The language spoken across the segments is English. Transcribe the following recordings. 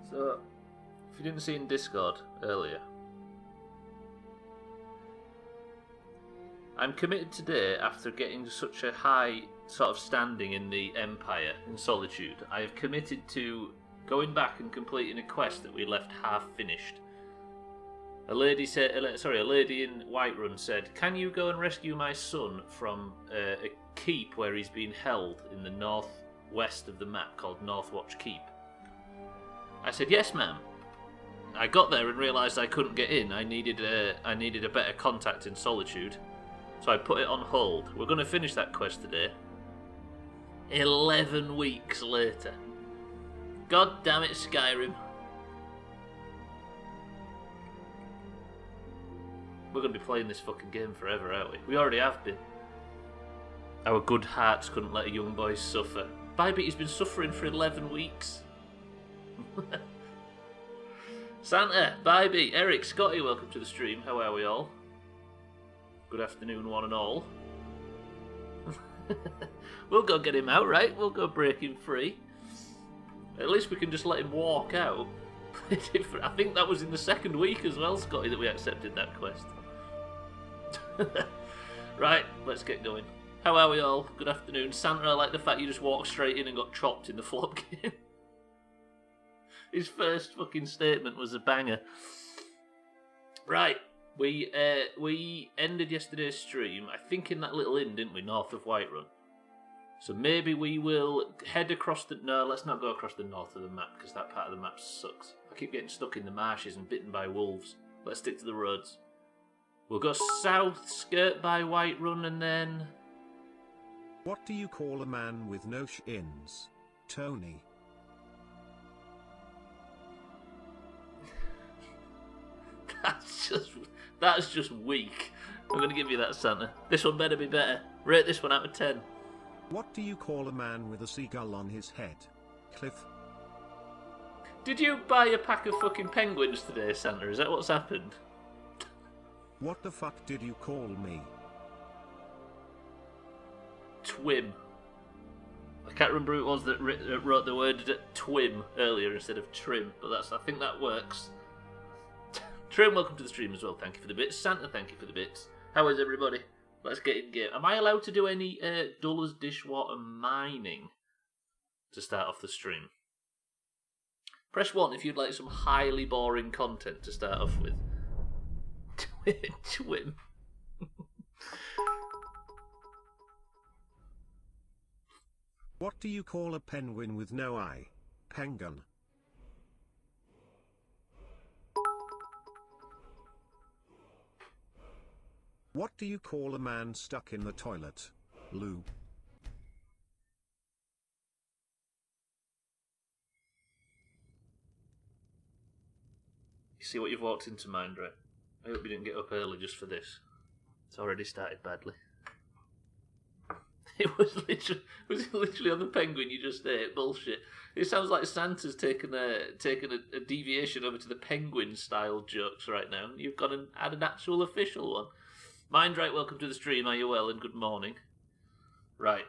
So, if you didn't see in Discord earlier, I'm committed today after getting such a high sort of standing in the Empire in Solitude. I have committed to going back and completing a quest that we left half finished. A lady in Whiterun said, "Can you go and rescue my son from a keep where he's been held in the northwest of the map called Northwatch Keep?" I said, "Yes, ma'am." I got there and realised I couldn't get in. I needed a better contact in Solitude, so I put it on hold. We're going to finish that quest today. 11 weeks later. God damn it, Skyrim. We're going to be playing this fucking game forever, aren't we? We already have been. Our good hearts couldn't let a young boy suffer. Bybeat's been suffering for 11 weeks. Santa, Bybeat, Eric, Scotty, welcome to the stream. How are we all? Good afternoon, one and all. We'll go get him out, right? We'll go break him free. At least we can just let him walk out. I think that was in the second week as well, Scotty, that we accepted that quest. Right, let's get going. How are we all? Good afternoon. Santa, I like the fact you just walked straight in and got chopped in the flop game. His first fucking statement was a banger. Right, we ended yesterday's stream, I think in that little inn, didn't we, north of Whiterun. So maybe we will head across the... No, let's not go across the north of the map, because that part of the map sucks. I keep getting stuck in the marshes and bitten by wolves. Let's stick to the roads. We'll go south, skirt by Whiterun, and then... What do you call a man with no shins, Tony? That's just weak. I'm going to give you that, Santa. This one better be better. Rate this one out of 10. What do you call a man with a seagull on his head, Cliff? Did you buy a pack of fucking penguins today, Santa? Is that what's happened? What the fuck did you call me? Twim. I can't remember who it was that wrote the word twim earlier instead of trim, but I think that works. Trim, welcome to the stream as well. Thank you for the bits. Santa, thank you for the bits. How is everybody? Let's get in game. Am I allowed to do any Duller's Dishwater mining to start off the stream? Press 1 if you'd like some highly boring content to start off with. Twim. What do you call a penguin with no eye? Penguin. What do you call a man stuck in the toilet? Lou. You see what you've walked into, mind, right? I hope you didn't get up early just for this. It's already started badly. It was literally on the penguin you just ate. Bullshit. It sounds like Santa's taken a deviation over to the penguin style jokes right now. You've got to add an actual official one. Mind right, welcome to the stream. Are you well and good morning? Right.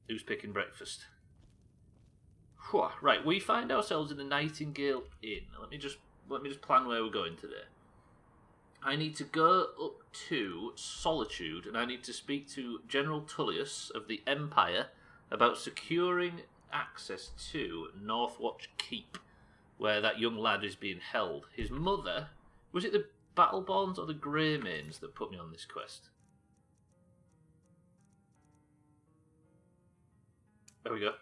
Who's picking breakfast? Whew. Right, we find ourselves in the Nightingale Inn. Let me just plan where we're going today. I need to go up to Solitude and I need to speak to General Tullius of the Empire about securing access to Northwatch Keep, where that young lad is being held. His mother, was it the Battleborns or the Greymanes that put me on this quest? There we go.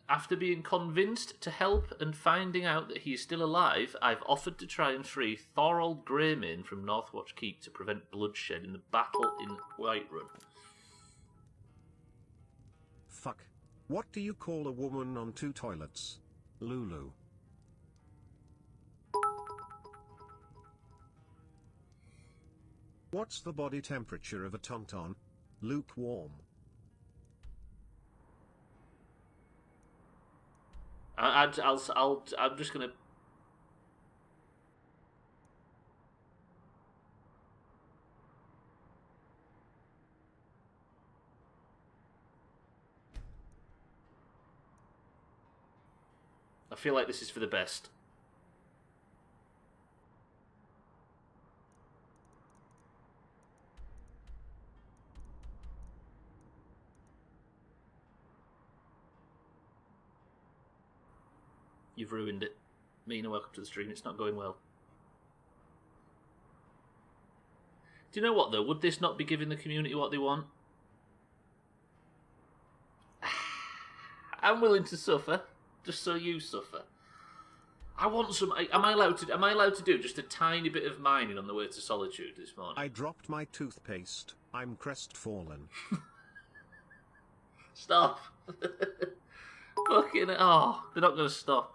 After being convinced to help and finding out that he is still alive, I've offered to try and free Thorold Greymane from Northwatch Keep to prevent bloodshed in the battle in Whiterun. Fuck. What do you call a woman on 2 toilets? Lulu. What's the body temperature of a tauntaun? Lukewarm. I'm just gonna. I feel like this is for the best. You've ruined it. Mina, welcome to the stream. It's not going well. Do you know what, though? Would this not be giving the community what they want? I'm willing to suffer, just so you suffer. I want some... Am I allowed to do just a tiny bit of mining on the way to Solitude this morning? I dropped my toothpaste. I'm crestfallen. Stop. Fucking... Oh, they're not going to stop.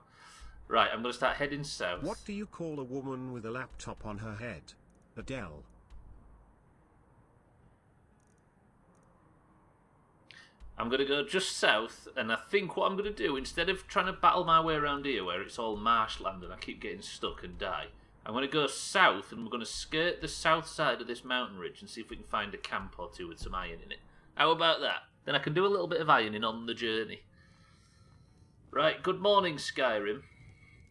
Right, I'm going to start heading south. What do you call a woman with a laptop on her head? Adele. I'm going to go just south, and I think what I'm going to do, instead of trying to battle my way around here where it's all marshland and I keep getting stuck and die, I'm going to go south, and we're going to skirt the south side of this mountain ridge and see if we can find a camp or two with some iron in it. How about that? Then I can do a little bit of ironing on the journey. Right, good morning, Skyrim.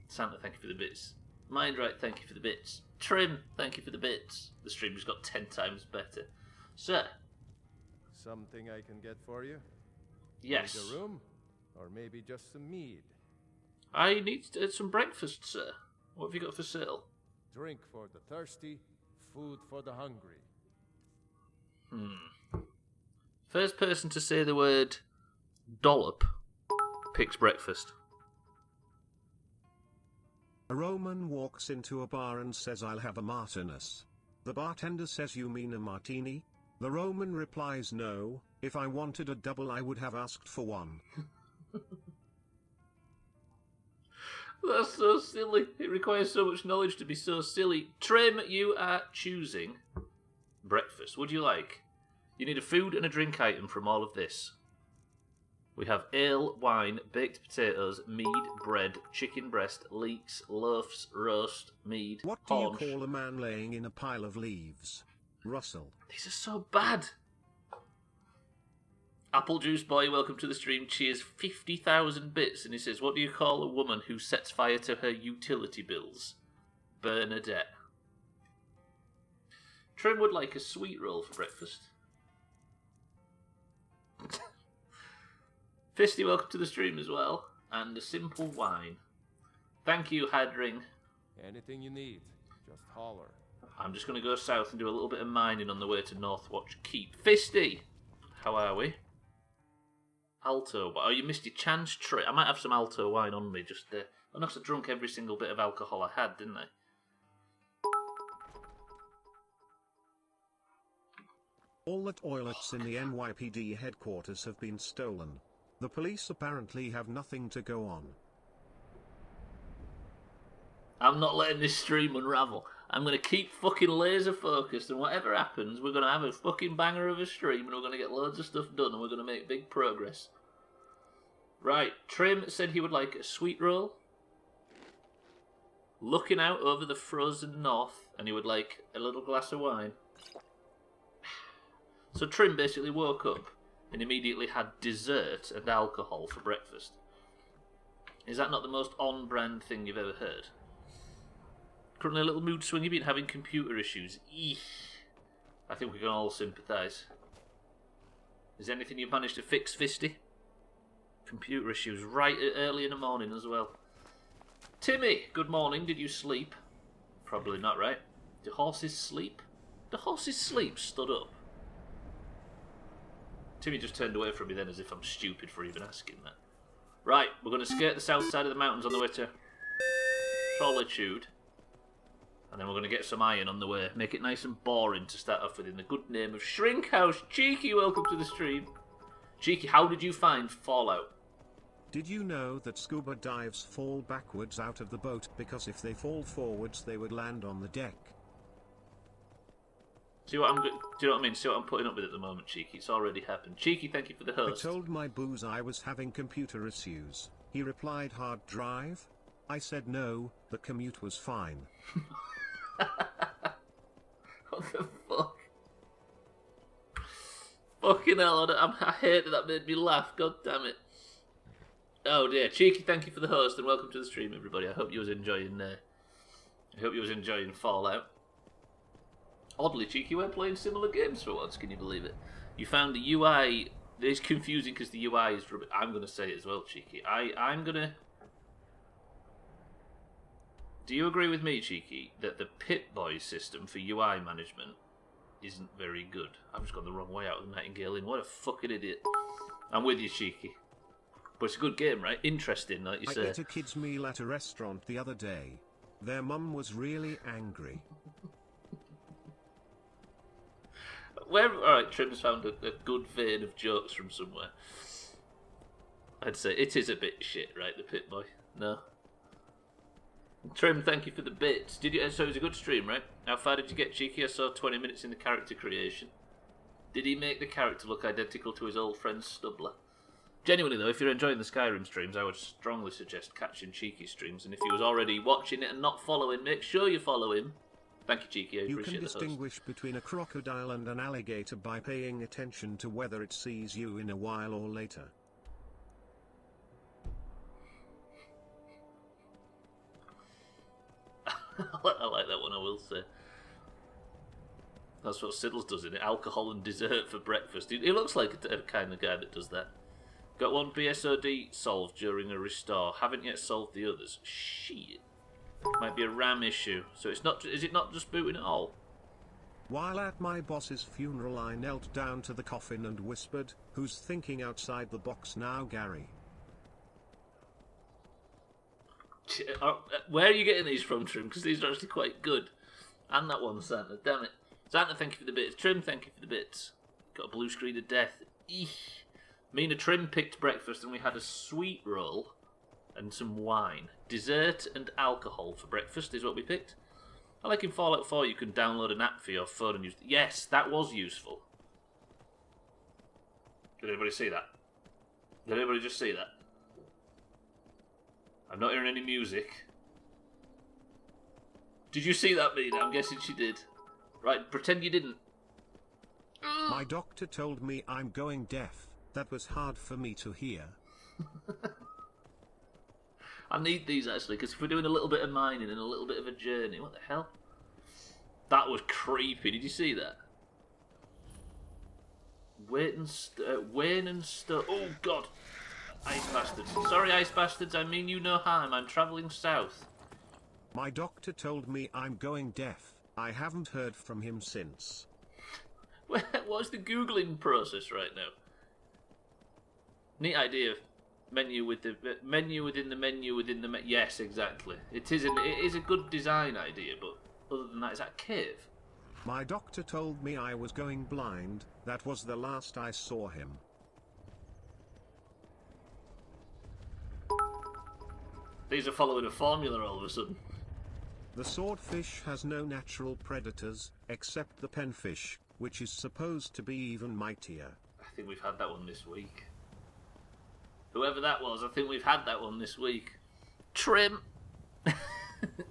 Santa, thank you for the bits. Mindright, thank you for the bits. Trim, thank you for the bits. The stream just got 10 times better. Sir. Something I can get for you? Yes. Need a room? Or maybe just some mead? I need some breakfast, sir. What have you got for sale? Drink for the thirsty, food for the hungry. First person to say the word dollop picks breakfast. A Roman walks into a bar and says, "I'll have a Martinez." The bartender says, "You mean a martini?" The Roman replies, "No, if I wanted a double I would have asked for one." That's so silly. It requires so much knowledge to be so silly. Trim, you are choosing breakfast. Would you like? You need a food and a drink item from all of this. We have ale, wine, baked potatoes, mead, bread, chicken breast, leeks, loaves, roast, mead, What do haunch. you call a man laying in a pile of leaves? Russell. These are so bad. Apple Juice Boy, welcome to the stream. Cheers 50,000 bits. And he says, what do you call a woman who sets fire to her utility bills? Bernadette. Trim would like a sweet roll for breakfast. Fisty, welcome to the stream as well. And a simple wine. Thank you, Hadring. Anything you need, just holler. I'm just going to go south and do a little bit of mining on the way to Northwatch Keep. Fisty, how are we? Alto. Oh, you missed your chance, Trey. I might have some Alto wine on me just there. I must have drunk every single bit of alcohol I had, didn't I? All the toilets in the NYPD headquarters have been stolen. The police apparently have nothing to go on. I'm not letting this stream unravel. I'm going to keep fucking laser focused, and whatever happens, we're going to have a fucking banger of a stream, and we're going to get loads of stuff done, and we're going to make big progress. Right, Trim said he would like a sweet roll. Looking out over the frozen north, and he would like a little glass of wine. So Trim basically woke up and immediately had dessert and alcohol for breakfast. Is that not the most on-brand thing you've ever heard? Currently a little mood swing, you've been having computer issues. Eesh. I think we can all sympathise. Is there anything you've managed to fix, Fisty? Computer issues right early in the morning as well. Timmy, good morning. Did you sleep? Probably not, right? Do horses sleep? Do horses sleep stood up? Timmy just turned away from me then as if I'm stupid for even asking that. Right, we're going to skirt the south side of the mountains on the way to Solitude. And then we're going to get some iron on the way. Make it nice and boring to start off with in the good name of Shrink House. Cheeky, welcome to the stream. Cheeky, how did you find Fallout? Did you know that scuba dives fall backwards out of the boat because if they fall forwards they would land on the deck? See what do you know what I mean? See what I'm putting up with at the moment, Cheeky. It's already happened. Cheeky, thank you for the host. I told my booze I was having computer issues. He replied, "Hard drive?" I said no, the commute was fine. What the fuck? Fucking hell, I hate that made me laugh, god damn it. Oh dear, Cheeky, thank you for the host and welcome to the stream, everybody. I hope you was enjoying. Fallout. Oddly, Cheeky, we're playing similar games for once. Can you believe it? You found the UI. It's confusing because the UI is rubbish. I'm gonna say it as well, Cheeky. I'm gonna. Do you agree with me, Cheeky, that the Pip-Boy system for UI management isn't very good? I've just gone the wrong way out of the Nightingale Inn. What a fucking idiot. I'm with you, Cheeky. But it's a good game, right? Interesting, like you say. I ate a kid's meal at a restaurant the other day. Their mum was really angry. Alright, Trim's found a good vein of jokes from somewhere. I'd say it is a bit shit, right, the Pip-Boy? No? Trim, thank you for the bits. So it was a good stream, right? How far did you get, Cheeky? I saw 20 minutes in the character creation. Did he make the character look identical to his old friend Stubbler? Genuinely though, if you're enjoying the Skyrim streams, I would strongly suggest catching Cheeky streams. And if you was already watching it and not following, make sure you follow him. Thank you, Cheeky. I appreciate the host. You can distinguish between a crocodile and an alligator by paying attention to whether it sees you in a while or later. I like that one, I will say. That's what Siddles does in it. Alcohol and dessert for breakfast. He looks like a kind of guy that does that. Got one BSOD solved during a restore. Haven't yet solved the others. Shit. Might be a RAM issue. So it's not. Is it not just booting at all? While at my boss's funeral I knelt down to the coffin and whispered, "Who's thinking outside the box now, Gary?" Where are you getting these from, Trim? Because these are actually quite good. And that one, Santa. Damn it. Santa, thank you for the bits. Trim, thank you for the bits. Got a blue screen of death. Eesh. Me and Trim picked breakfast and we had a sweet roll and some wine. Dessert and alcohol for breakfast is what we picked. I like in Fallout 4 you can download an app for your phone and use it. Yes, that was useful. Did anybody see that? Did anybody just see that? I'm not hearing any music. Did you see that, Mina? I'm guessing she did. Right, pretend you didn't. My doctor told me I'm going deaf. That was hard for me to hear. I need these, actually, because if we're doing a little bit of mining and a little bit of a journey... What the hell? That was creepy. Did you see that? Wayne and Stowe... Oh, God! Ice bastards. Sorry, ice bastards. I mean you no harm. I'm travelling south. My doctor told me I'm going deaf. I haven't heard from him since. What's the Googling process right now? Neat idea. Menu with the menu within the menu within the yes, exactly. It is a good design idea, but other than that, is that a cave? My doctor told me I was going blind. That was the last I saw him. These are following a formula all of a sudden. The swordfish has no natural predators, except the penfish, which is supposed to be even mightier. I think we've had that one this week. Whoever that was, I think we've had that one this week. Trim!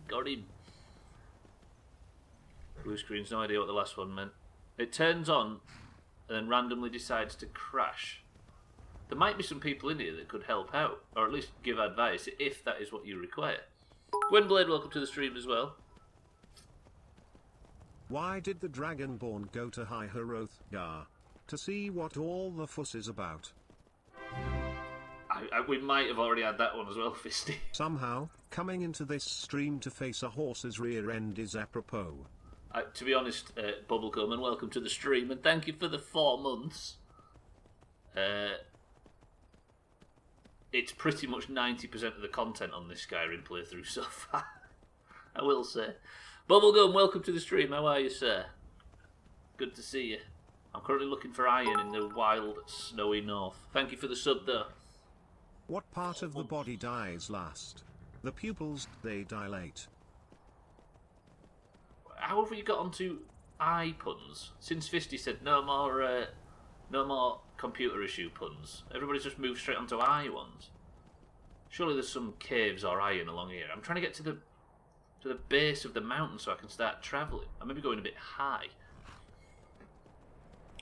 Got him. Blue screen's no idea what the last one meant. It turns on and then randomly decides to crash. There might be some people in here that could help out, or at least give advice if that is what you require. Gwynblade, welcome to the stream as well. Why did the Dragonborn go to High Hrothgar? To see what all the fuss is about. We might have already had that one as well, Fisty. Somehow, coming into this stream to face a horse's rear end is apropos. To be honest, Bubblegum, and welcome to the stream, and thank you for the 4 months. It's pretty much 90% of the content on this Skyrim playthrough so far, I will say. Bubblegum, welcome to the stream. How are you, sir? Good to see you. I'm currently looking for iron in the wild, snowy north. Thank you for the sub, though. What part of the body dies last? The pupils, they dilate. How have we got onto eye puns? Since Fisty said no more computer issue puns. Everybody's just moved straight onto eye ones. Surely there's some caves or iron along here. I'm trying to get to the base of the mountain so I can start travelling. I may be going a bit high.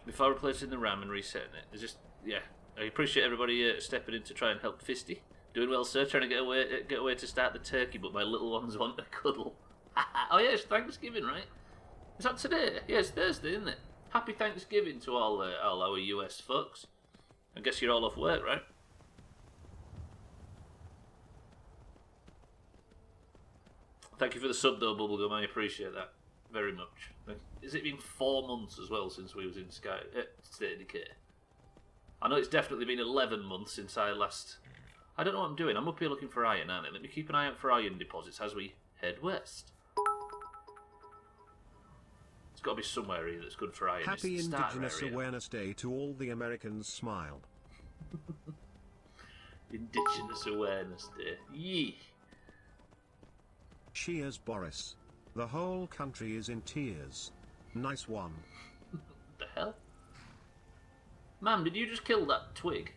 Before replacing the RAM and resetting it. There's just, yeah. I appreciate everybody stepping in to try and help Fisty. Doing well, sir. Trying to get away to start the turkey, but my little ones want a cuddle. Oh yeah, it's Thanksgiving, right? Is that today? Yeah, it's Thursday, isn't it? Happy Thanksgiving to all our US folks. I guess you're all off work, right? Thank you for the sub, though, Bubblegum. I appreciate that very much. Has it been 4 months as well since we was in State of Decay? I know it's definitely been 11 months since I last... I don't know what I'm doing. I'm up here looking for iron, aren't I? Let me keep an eye out for iron deposits as we head west. It's got to be somewhere here that's good for iron. Happy Indigenous Awareness Day to all the Americans. Smile. Indigenous Awareness Day. Yee. Cheers, Boris. The whole country is in tears. Nice one. The hell? Ma'am, did you just kill that twig?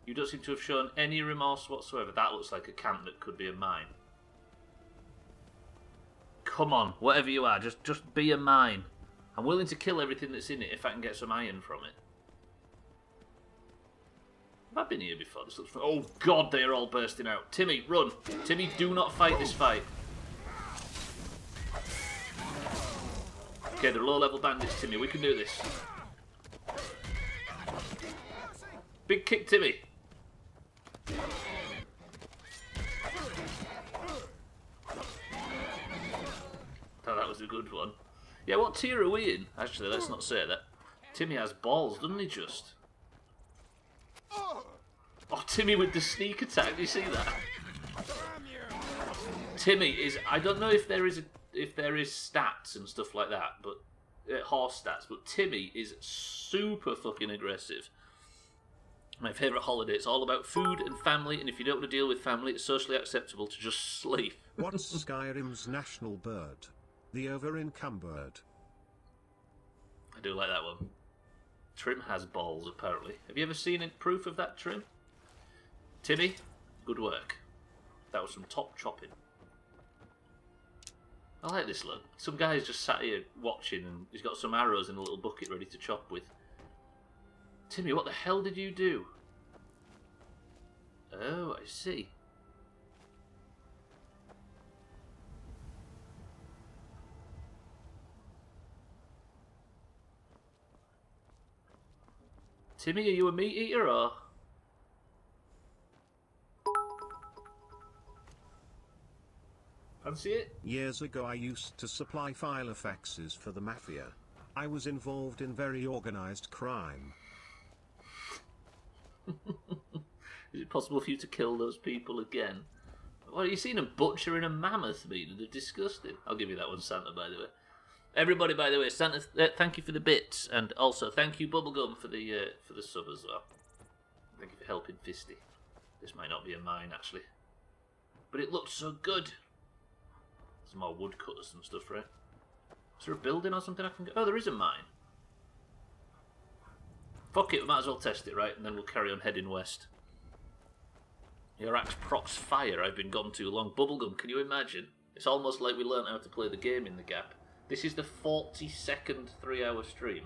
You don't seem to have shown any remorse whatsoever. That looks like a camp that could be a mine. Come on, whatever you are, just be a mine. I'm willing to kill everything that's in it if I can get some iron from it. Have I been here before? This looks fun. Oh god, they are all bursting out. Timmy, run! Timmy, do not fight this fight. Okay, they're low-level bandits, Timmy. We can do this. Big kick, Timmy. Oh, that was a good one. Yeah, what tier are we in? Actually, let's not say that. Timmy has balls, doesn't he, just? Oh, Timmy with the sneak attack. Do you see that? Timmy is... I don't know if there is stats and stuff like that, but... horse stats, but Timmy is super fucking aggressive. My favourite holiday. It's all about food and family, and if you don't want to deal with family, it's socially acceptable to just sleep. What's Skyrim's national bird? The over-income bird. I do like that one. Trim has balls, apparently. Have you ever seen any proof of that, Trim? Timmy, good work. That was some top chopping. I like this look. Some guy's just sat here watching, and he's got some arrows in a little bucket ready to chop with. Timmy, what the hell did you do? Oh, I see. Timmy, are you a meat eater or? Fancy it? Years ago I used to supply file faxes for the mafia. I was involved in very organised crime. Is it possible for you to kill those people again? What, are you seeing a butcher and a mammoth meat? They're disgusting. I'll give you that one, Santa, by the way. Everybody, by the way, Santa, thank you for the bits, and also thank you, Bubblegum, for the sub as well. Thank you for helping Fisty. This might not be a mine, actually, but it looks so good. Some more woodcutters and stuff, right? Is there a building or something I can go? Oh, there is a mine. Fuck it, we might as well test it, right? And then we'll carry on heading west. Your axe procs fire. I've been gone too long. Bubblegum, can you imagine? It's almost like we learnt how to play the game in the gap. This is the 42nd 3-hour stream.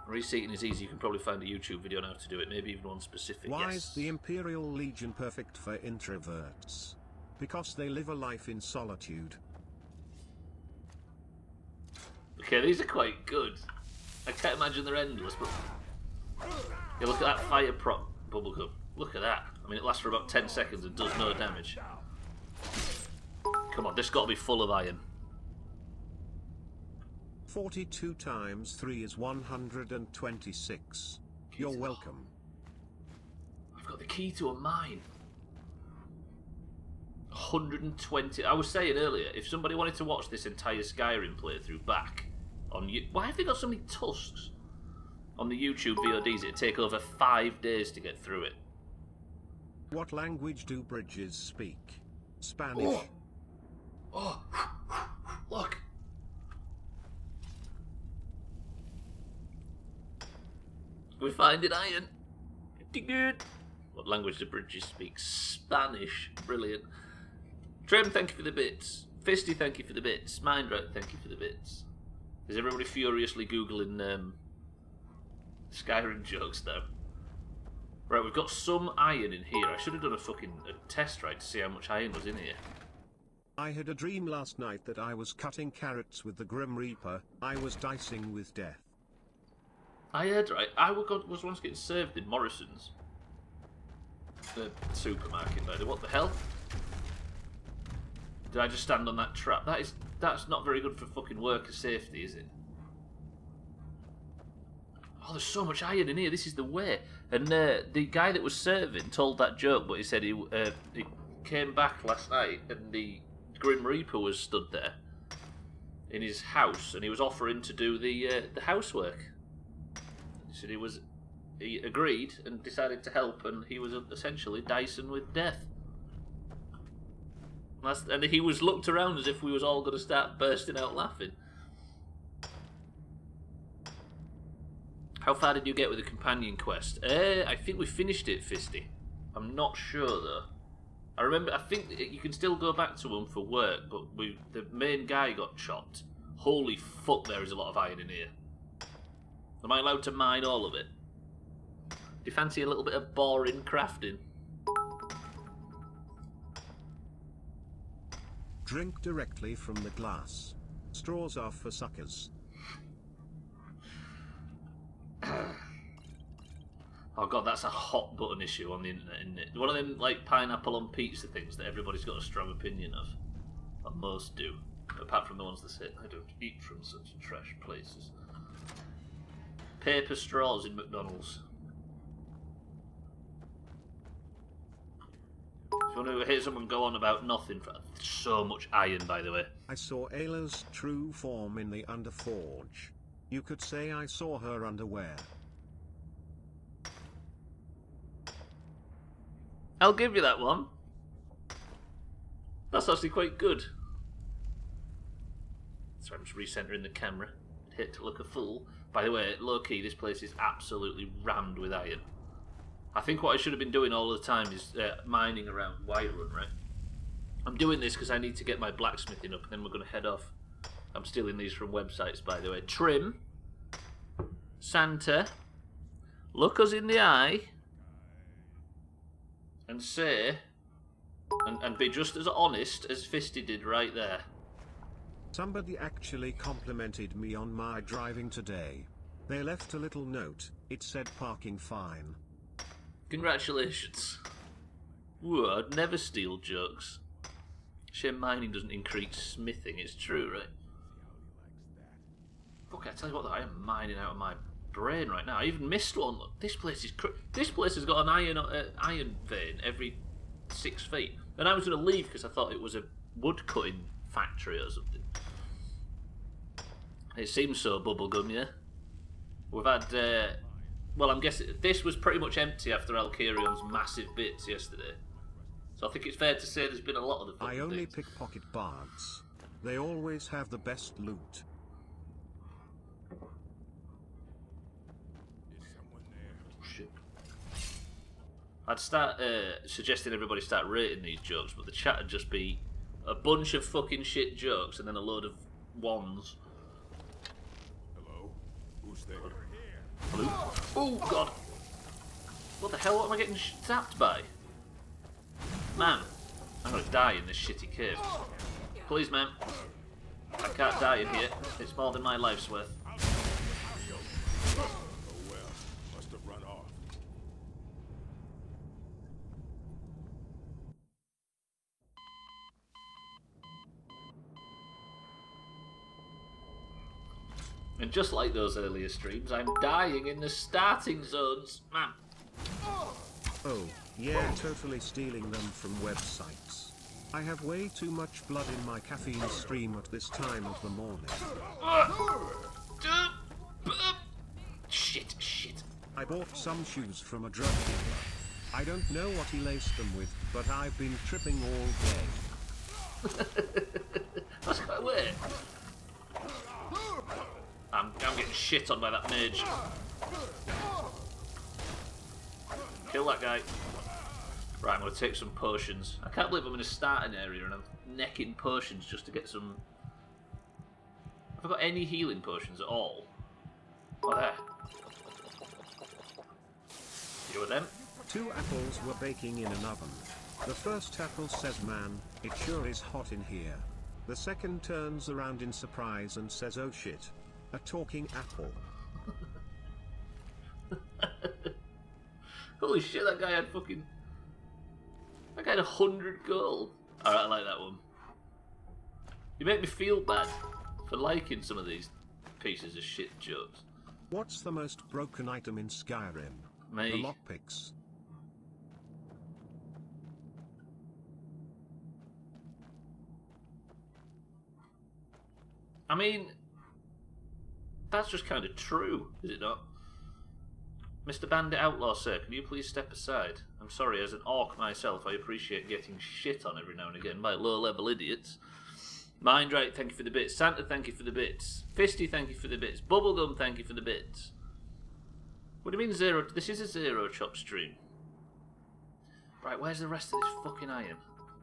Reseating is easy. You can probably find a YouTube video on how to do it. Maybe even one specific. Why yes. is the Imperial Legion perfect for introverts? Because they live a life in solitude. Okay, these are quite good. I can't imagine they're endless, but... Yeah, look at that fire prop, Bubblegum. Look at that. I mean, it lasts for about 10 seconds and does no damage. Come on, this got to be full of iron. 42 times 3 is 126. You're welcome. I've got the key to a mine. 120. I was saying earlier, if somebody wanted to watch this entire Skyrim playthrough back on why have they got so many tusks on the YouTube VODs? It'd take over 5 days to get through it. What language do bridges speak? Spanish. Oh, look. We're finding iron. Good. What language do bridges speak? Spanish. Brilliant. Trim, thank you for the bits. Fisty, thank you for the bits. Mindrat, thank you for the bits. Is everybody furiously Googling Skyrim jokes now? Right, we've got some iron in here. I should have done a fucking test, right, to see how much iron was in here. I had a dream last night that I was cutting carrots with the Grim Reaper. I was dicing with death. I heard, right, I was once getting served in Morrison's. The supermarket, by the way. What the hell? Did I just stand on that trap? That's not very good for fucking worker safety, is it? Oh, there's so much iron in here. This is the way. And the guy that was serving told that joke, but he said he came back last night and the Grim Reaper was stood there in his house and he was offering to do the housework. He said he agreed and decided to help, and he was essentially dicing with death. And he was looked around as if we was all going to start bursting out laughing. How far did you get with the companion quest? I think we finished it, Fisty. I'm not sure though. I think you can still go back to them for work, but the main guy got chopped. Holy fuck, there is a lot of iron in here. Am I allowed to mine all of it? Do you fancy a little bit of boring crafting? Drink directly from the glass. Straws are for suckers. Oh god, that's a hot button issue on the internet, isn't it? One of them, like, pineapple on pizza things that everybody's got a strong opinion of. Or most do. Apart from the ones that say, I don't eat from such trash places. Paper straws in McDonald's. If you want to hear someone go on about nothing, so much iron, by the way. I saw Ayla's true form in the Underforge. You could say I saw her underwear. I'll give you that one. That's actually quite good. Sorry, I'm just recentering the camera. Hit to look a fool. By the way, low-key, this place is absolutely rammed with iron. I think what I should have been doing all the time is mining around Whiterun, right? I'm doing this because I need to get my blacksmithing up, and then we're going to head off. I'm stealing these from websites, by the way. Trim, Santa, look us in the eye, and say, and be just as honest as Fisty did right there. Somebody actually complimented me on my driving today. They left a little note. It said parking fine. Congratulations. Ooh, I'd never steal jokes. Shame mining doesn't increase smithing, it's true, right? Fuck, I tell you what, though, I am mining out of my brain right now. I even missed one. Look, this place is this place has got an iron vein every 6 feet. And I was going to leave because I thought it was a wood cutting factory or something. It seems so, bubblegum, yeah? We've had, well, I'm guessing this was pretty much empty after Alcarion's massive bits yesterday. So I think it's fair to say there's been a lot of the I only things. pickpocket bards. They always have the best loot. Shit. I'd start suggesting everybody start rating these jokes, but the chat would just be a bunch of fucking shit jokes and then a load of ones. Hello? Who's there? Hello? Oh god! What the hell? What am I getting zapped by? Man, I'm gonna die in this shitty cave. Please, man. I can't die in here. It's more than my life's worth. Oh well, must have run off. And just like those earlier streams, I'm dying in the starting zones. Man. Oh, yeah, totally stealing them from websites. I have way too much blood in my caffeine stream at this time of the morning. Shit, shit. I bought some shoes from a drug dealer. I don't know what he laced them with, but I've been tripping all day. That's quite weird. I'm getting shit on by that mage. Kill that guy. Right, I'm going to take some potions. I can't believe I'm in a starting area and I'm necking potions just to get some... Have I got any healing potions at all? Oh, there. You with them? 2 apples were baking in an oven. The first apple says, "Man, it sure is hot in here." The second turns around in surprise and says, "Oh shit. A talking apple." Holy shit, that guy had fucking... That guy had 100 gold. Alright, I like that one. You make me feel bad for liking some of these pieces of shit jokes. What's the most broken item in Skyrim? Me. The lockpicks. I mean, that's just kind of true, is it not? Mr. Bandit Outlaw, sir, can you please step aside? I'm sorry, as an orc myself, I appreciate getting shit on every now and again by low-level idiots. Mindrake, thank you for the bits. Santa, thank you for the bits. Fisty, thank you for the bits. Bubblegum, thank you for the bits. What do you mean zero? This is a zero chop stream. Right, where's the rest of this fucking iron?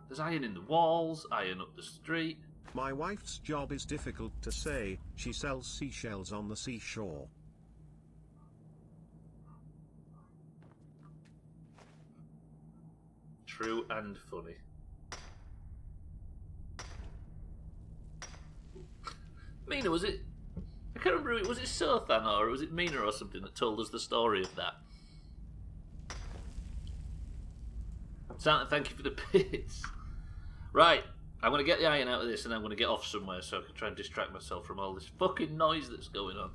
There's iron in the walls, iron up the street. My wife's job is difficult to say. She sells seashells on the seashore. True and funny. Mina, was it? I can't remember. Was it Sothan or was it Mina or something that told us the story of that? Santa, thank you for the bits. Right, I'm going to get the iron out of this and I'm going to get off somewhere so I can try and distract myself from all this fucking noise that's going on.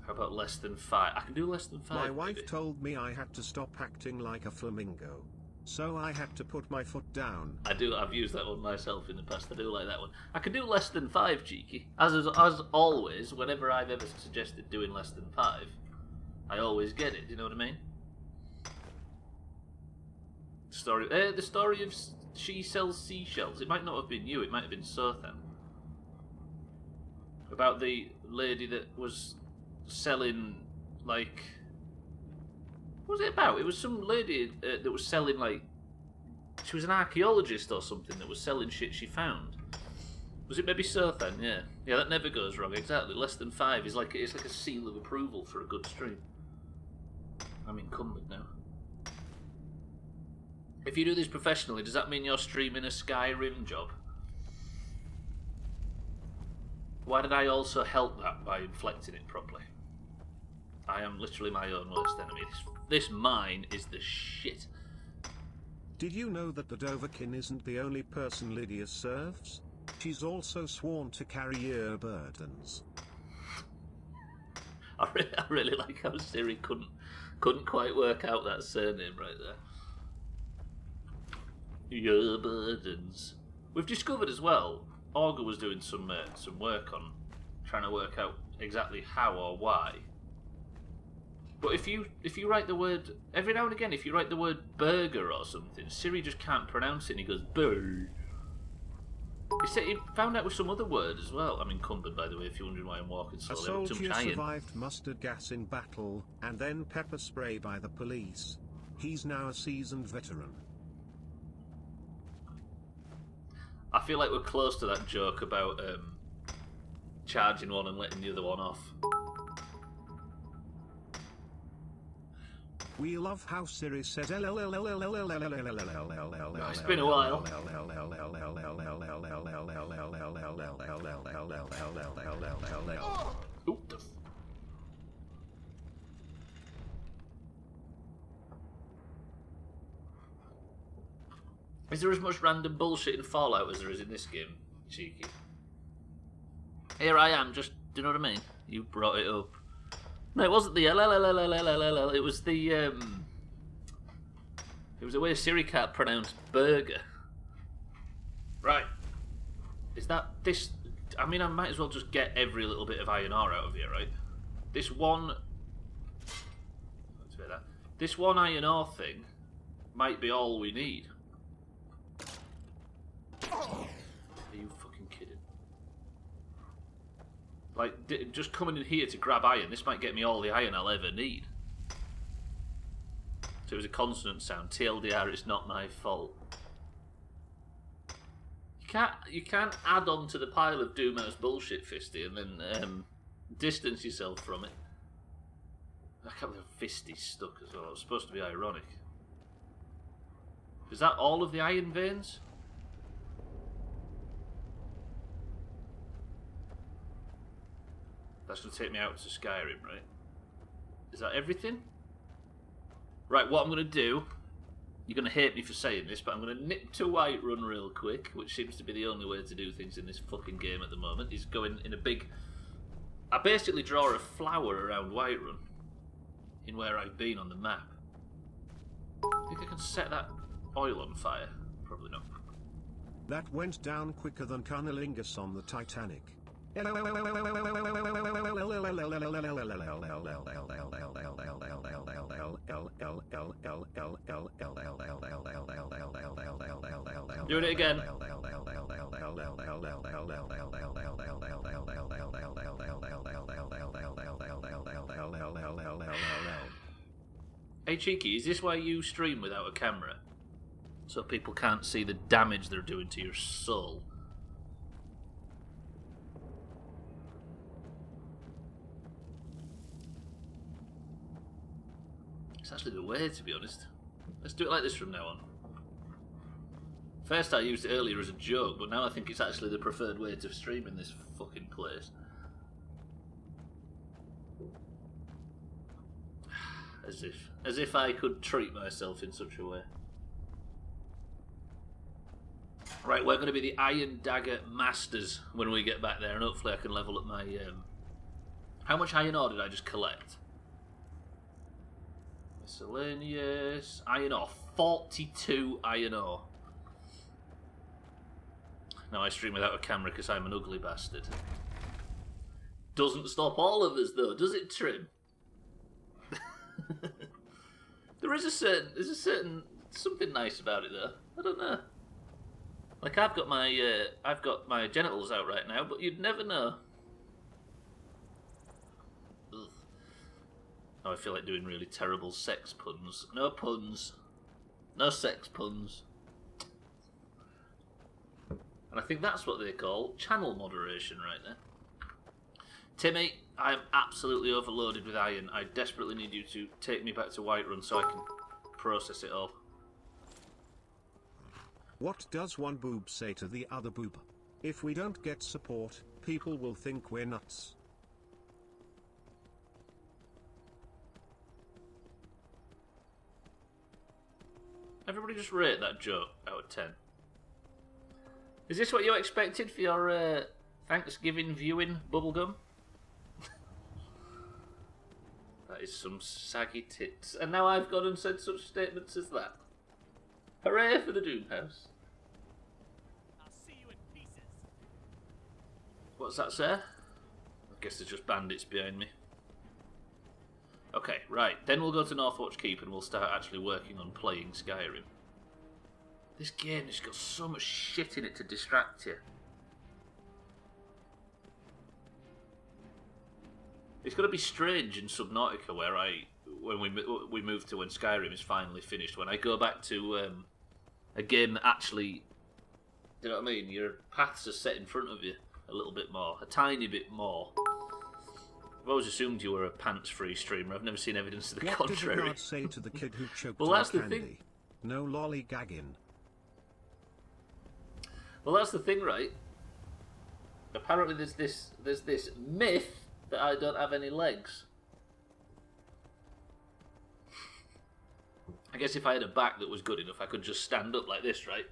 How about less than 5? I can do less than 5. My wife maybe. told me I had to stop acting like a flamingo. So I had to put my foot down. I've used that one myself in the past. I do like that one. I can do less than 5, cheeky. As always, whenever I've ever suggested doing less than 5, I always get it. Do you know what I mean? The story of She Sells Seashells. It might not have been you. It might have been Sothan. About the lady that was selling, like... What was it about? It was some lady that was selling, like... She was an archaeologist or something that was selling shit she found. Was it maybe Sothan? Yeah. Yeah, that never goes wrong. Exactly. Less than 5 is like... It's like a seal of approval for a good stream. I'm encumbered now. If you do this professionally, does that mean you're streaming a Skyrim job? Why did I also help that by inflecting it properly? I am literally my own worst enemy. This mine is the shit. Did you know that the Dovahkiin isn't the only person Lydia serves? She's also sworn to carry your burdens. I really like how Siri couldn't quite work out that surname right there. Your burdens. We've discovered as well, Augur was doing some work on trying to work out exactly how or why. But if you write the word every now and again, if you write the word burger or something, Siri just can't pronounce it and he goes burr. He found out with some other word as well. I'm encumbered, by the way, if you're wondering why I'm walking A slowly. soldier survived mustard gas in battle, and then pepper spray by the police. He's now a seasoned veteran. I feel like we're close to that joke about charging one and letting the other one off. We love how Siri says It's been a while. Oop. Is there as much random bullshit in Fallout as there is in this game, cheeky? Here I am, just, do you know what I mean? You brought it up. No, it wasn't the LLLLLLLL, it was the, it was the way Siri can't pronounce burger. Right. Is that this, I mean, I might as well just get every little bit of iron ore out of here, right? This one, let's say that. This one iron ore thing might be all we need. Are you fucking kidding? Like, just coming in here to grab iron, this might get me all the iron I'll ever need. So it was a consonant sound. TLDR, it's not my fault. You can't add on to the pile of Doomhaus bullshit, Fisty, and then distance yourself from it. I can't believe fist is stuck as well. It was supposed to be ironic. Is that all of the iron veins? That's going to take me out to Skyrim, right? Is that everything? Right, what I'm going to do... You're going to hate me for saying this, but I'm going to nip to Whiterun real quick, which seems to be the only way to do things in this fucking game at the moment, is going in a big... I basically draw a flower around Whiterun, in where I've been on the map. I think I can set that oil on fire. Probably not. That went down quicker than cunnilingus on the Titanic. Doing it again. Hey Cheeky, is this why you stream without a camera? So people can't see the damage they're doing to your soul? It's actually the way, to be honest. Let's do it like this from now on. First I used it earlier as a joke, but now I think it's actually the preferred way to stream in this fucking place. As if I could treat myself in such a way. Right, we're going to be the Iron Dagger Masters when we get back there, and hopefully I can level up my... How much iron ore did I just collect? Miscellaneous... Iron ore. 42 iron ore. Now I stream without a camera because I'm an ugly bastard. Doesn't stop all of us though, does it, Trim? There's a certain something nice about it though. I don't know. Like I've got my genitals out right now, but you'd never know. Ugh. Oh, I feel like doing really terrible sex puns. No puns. No sex puns. And I think that's what they call channel moderation right now. Timmy, I am absolutely overloaded with iron. I desperately need you to take me back to Whiterun so I can process it all. What does one boob say to the other boob? If we don't get support, people will think we're nuts. Everybody just rate that joke out of 10. Is this what you expected for your Thanksgiving viewing, Bubblegum? That is some saggy tits. And now I've gone and said such statements as that. Hooray for the Doomhaus. I'll see you in pieces. What's that, sir? I guess there's just bandits behind me. Okay, right. Then we'll go to Northwatch Keep and we'll start actually working on playing Skyrim. This game has got so much shit in it to distract you. It's going to be strange in Subnautica where when we move to when Skyrim is finally finished, when I go back to a game that actually, you know what I mean, your paths are set in front of you a little bit more, a tiny bit more. I've always assumed you were a pants-free streamer. I've never seen evidence to the contrary. What did the guard say to the kid who choked Well, on that's the candy? thing. No lollygagging. Well, that's the thing, right? Apparently there's this myth that I don't have any legs. I guess if I had a back that was good enough, I could just stand up like this, right?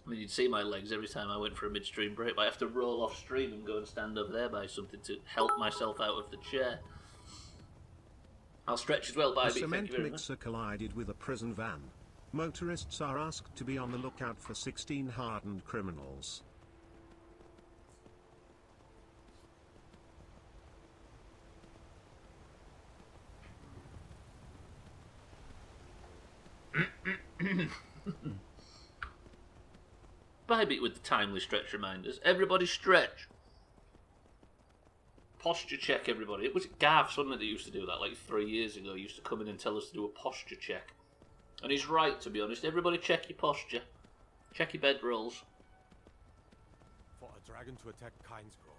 I mean, you'd see my legs every time I went for a mid-stream break, but I have to roll off stream and go and stand up there by something to help myself out of the chair. I'll stretch as well, A Bybee. cement Thank you very much. mixer collided with a prison van. Motorists are asked to be on the lookout for 16 hardened criminals. Bybee with the timely stretch reminders. Everybody stretch. Posture check, everybody. It was Gav, something that used to do that like 3 years ago. He used to come in and tell us to do a posture check. And he's right, to be honest. Everybody check your posture. Check your bed rolls. For a dragon to attack Kinesgrove.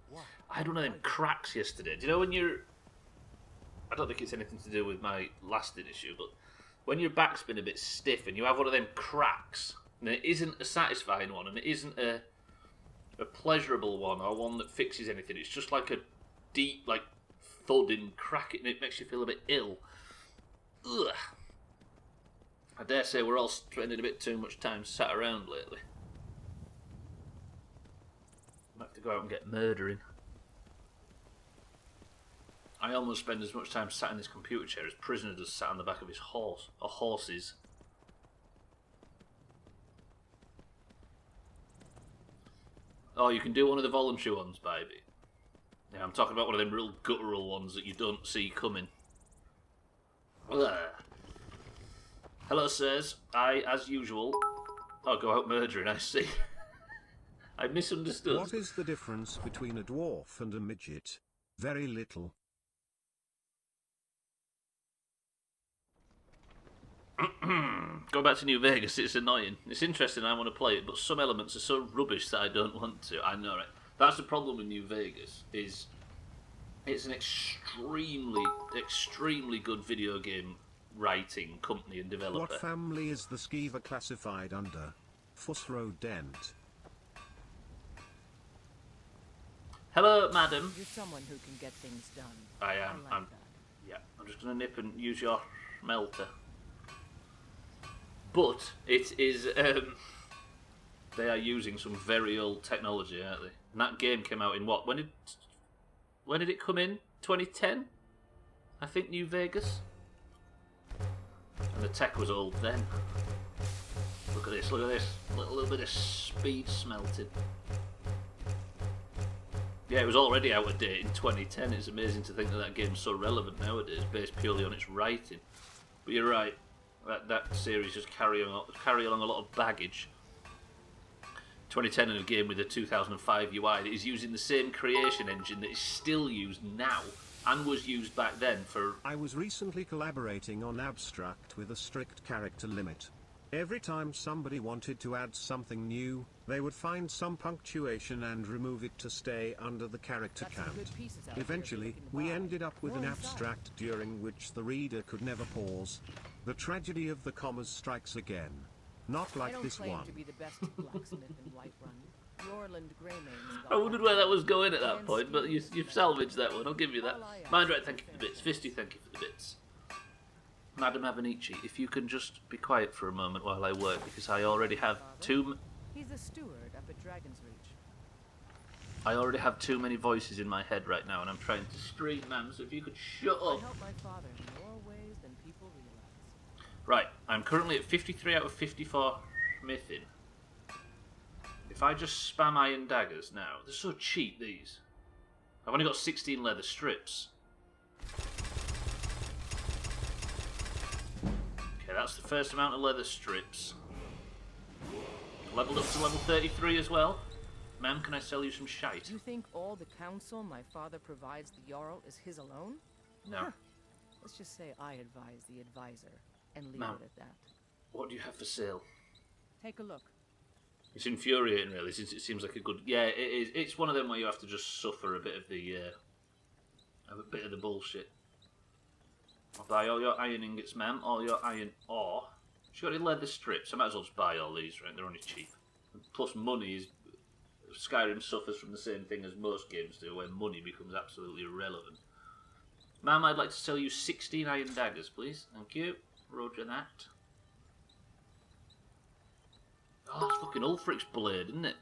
Why? I had one of them cracks yesterday. Do you know when you're... I don't think it's anything to do with my lasting issue, but when your back's been a bit stiff and you have one of them cracks, and it isn't a satisfying one, and it isn't a pleasurable one or one that fixes anything, it's just like a deep, like, thud and crack, and it makes you feel a bit ill. Ugh. I dare say we're all spending a bit too much time sat around lately. I have to go out and get murdering. I almost spend as much time sat in this computer chair as prisoner does sat on the back of his horse, or horses. Oh, you can do one of the voluntary ones, baby. Yeah, I'm talking about one of them real guttural ones that you don't see coming. Ugh. Hello, sirs. I, as usual... I'll go out murdering, I see. I misunderstood. What is the difference between a dwarf and a midget? Very little. Go back to New Vegas, it's annoying. It's interesting, I want to play it, but some elements are so rubbish that I don't want to. I know, right? That's the problem with New Vegas, is it's an extremely, extremely good video game writing company and developer. What family is the skeever classified under? Fusro Dent. Hello, madam. You're someone who can get things done. I am. I like that. Yeah, I'm just going to nip and use your melter. But it is, they are using some very old technology, aren't they? And that game came out in what? When did it come in? 2010? I think New Vegas. And the tech was old then. Look at this, look at this. A little bit of speed smelted. Yeah, it was already out of date in 2010. It's amazing to think that that game's so relevant nowadays, based purely on its writing. But you're right. That series just carry along a lot of baggage. 2010 in a game with a 2005 UI that is using the same creation engine that is still used now and was used back then for... I was recently collaborating on Abstract with a strict character limit. Every time somebody wanted to add something new, they would find some punctuation and remove it to stay under the character count. Eventually, we ended up with an abstract during which the reader could never pause. The tragedy of the commas strikes again. Not like this one. To be the best blacksmith in Whiterun. Roland Greymane's I wondered where that was going at that point, but you've salvaged that one, I'll give you that. Mind right, thank you for the bits. Fisty, thank you for the bits. Madam Avenici, if you can just be quiet for a moment while I work, because I already have He's a steward up at Dragon's Reach. I already have too many voices in my head right now, and I'm trying to stream, ma'am, so if you could shut I up. help my father in more ways than people realize. Right, I'm currently at 53 out of 54 mything. If I just spam iron daggers now, they're so cheap, these. I've only got 16 leather strips. Okay, that's the first amount of leather strips. Leveled up to level 33 as well. Ma'am, can I sell you some shite? You think all the counsel my father provides the Jarl is his alone? No. Huh. Let's just say I advise the advisor and leave it at that. What do you have for sale? Take a look. It's infuriating, really, since it seems like a good... Yeah, it is. It's one of them where you have to just suffer a bit of the bullshit. I'll buy all your iron ingots, ma'am, all your iron ore. She got any leather strips? I might as well just buy all these, right? They're only cheap. And plus, money is... Skyrim suffers from the same thing as most games do, where money becomes absolutely irrelevant. Ma'am, I'd like to sell you 16 iron daggers, please. Thank you. Roger that. Oh, that's fucking Ulfric's blade, isn't it?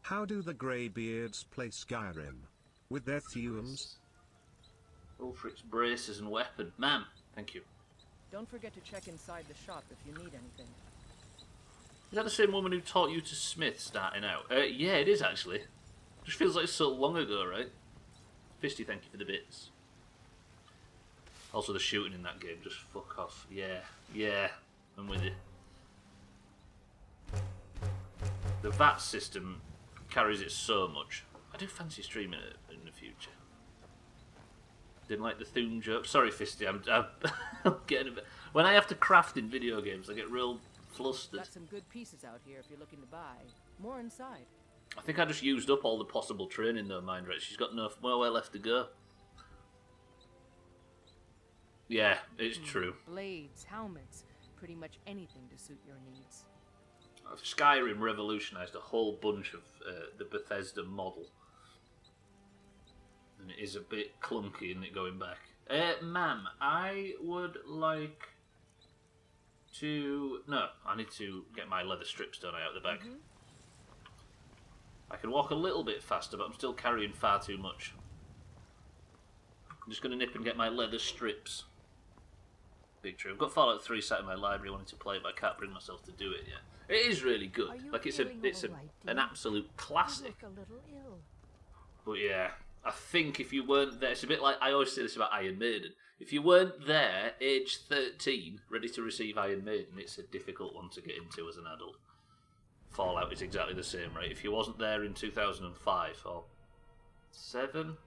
How do the Greybeards play Skyrim? With their theums? Ulfric's braces and weapon. Ma'am, thank you. Don't forget to check inside the shop if you need anything. Is that the same woman who taught you to smith starting out? Yeah, it is actually. Just feels like so long ago, right? Fisty, thank you for the bits. Also, the shooting in that game, just fuck off. Yeah, I'm with you. The VAT system carries it so much. I do fancy streaming it in the future. Didn't like the Thune joke. Sorry, Fisty, I'm getting a bit... When I have to craft in video games, I get real flustered. Got some good pieces out here if you're looking to buy. More inside. I think I just used up all the possible training though, mind right. She's got nowhere left to go. Yeah, it's true. Blades, helmets, pretty much anything to suit your needs. Skyrim revolutionised a whole bunch of the Bethesda model. And it is a bit clunky, isn't it, going back? Ma'am, I would like to... No, I need to get my leather strips done out the bag. I can walk a little bit faster, but I'm still carrying far too much. I'm just going to nip and get my leather strips. Big true. I've got Fallout 3 sat in my library wanting to play it, but I can't bring myself to do it yet. It is really good. Like, it's an absolute classic. You look a little ill. But yeah, I think if you weren't there, it's a bit like, I always say this about Iron Maiden. If you weren't there, age 13, ready to receive Iron Maiden, it's a difficult one to get into as an adult. Fallout is exactly the same, right? If you wasn't there in 2005 or 7,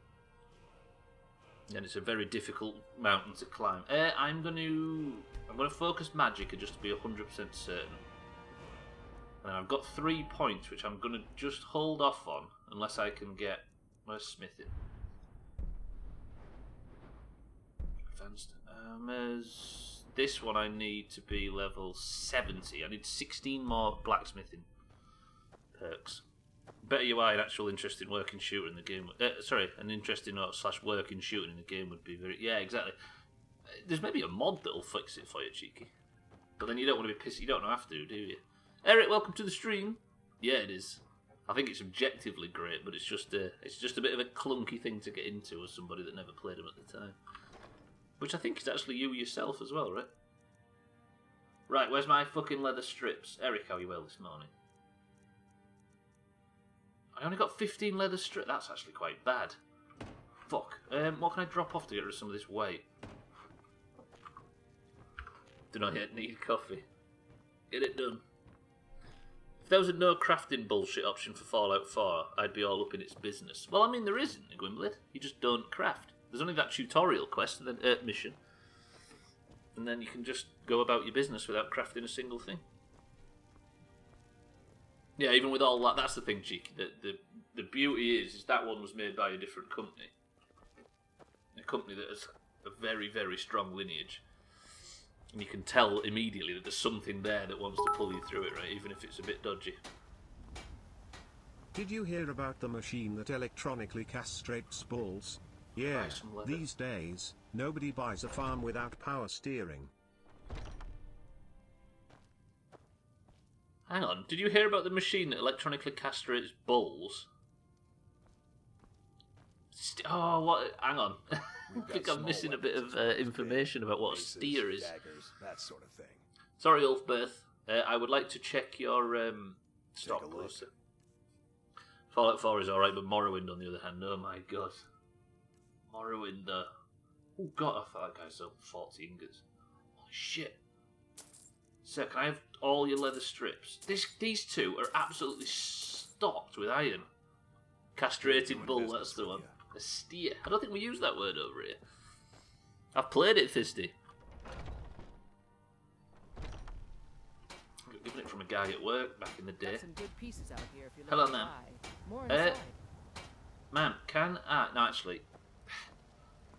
then it's a very difficult mountain to climb. I'm going to focus magic just to be 100% certain. And I've got 3 points, which I'm going to just hold off on unless I can get... Where's smithing? Advanced. This one I need to be level 70. I need 16 more blacksmithing perks. Better you are an actual interesting working shooter in the game. An interesting / working shooter in the game would be very... Yeah, exactly. There's maybe a mod that'll fix it for you, cheeky. But then you don't want to be pissed. You don't have to, do you? Eric, welcome to the stream. Yeah, it is. I think it's objectively great, but it's just a bit of a clunky thing to get into as somebody that never played them at the time. Which I think is actually you yourself as well, right? Right, where's my fucking leather strips? Eric, how are you well this morning? I only got 15 leather strips. That's actually quite bad. Fuck. What can I drop off to get rid of some of this weight? Do not yet need coffee. Get it done. If there was a no crafting bullshit option for Fallout 4, I'd be all up in its business. Well, I mean, there isn't in Gwynblade. You just don't craft. There's only that tutorial quest, and then mission. And then you can just go about your business without crafting a single thing. Yeah, even with all that, that's the thing, Cheeky. The beauty is that one was made by a different company. A company that has a very, very strong lineage. And you can tell immediately that there's something there that wants to pull you through it, right? Even if it's a bit dodgy. Did you hear about the machine that electronically castrates bulls? Yeah, these days, nobody buys a farm without power steering. Hang on, did you hear about the machine that electronically castrates bulls? What? Hang on. I think I'm missing a bit of information about what a steer is. Daggers, that sort of thing. Sorry, Ulfberth. I would like to check your stock closer. Fallout 4 is alright, but Morrowind, on the other hand, oh my god. Morrowind, oh god, I thought that guy sold 40 ingots. Holy shit. So, can I have all your leather strips? These two are absolutely stocked with iron. Castrated bull, that's the one. A steer. I don't think we use that word over here. I've played it, Fisty. I got given it from a guy at work back in the day. Got some good pieces out here if you're Hello, looking to ma'am. buy. More inside. Ma'am, can I... No, actually...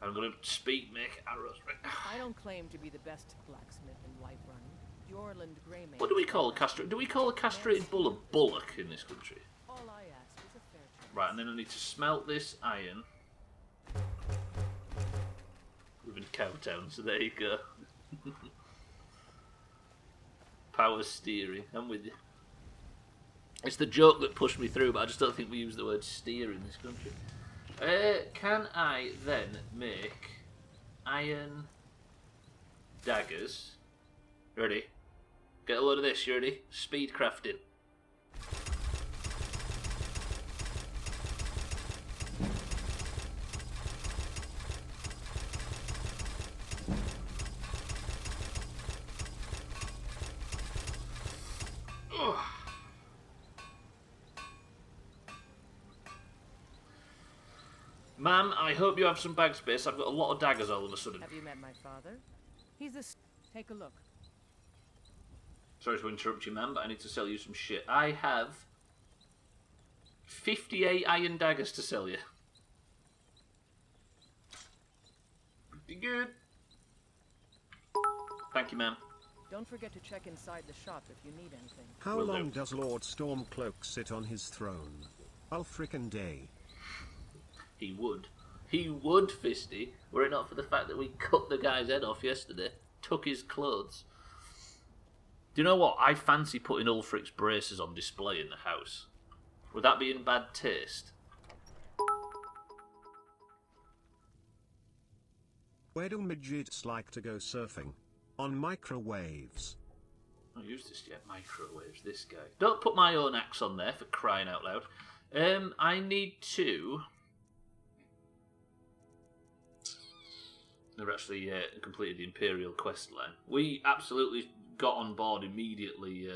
I'm going to speak, make arrows right now. I don't claim to be the best blacksmith in Whiterun. Jorland Greymane. What do we call a castrated... Do we call a castrated bull a bullock in this country? All I ask is a fair chance. Right, and then I need to smelt this iron. We're in Cowtown, so there you go. Power steering, I'm with you. It's the joke that pushed me through, but I just don't think we use the word steer in this country. Can I then make iron daggers? Ready? Get a load of this, you ready? Speed crafting. Ma'am, I hope you have some bag space. I've got a lot of daggers all of a sudden. Have you met my father? He's a... Take a look. Sorry to interrupt you, ma'am, but I need to sell you some shit. I have 58 iron daggers to sell you. Pretty good. Thank you, ma'am. Don't forget to check inside the shop if you need anything. How Will do. long does Lord Stormcloak sit on his throne? All frickin' day. He would. He would, Fisty, were it not for the fact that we cut the guy's head off yesterday, took his clothes. Do you know what? I fancy putting Ulfric's braces on display in the house. Would that be in bad taste? Where do midgets like to go surfing? On microwaves. I've not used this yet. Microwaves, this guy. Don't put my own axe on there, for crying out loud. I need to... Never actually completed the Imperial quest line. We absolutely got on board immediately,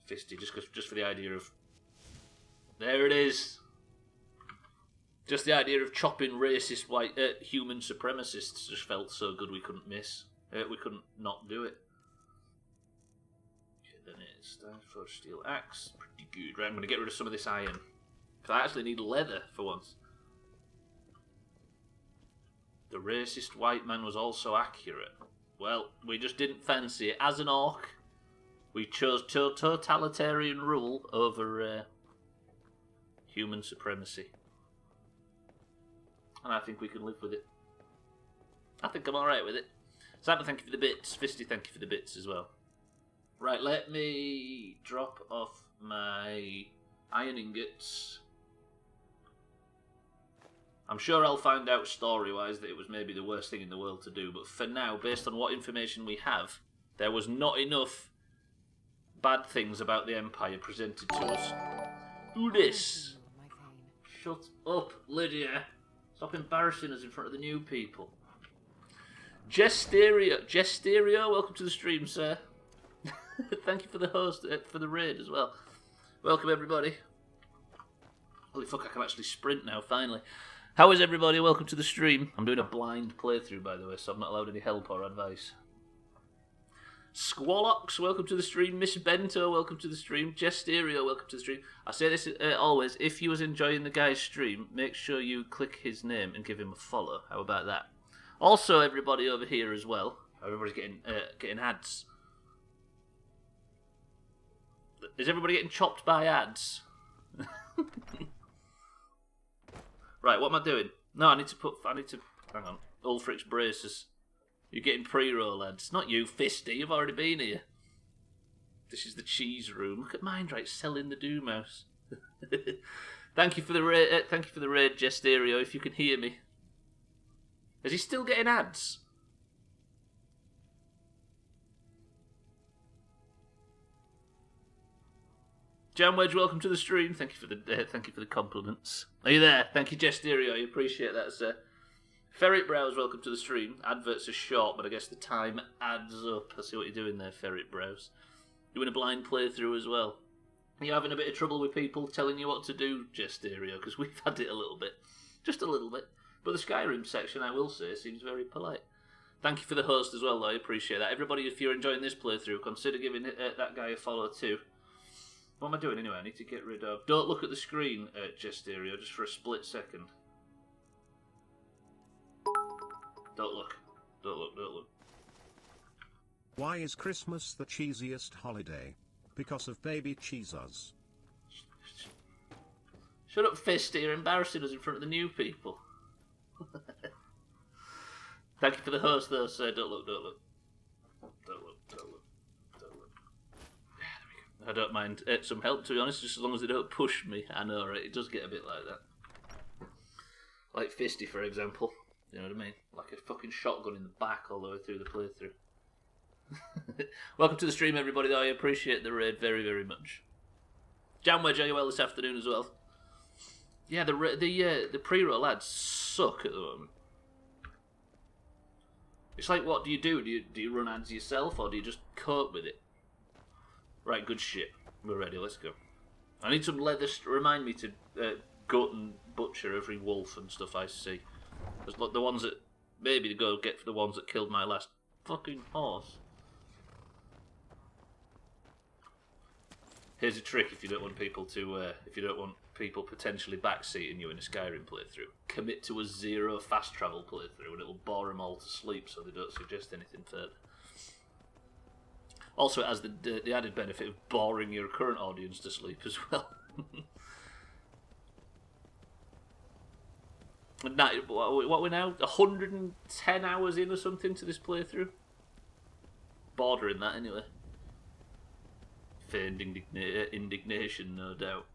Fisty, just for the idea of... There it is! Just the idea of chopping racist white human supremacists just felt so good we couldn't miss. We couldn't not do it. Okay, then it's time for steel axe. Pretty good. Right, I'm going to get rid of some of this iron. Because I actually need leather for once. The racist white man was also accurate. Well, we just didn't fancy it. As an orc, we chose totalitarian rule over human supremacy. And I think we can live with it. I think I'm alright with it. Santa, thank you for the bits. Fisty, thank you for the bits as well. Right, let me drop off my iron ingots. I'm sure I'll find out story-wise that it was maybe the worst thing in the world to do, but for now, based on what information we have, there was not enough bad things about the Empire presented to us. Who this? My vein. Shut up, Lydia. Stop embarrassing us in front of the new people. Jesterio, welcome to the stream, sir. Thank you for the host, for the raid as well. Welcome, everybody. Holy fuck, I can actually sprint now, finally. How is everybody? Welcome to the stream. I'm doing a blind playthrough, by the way, so I'm not allowed any help or advice. Squallox, welcome to the stream. Miss Bento, welcome to the stream. Jesterio, welcome to the stream. I say this always, if you was enjoying the guy's stream, make sure you click his name and give him a follow. How about that? Also, everybody over here as well. Everybody's getting ads. Is everybody getting chopped by ads? Right, what am I doing? No, I need to hang on. Ulfric's braces. You're getting pre-roll, lads. Not you, Fisty. You've already been here. This is the cheese room. Look at mine, right? Selling the Doomhaus. Thank you for the raid. Thank you for the raid, Jesterio. If you can hear me, is he still getting ads? Jam Wedge, welcome to the stream. Thank you for the compliments. Are you there? Thank you, Jesterio. I appreciate that, sir. Ferret Brows, welcome to the stream. Adverts are short, but I guess the time adds up. I see what you're doing there, Ferret Brows. Doing a blind playthrough as well. Are you having a bit of trouble with people telling you what to do, Jesterio? Because we've had it a little bit. Just a little bit. But the Skyrim section, I will say, seems very polite. Thank you for the host as well, though. I appreciate that. Everybody, if you're enjoying this playthrough, consider giving that guy a follow too. What am I doing anyway? I need to get rid of... Don't look at the screen, Jesterio, just for a split second. Don't look. Don't look, don't look. Why is Christmas the cheesiest holiday? Because of baby cheeses. Shut up, Fisty. You're embarrassing us in front of the new people. Thank you for the host, though, sir. Don't look, don't look. Don't look, don't look. I don't mind some help, to be honest, just as long as they don't push me. I know, right? It does get a bit like that. Like Fisty, for example. You know what I mean? Like a fucking shotgun in the back all the way through the playthrough. Welcome to the stream, everybody, though. I appreciate the raid very, very much. Jam Wedge, are you well this afternoon as well? Yeah, the pre-roll ads suck at the moment. It's like, what do you do? Do you run ads yourself, or do you just cope with it? Right, good shit. We're ready, let's go. I need some leather... Remind me to gut and butcher every wolf and stuff I see. There's like the ones that... Maybe to go get for the ones that killed my last fucking horse. Here's a trick if you don't want people to... if you don't want people potentially backseating you in a Skyrim playthrough. Commit to a 0 fast travel playthrough and it'll bore them all to sleep so they don't suggest anything further. Also, it has the added benefit of boring your current audience to sleep as well. And that, what we're now? 110 hours in or something to this playthrough? Bordering that anyway. Feigned indignation, no doubt.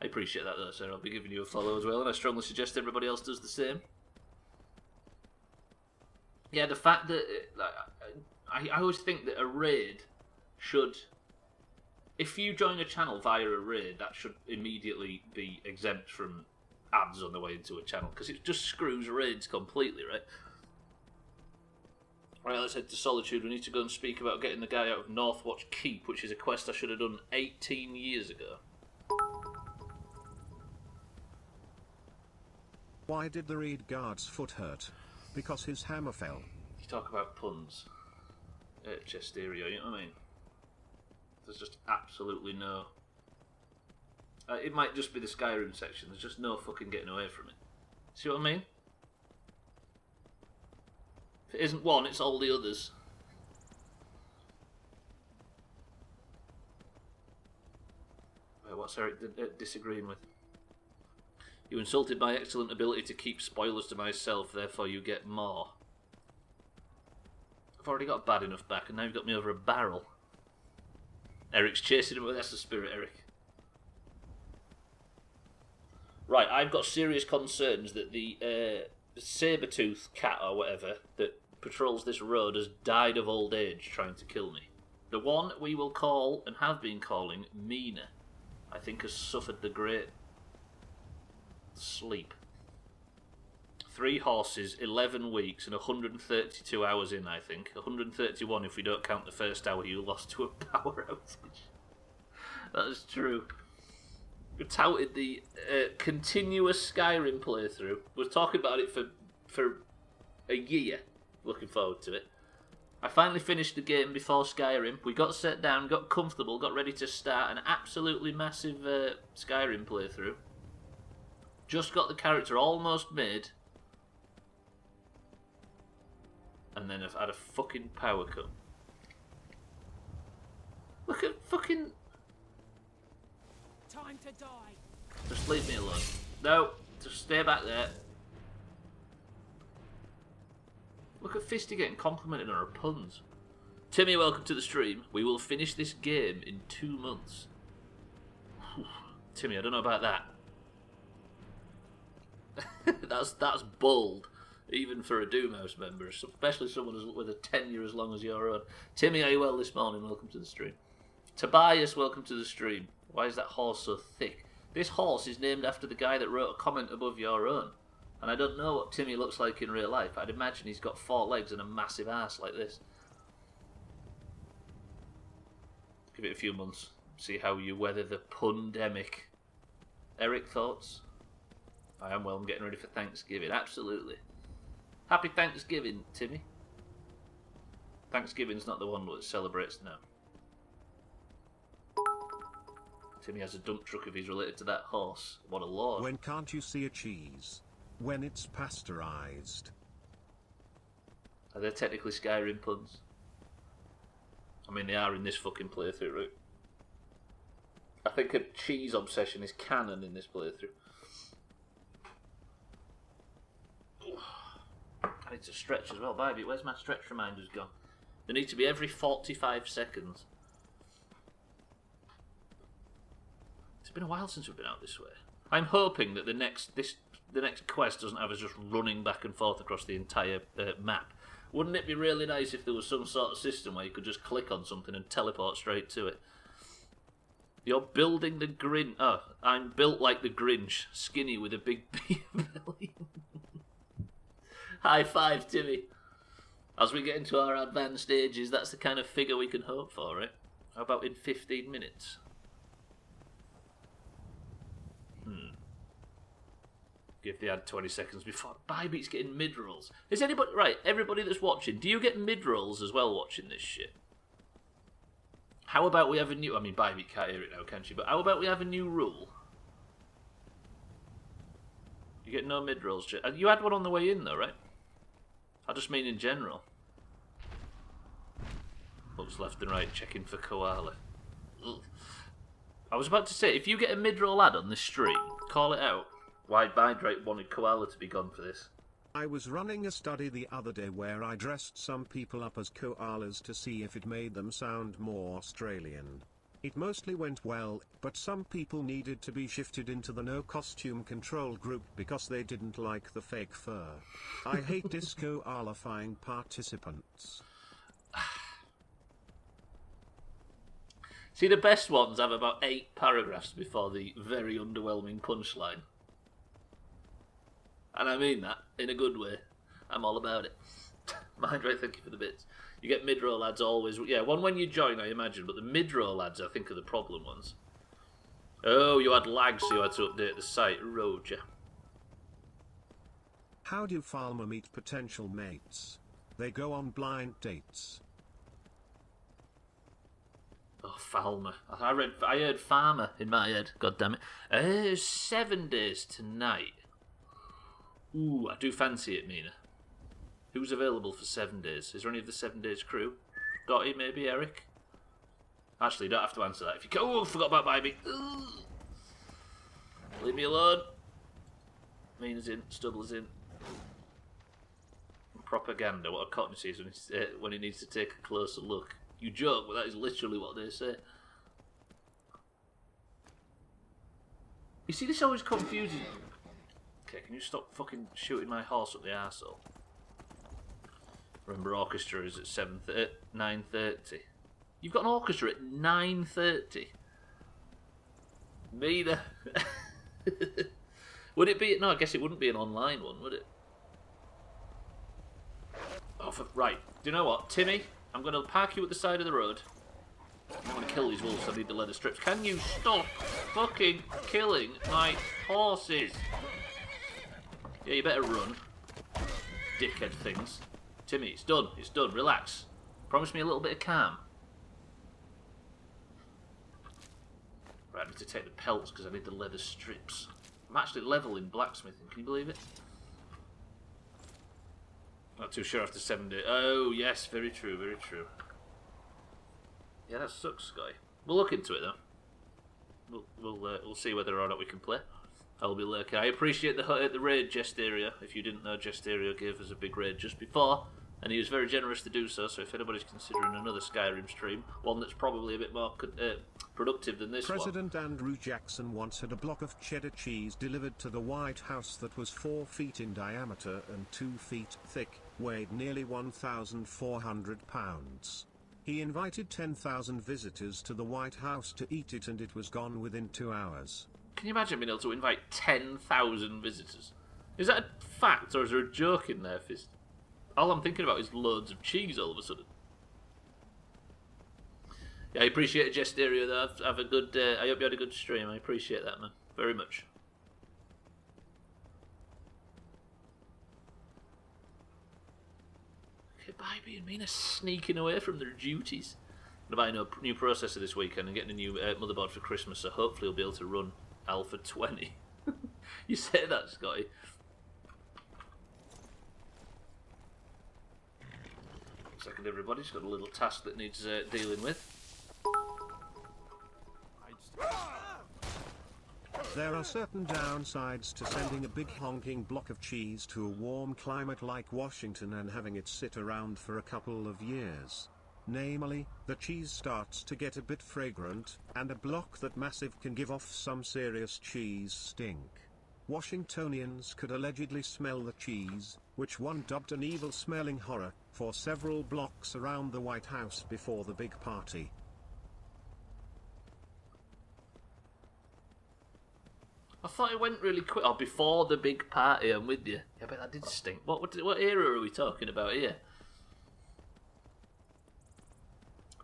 I appreciate that though, sir. I'll be giving you a follow as well, and I strongly suggest everybody else does the same. Yeah, the fact that I always think that a raid should, if you join a channel via a raid, that should immediately be exempt from ads on the way into a channel, because it just screws raids completely, right? Right, let's head to Solitude. We need to go and speak about getting the guy out of Northwatch Keep, which is a quest I should have done 18 years ago. Why did the raid guard's foot hurt? Because his hammer fell. You talk about puns. Chesterio, you know what I mean? There's just absolutely no... it might just be the Skyrim section. There's just no fucking getting away from it. See what I mean? If it isn't one, it's all the others. Wait, what's Eric disagreeing with? You insulted my excellent ability to keep spoilers to myself, therefore you get more. I've already got bad enough back, and now you've got me over a barrel. Eric's chasing him, that's the spirit, Eric. Right, I've got serious concerns that the saber-tooth cat or whatever that patrols this road has died of old age trying to kill me. The one we will call, and have been calling, Mina, I think has suffered the great sleep. 3 horses, 11 weeks, and 132 hours in, I think. 131 if we don't count the first hour you lost to a power outage. That is true. We touted the continuous Skyrim playthrough. We're talking about it for a year. Looking forward to it. I finally finished the game before Skyrim. We got set down, got comfortable, got ready to start an absolutely massive Skyrim playthrough. Just got the character almost made. And then I've had a fucking power cut. Look at fucking... Time to die. Just leave me alone. No, just stay back there. Look at Fisty getting complimented on her puns. Timmy, welcome to the stream. We will finish this game in 2 months. Whew. Timmy, I don't know about that. that's bold, even for a Doomhaus member, especially someone with a tenure as long as your own. Timmy, are you well this morning? Welcome to the stream. Tobias, welcome to the stream. Why is that horse so thick? This horse is named after the guy that wrote a comment above your own. And I don't know what Timmy looks like in real life. I'd imagine he's got 4 legs and a massive ass like this. Give it a few months. See how you weather the pundemic. Eric, thoughts? I am well. I'm getting ready for Thanksgiving. Absolutely. Happy Thanksgiving, Timmy. Thanksgiving's not the one that celebrates now. Timmy has a dump truck if he's related to that horse. What a lord. When can't you see a cheese? When it's pasteurized. Are there technically Skyrim puns? I mean, they are in this fucking playthrough, right? I think a cheese obsession is canon in this playthrough. I need to stretch as well. Baby, where's my stretch reminders gone? They need to be every 45 seconds. It's been a while since we've been out this way. I'm hoping that the next quest doesn't have us just running back and forth across the entire map. Wouldn't it be really nice if there was some sort of system where you could just click on something and teleport straight to it? You're building the Grinch. Oh, I'm built like the Grinch, skinny with a big beer belly. High five, Timmy. As we get into our advanced stages, that's the kind of figure we can hope for, right? How about in 15 minutes? Give the ad 20 seconds before. Bybeat's getting mid-rolls. Is anybody... Right, everybody that's watching, do you get mid-rolls as well watching this shit? How about we have a new... I mean, Bybee can't hear it now, can she? But how about we have a new rule? You get no mid-rolls. You had one on the way in, though, right? I just mean in general. Looks left and right, checking for koala. Ugh. I was about to say, if you get a mid-roll ad on this stream, call it out. Why Bydrate wanted koala to be gone for this. I was running a study the other day where I dressed some people up as koalas to see if it made them sound more Australian. It mostly went well, but some people needed to be shifted into the no costume control group because they didn't like the fake fur. I hate disco-alifying participants. See, the best ones have about 8 paragraphs before the very underwhelming punchline. And I mean that in a good way. I'm all about it. Mindray, thank you for the bits. You get mid-roll ads always. Yeah, one when you join, I imagine, but the mid-roll ads, I think, are the problem ones. Oh, you had lag, so you had to update the site. Roger. How do Falmer meet potential mates? They go on blind dates. Oh, Falmer. I heard Farmer in my head. God damn it. 7 days tonight. Ooh, I do fancy it, Mina. Who's available for 7 days? Is there any of the 7 days crew? Dotty, maybe, Eric? Actually, you don't have to answer that. If you go, oh, forgot about Bybee. Leave me alone. Mina's in, Stubbler's in. Propaganda, what a cockney sees when he needs to take a closer look. You joke, but that is literally what they say. You see, this always confuses me. Okay, can you stop fucking shooting my horse up the arsehole? Remember, orchestra is at 9:30. You've got an orchestra at 9:30. Mina. Would it be? No, I guess it wouldn't be an online one, would it? Oh, right. Do you know what, Timmy? I'm going to park you at the side of the road. I'm going to kill these wolves. I need the leather strips. Can you stop fucking killing my horses? Yeah, you better run. Dickhead things. Timmy, it's done. It's done. Relax. Promise me a little bit of calm. Right, I need to take the pelts because I need the leather strips. I'm actually level in blacksmithing. Can you believe it? Not too sure after 7 days. Oh, yes. Very true. Very true. Yeah, that sucks, Sky. We'll look into it, though. We'll see whether or not we can play. I'll be lurking. I appreciate the raid, Gesteria. If you didn't know, Gesteria gave us a big raid just before, and he was very generous to do so. So if anybody's considering another Skyrim stream, one that's probably a bit more productive than this President Andrew Jackson once had a block of cheddar cheese delivered to the White House that was 4 feet in diameter and 2 feet thick, weighed nearly 1,400 pounds. He invited 10,000 visitors to the White House to eat it, and it was gone within 2 hours. Can you imagine being able to invite 10,000 visitors? Is that a fact, or is there a joke in there, Fist? All I'm thinking about is loads of cheese all of a sudden. Yeah, I appreciate it, Gesteria, though. Have a good, I hope you had a good stream. I appreciate that, man. Very much. Okay, Bybee and Mina sneaking away from their duties. I'm going to buy a new processor this weekend and getting a new motherboard for Christmas, so hopefully we'll be able to run Alpha 20. You say that, Scotty. Second, everybody's got a little task that needs dealing with. There are certain downsides to sending a big honking block of cheese to a warm climate like Washington and having it sit around for a couple of years. Namely, the cheese starts to get a bit fragrant, and a block that massive can give off some serious cheese stink. Washingtonians could allegedly smell the cheese, which one dubbed an evil-smelling horror, for several blocks around the White House before the big party. I thought it went really quick. Oh, before the big party, I'm with you. Yeah, but that did stink. What era are we talking about here?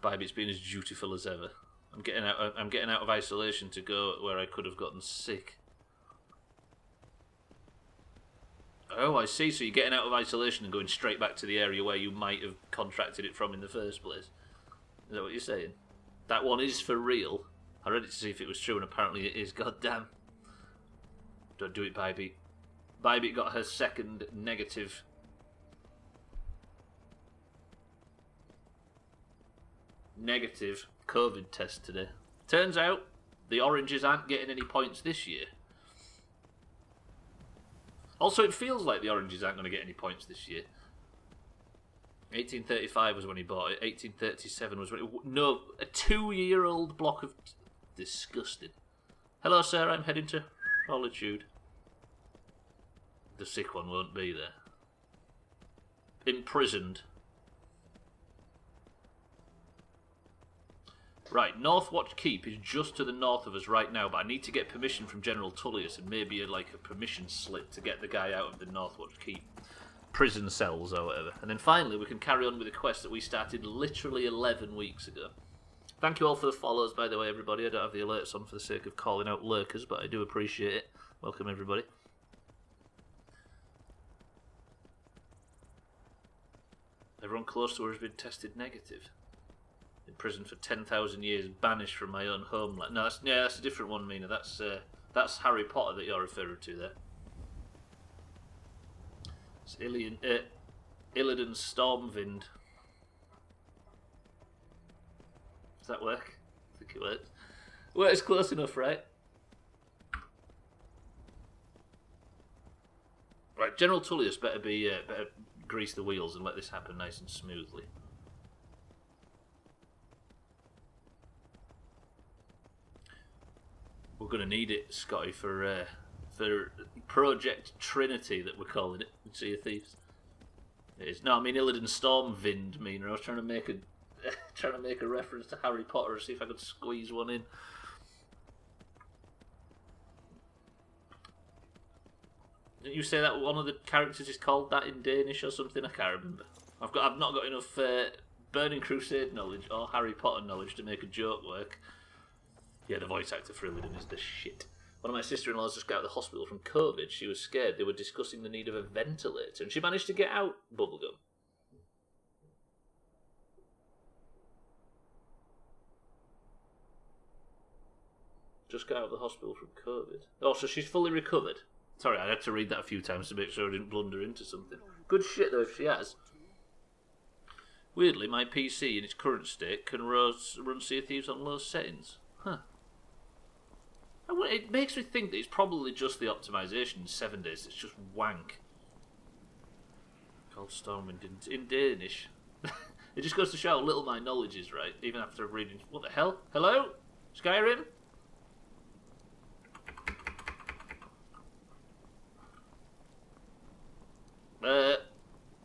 Bybee's been as dutiful as ever. I'm getting out of isolation to go where I could have gotten sick. Oh, I see. So you're getting out of isolation and going straight back to the area where you might have contracted it from in the first place. Is that what you're saying? That one is for real. I read it to see if it was true, and apparently it is. Goddamn. Don't do it, Bybee. Bybee got her second negative COVID test today. Turns out the Oranges aren't getting any points this year. Also, it feels like the Oranges aren't going to get any points this year. 1835 was when he bought it. 1837 was when it... No, a 2-year-old block of... Disgusting. Hello, sir. I'm heading to Solitude. The sick one won't be there. Imprisoned. Right, Northwatch Keep is just to the north of us right now, but I need to get permission from General Tullius and maybe a permission slip to get the guy out of the Northwatch Keep prison cells or whatever. And then finally we can carry on with the quest that we started literally 11 weeks ago. Thank you all for the follows, by the way, everybody. I don't have the alerts on for the sake of calling out lurkers, but I do appreciate it. Welcome, everybody. Everyone close to her has been tested negative. In prison for 10,000 years, banished from my own homeland. No, that's a different one, Mina. That's Harry Potter that you're referring to there. It's Illidan Stormwind. Does that work? I think it works. Well, it's close enough, right? Right, General Tullius better grease the wheels and let this happen nice and smoothly. We're going to need it, Scotty, for Project Trinity that we're calling it. Sea of Thieves. It is. No, I mean Illidan Stormwind. I was trying to make a reference to Harry Potter to see if I could squeeze one in. Didn't you say that one of the characters is called that in Danish or something? I can't remember. I've not got enough Burning Crusade knowledge or Harry Potter knowledge to make a joke work. Yeah, the voice actor for Illidan is the shit. One of my sister-in-laws just got out of the hospital from COVID. She was scared. They were discussing the need of a ventilator, and she managed to get out, Bubblegum. Just got out of the hospital from COVID. Oh, so she's fully recovered. Sorry, I had to read that a few times to make sure I didn't blunder into something. Good shit, though, if she has. Weirdly, my PC in its current state can run Sea of Thieves on low settings. Huh. It makes me think that it's probably just the optimization in 7 days. It's just wank. Called Stormwind in Danish. It just goes to show how little my knowledge is, right? Even after reading... What the hell? Hello? Skyrim?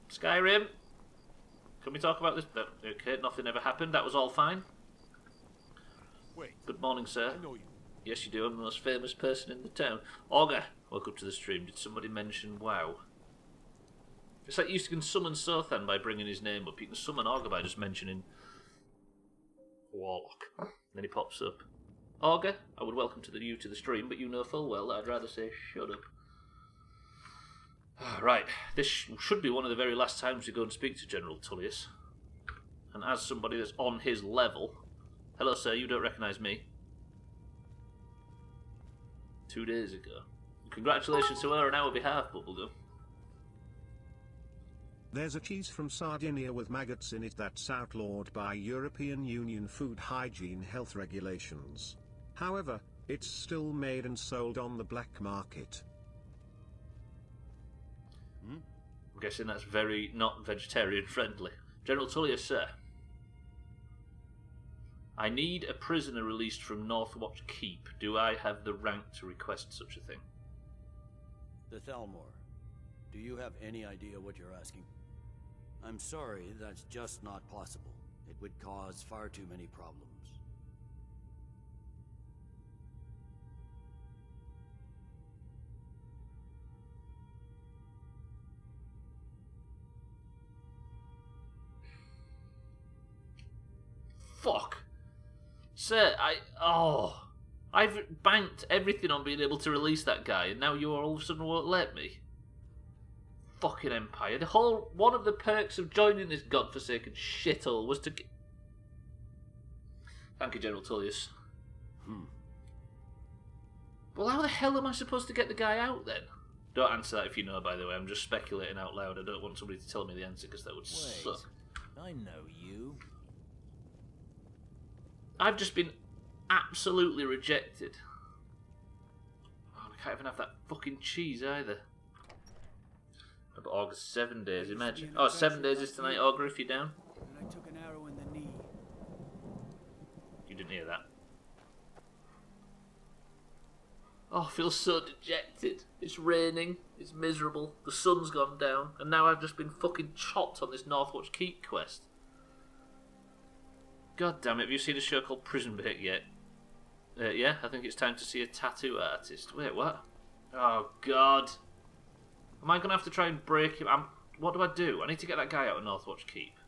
Skyrim? Can we talk about this? Okay, nothing ever happened. That was all fine. Wait. Good morning, sir. I know you. Yes, you do. I'm the most famous person in the town. Augur, welcome to the stream. Did somebody mention WoW? It's like you can summon Sothan by bringing his name up. You can summon Augur by just mentioning Warlock. Then he pops up. Augur, I would welcome you to the stream, but you know full well that I'd rather say shut up. Right, this should be one of the very last times we go and speak to General Tullius. And as somebody that's on his level... Hello, sir, you don't recognise me. 2 days ago. Congratulations to her on our behalf, Bubblegum. There's a cheese from Sardinia with maggots in it that's outlawed by European Union food hygiene health regulations. However, it's still made and sold on the black market. I'm guessing that's very not vegetarian friendly. General Tullius, sir. I need a prisoner released from Northwatch Keep. Do I have the rank to request such a thing? The Thalmor. Do you have any idea what you're asking? I'm sorry, that's just not possible. It would cause far too many problems. Fuck. Sir, I've banked everything on being able to release that guy, and now you all of a sudden won't let me. Fucking Empire. One of the perks of joining this godforsaken shithole was to Thank you, General Tullius. Well, how the hell am I supposed to get the guy out then? Don't answer that if you know, by the way. I'm just speculating out loud. I don't want somebody to tell me the answer because that would suck. I know you. I've just been absolutely rejected. Oh, I can't even have that fucking cheese either. But August, 7 days, imagine. Oh, 7 days is tonight, Augur, if you're down. And I took an arrow in the knee. You didn't hear that. Oh, I feel so dejected. It's raining, it's miserable, the sun's gone down, and now I've just been fucking chopped on this Northwatch Keep quest. God damn it, have you seen a show called Prison Break yet? Yeah, I think it's time to see a tattoo artist. Wait, what? Oh, God. Am I going to have to try and break him? What do I do? I need to get that guy out of Northwatch Keep.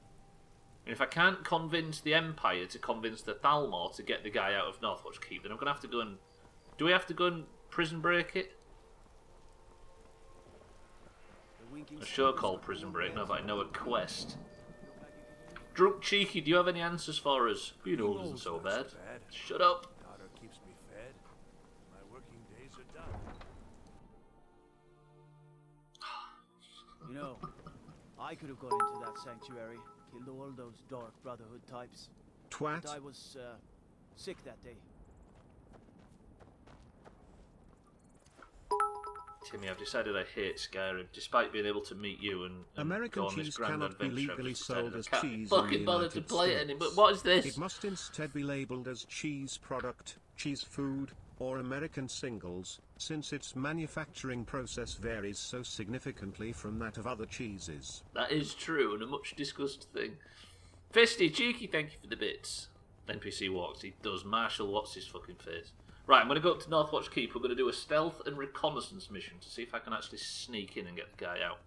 And if I can't convince the Empire to convince the Thalmor to get the guy out of Northwatch Keep, then I'm going to have to go and... Do we have to go and prison break it? A show called Prison Break, no, but I know a quest. Drunk Cheeky, do you have any answers for us? Being old isn't so bad. Shut up. Daughter keeps me fed. My working days are done. You know, I could have gone into that sanctuary, killed all those Dark Brotherhood types. Twat. But I was sick that day. Timmy, I've decided I hate Skyrim, despite being able to meet you and American go on this cheese grand cannot be adventure. I've legally just decided sold I as can't cheese in fucking the bother to United play it States. anymore. What is this? It must instead be labeled as cheese product, cheese food, or American singles, since its manufacturing process varies so significantly from that of other cheeses. That is true, and a much discussed thing. Fisty, Cheeky, thank you for the bits. NPC walks, he does. Marshall, what's his fucking face? Right, I'm going to go up to Northwatch Keep. We're going to do a stealth and reconnaissance mission to see if I can actually sneak in and get the guy out.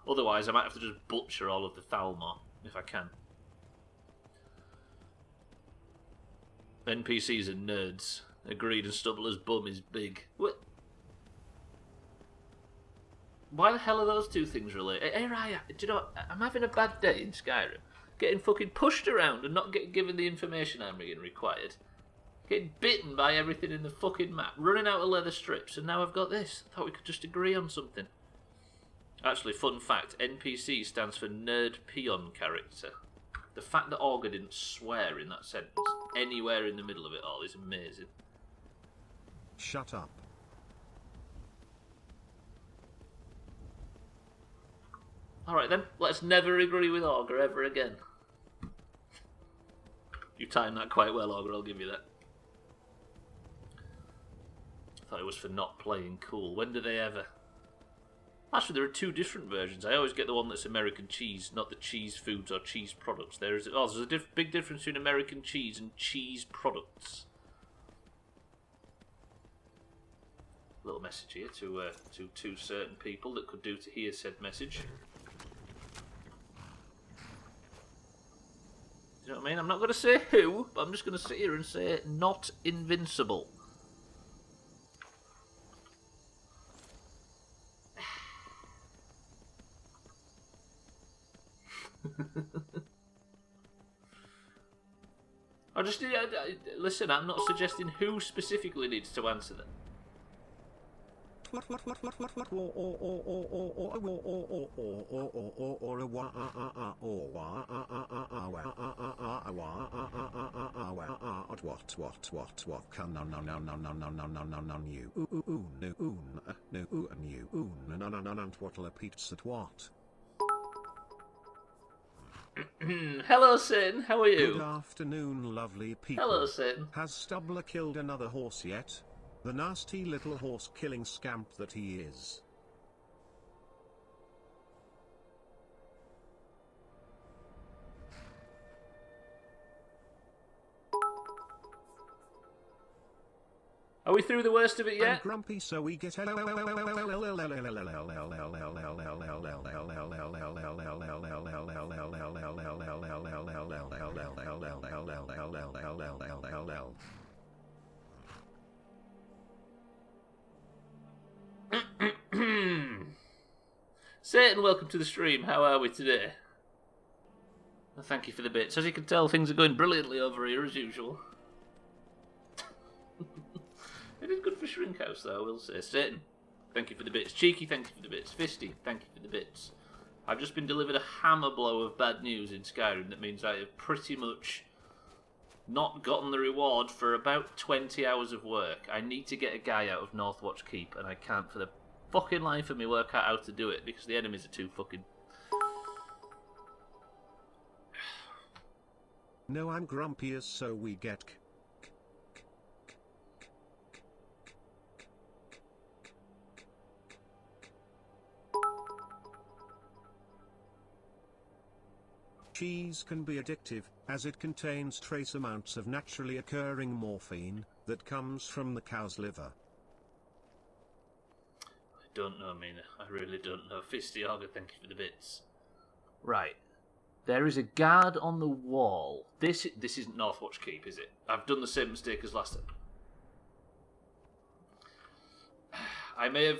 Otherwise, I might have to just butcher all of the Thalmor, if I can. NPCs are nerds. Agreed, and Stubbler's bum is big. What? Why the hell are those two things related? Hey, Raya, do you know what? I'm having a bad day in Skyrim. Getting fucking pushed around and not getting given the information I'm being required. Getting bitten by everything in the fucking map. Running out of leather strips, and now I've got this. I thought we could just agree on something. Actually, fun fact, NPC stands for Nerd Peon Character. The fact that Augur didn't swear in that sentence anywhere in the middle of it all is amazing. Shut up. Alright then, let's never agree with Augur ever again. You timed that quite well, Augur, I'll give you that. I thought it was for not playing cool. When do they ever? Actually, there are two different versions. I always get the one that's American cheese, not the cheese foods or cheese products. There's a big difference between American cheese and cheese products. Little message here to two certain people that could do to hear said message. Do you know what I mean? I'm not going to say who, but I'm just going to sit here and say not invincible. Listen, I'm not suggesting who specifically needs to answer that. Hello, Sin. How are you? Good afternoon, lovely people. Hello, Sin. Has Stubbler killed another horse yet? The nasty little horse-killing scamp that he is. Are we through the worst of it yet? I'm grumpy, so we get. Satan, welcome to the stream. How are we today? Well, thank you for the bits. As you can tell, things are going brilliantly over here as usual. It is good for Shrink House, though, I will say. Satan, thank you for the bits. Cheeky, thank you for the bits. Fisty, thank you for the bits. I've just been delivered a hammer blow of bad news in Skyrim. That means I have pretty much not gotten the reward for about 20 hours of work. I need to get a guy out of Northwatch Keep, and I can't for the fucking life of me work out how to do it, because the enemies are too fucking... No, I'm grumpy as so we get cheese can be addictive, as it contains trace amounts of naturally occurring morphine that comes from the cow's liver. I don't know, Mina. I really don't know. Fisty Auger, thank you for the bits. Right. There is a guard on the wall. This isn't Northwatch Keep, is it? I've done the same mistake as last time.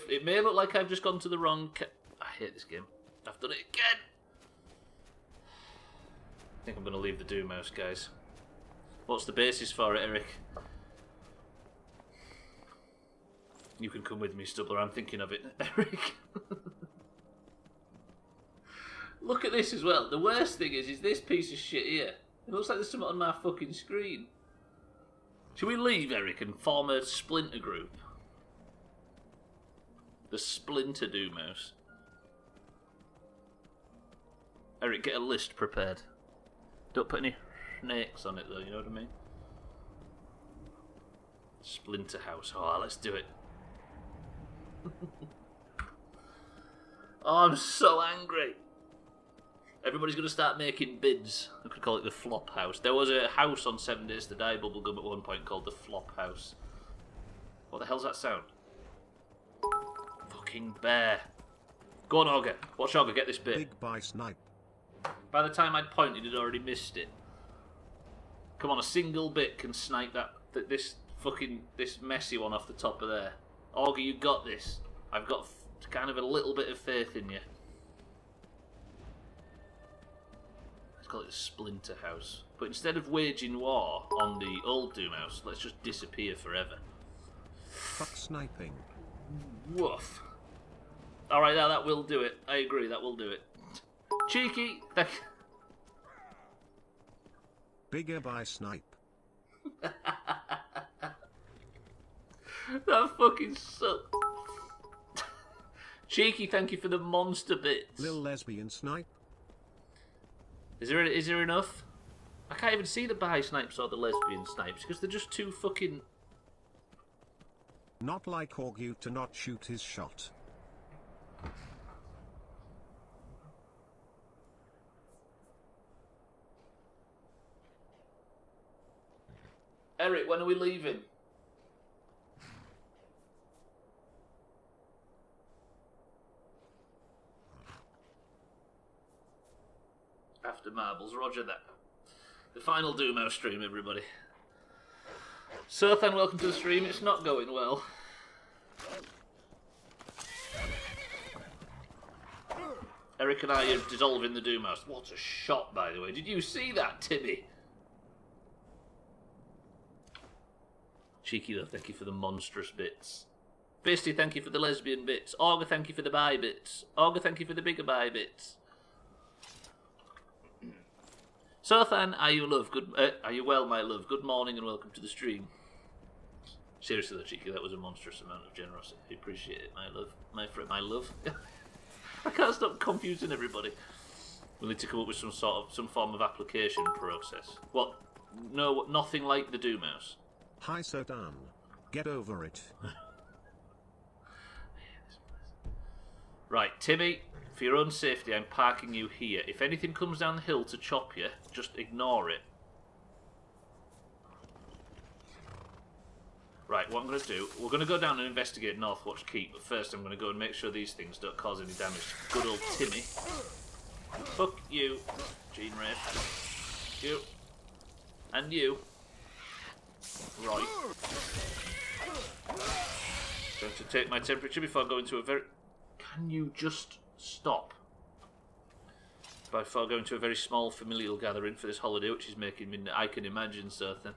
It may look like I've just gone to the wrong... I hate this game. I've done it again. I think I'm going to leave the Doomhaus, guys. What's the basis for it, Eric? You can come with me, Stubbler. I'm thinking of it, Eric. Look at this as well. The worst thing is this piece of shit here. It looks like there's something on my fucking screen. Should we leave, Eric, and form a splinter group? The Splinter Doomhaus. Eric, get a list prepared. Don't put any snakes on it, though, you know what I mean? Splinter House. Oh, let's do it. Oh, I'm so angry. Everybody's going to start making bids. I could call it the Flop House. There was a house on 7 Days to Die Bubblegum at one point called the Flop House. What the hell's that sound? Fucking bear. Go on, Auger. Watch Auger get this bit. Big by snipe. By the time I'd pointed, he'd already missed it. Come on, a single bit can snipe this messy one off the top of there. Auger, you got this. I've got kind of a little bit of faith in you. Let's call it the Splinter House. But instead of waging war on the old Doomhaus, let's just disappear forever. Fuck sniping. Woof. Alright, now that will do it. I agree, that will do it. Cheeky! Bigger by snipe. That fucking sucked. Cheeky, thank you for the monster bits. Lil lesbian snipe. Is there enough? I can't even see the bi snipes or the lesbian snipes because they're just too fucking... Not like Orgu to not shoot his shot. Eric, when are we leaving? After marbles, roger that. The final Doomhaus stream, everybody. Sothan, welcome to the stream. It's not going well. Eric and I are dissolving the Doomhaus. What a shot, by the way. Did you see that, Timmy? Cheeky though, thank you for the monstrous bits. Fisty, thank you for the lesbian bits. Auger, thank you for the bi bits. Auger, thank you for the bigger bi bits. Sothan, are you well, my love? Good morning and welcome to the stream. Seriously though, Cheeky, that was a monstrous amount of generosity. I appreciate it, my love. My friend, my love. I can't stop confusing everybody. We'll need to come up with some form of application process. What? No, nothing like the Doomhaus. Hi Sodan. Get over it. Right, Timmy, for your own safety, I'm parking you here. If anything comes down the hill to chop you, just ignore it. Right, what I'm going to do, we're going to go down and investigate Northwatch Keep, but first I'm going to go and make sure these things don't cause any damage to good old Timmy. Fuck you, Gene Wraith. You. And you. Right. Going to take my temperature before going to a very... Can you just stop? Before going to a very small familial gathering for this holiday, which is making me... I can imagine, Sothan.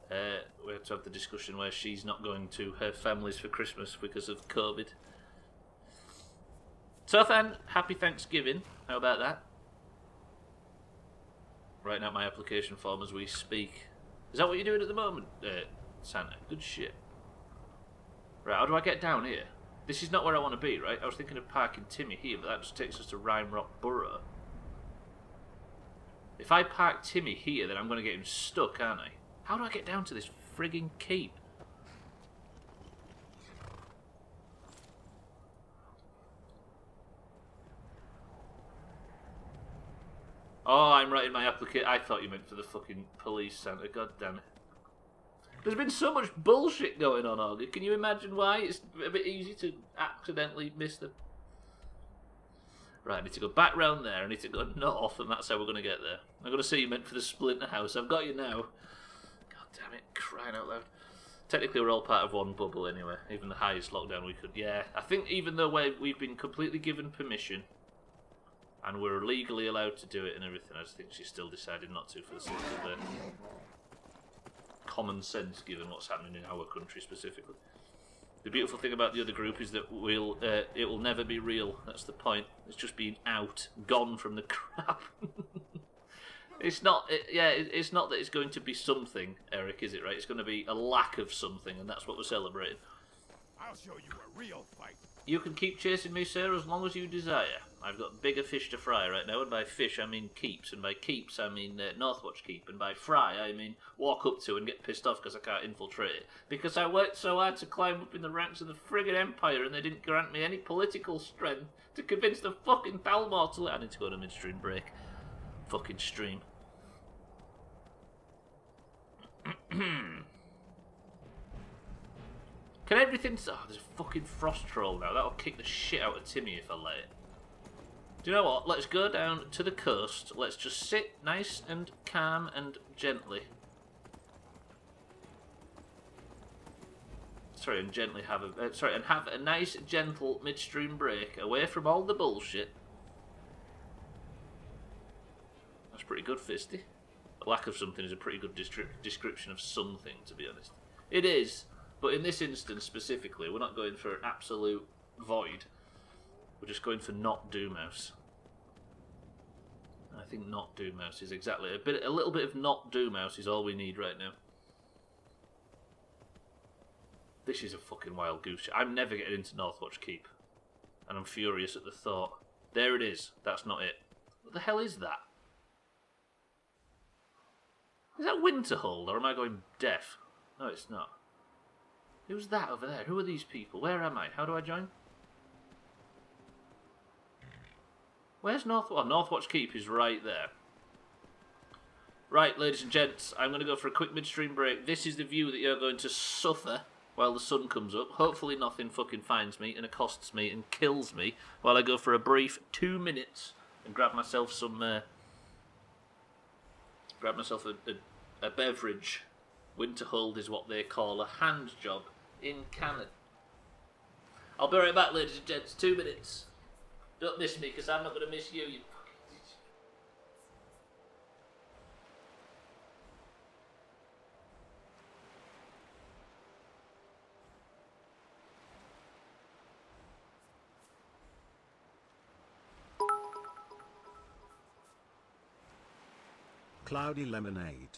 We had to have the discussion where she's not going to her family's for Christmas because of COVID. So, Fan, happy Thanksgiving. How about that? Writing out my application form as we speak. Is that what you're doing at the moment, Santa? Good shit. Right, how do I get down here? This is not where I want to be, right? I was thinking of parking Timmy here, but that just takes us to Rime Rock Borough. If I park Timmy here, then I'm going to get him stuck, aren't I? How do I get down to this frigging keep? Oh, I'm writing my application. I thought you meant for the fucking police, Santa. God damn it. There's been so much bullshit going on, Olga. Can you imagine why? It's a bit easy to accidentally miss the... Right, I need to go back round there. I need to go north, and that's how we're going to get there. I'm going to say you meant for the Splinter House. I've got you now. God damn it, crying out loud. Technically, we're all part of one bubble anyway. Even the highest lockdown we could... Yeah, I think even though we've been completely given permission... and we're legally allowed to do it and everything, I just think she still decided not to for the sake of common sense, given what's happening in our country specifically. The beautiful thing about the other group is that it will never be real. That's the point. It's just being out, gone from the crap. It's not. It's not that it's going to be something, Eric, is it? Right? It's going to be a lack of something, and that's what we're celebrating. I'll show you a real fight. You can keep chasing me, sir, as long as you desire. I've got bigger fish to fry right now, and by fish I mean keeps, and by keeps I mean Northwatch Keep, and by fry I mean walk up to and get pissed off because I can't infiltrate it. Because I worked so hard to climb up in the ranks of the friggin' Empire, and they didn't grant me any political strength to convince the fucking Thalmor to let... I need to go on a midstream break. Fucking stream. Can everything... Oh, there's a fucking frost troll now. That'll kick the shit out of Timmy if I let it. Do you know what? Let's go down to the coast. Let's just sit nice and calm and gently. Sorry, and gently have a... and have a nice, gentle midstream break away from all the bullshit. That's pretty good, Fisty. A lack of something is a pretty good description of something, to be honest. It is. But in this instance specifically, we're not going for an absolute void. We're just going for not Doomhaus. I think not Doomhaus is exactly... A little bit of not Doomhaus is all we need right now. This is a fucking wild goose. I'm never getting into Northwatch Keep. And I'm furious at the thought. There it is. That's not it. What the hell is that? Is that Winterhold, or am I going deaf? No, it's not. Who's that over there? Who are these people? Where am I? How do I join? Where's Northwatch Keep is right there. Right, ladies and gents, I'm going to go for a quick midstream break. This is the view that you're going to suffer while the sun comes up. Hopefully nothing fucking finds me and accosts me and kills me while I go for a brief 2 minutes and grab myself some... grab myself a beverage. Winterhold is what they call a hand job in Canada. I'll be right back, ladies and gents. 2 minutes. Don't miss me, because I'm not going to miss you, you fucking... Cloudy lemonade.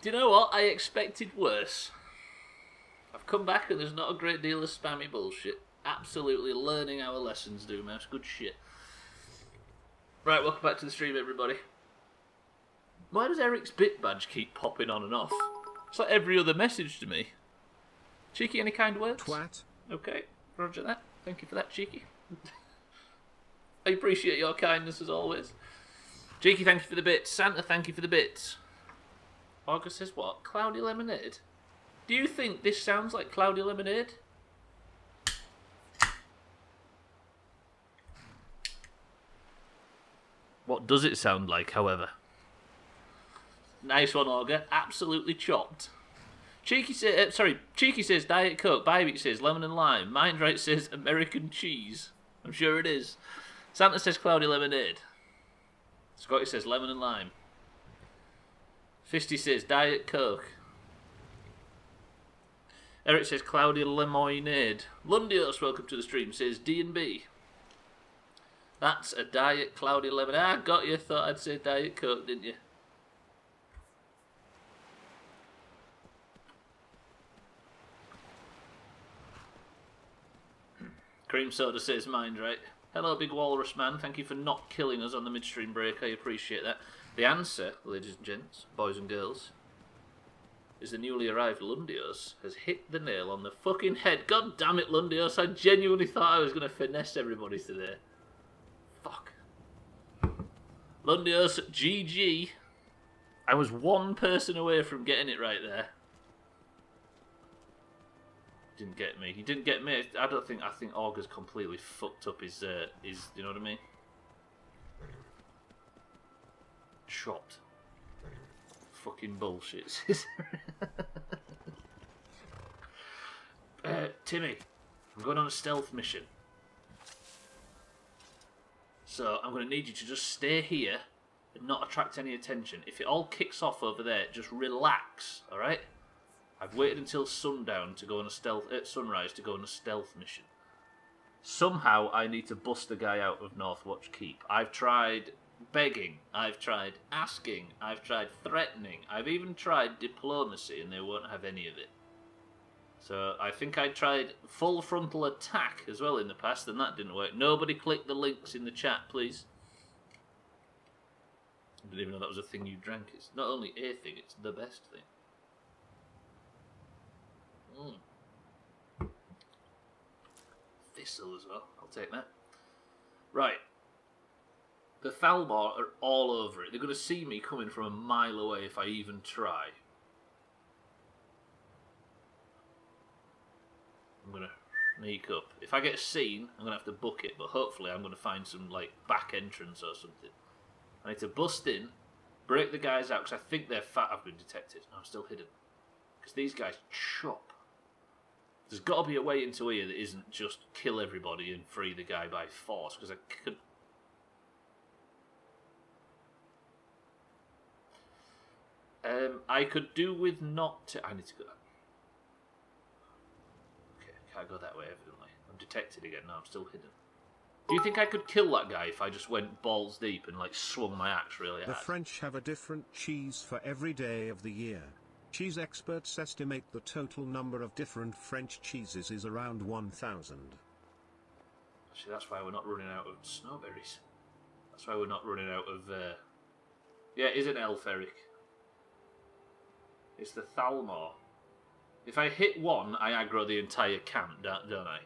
Do you know what? I expected worse. I've come back and there's not a great deal of spammy bullshit. Absolutely learning our lessons, Doomhaus. Good shit. Right, welcome back to the stream, everybody. Why does Eric's bit badge keep popping on and off? It's like every other message to me. Cheeky, any kind words? Twat. Okay, roger that. Thank you for that, Cheeky. I appreciate your kindness as always. Cheeky, thank you for the bits. Santa, thank you for the bits. August says what? Cloudy lemonade? Do you think this sounds like cloudy lemonade? What does it sound like, however? Nice one, Auger. Absolutely chopped. Cheeky says Diet Coke. Bybeat says lemon and lime. Mindright says American cheese. I'm sure it is. Santa says cloudy lemonade. Scotty says lemon and lime. Fisty says Diet Coke. Eric says cloudy lemonade. Lundios, welcome to the stream, says D&B. That's a Diet cloudy lemonade. Ah, got you. Thought I'd say Diet Coke, didn't you? Cream Soda says mind right. Hello, Big Walrus Man. Thank you for not killing us on the midstream break. I appreciate that. The answer, ladies and gents, boys and girls, is the newly arrived Lundios has hit the nail on the fucking head. God damn it, Lundios. I genuinely thought I was going to finesse everybody today. Fuck. Lundios, GG. I was one person away from getting it right there. Didn't get me. He didn't get me. I think Augur's completely fucked up his, you know what I mean? Chopped. Fucking bullshit. Timmy, I'm going on a stealth mission. So I'm going to need you to just stay here and not attract any attention. If it all kicks off over there, just relax, alright? I've waited until sundown to go on a sunrise to go on a stealth mission. Somehow I need to bust the guy out of Northwatch Keep. I've tried begging, I've tried asking, I've tried threatening, I've even tried diplomacy, and they won't have any of it. So I think I tried full frontal attack as well in the past, and that didn't work. Nobody click the links in the chat, please. I didn't even know that was a thing you drank. It's not only a thing, it's the best thing. Thistle as well. I'll take that. Right. The Thalmor are all over it. They're going to see me coming from a mile away if I even try. I'm going to sneak up. If I get seen, I'm going to have to book it, but hopefully I'm going to find some like back entrance or something. I need to bust in, break the guys out, because I think they're fat. I've been detected. No, I'm still hidden. Because these guys chop. There's got to be a way into here that isn't just kill everybody and free the guy by force, because I could... I could do with not... I need to go... Okay, can't go that way, evidently. I'm detected again. No, I'm still hidden. Do you think I could kill that guy if I just went balls deep and, like, swung my axe really hard? The French have a different cheese for every day of the year. Cheese experts estimate the total number of different French cheeses is around 1,000. Actually, that's why we're not running out of snowberries. That's why we're not running out of... Yeah, it is an elf, Eric. It's the Thalmor. If I hit one, I aggro the entire camp, don't I?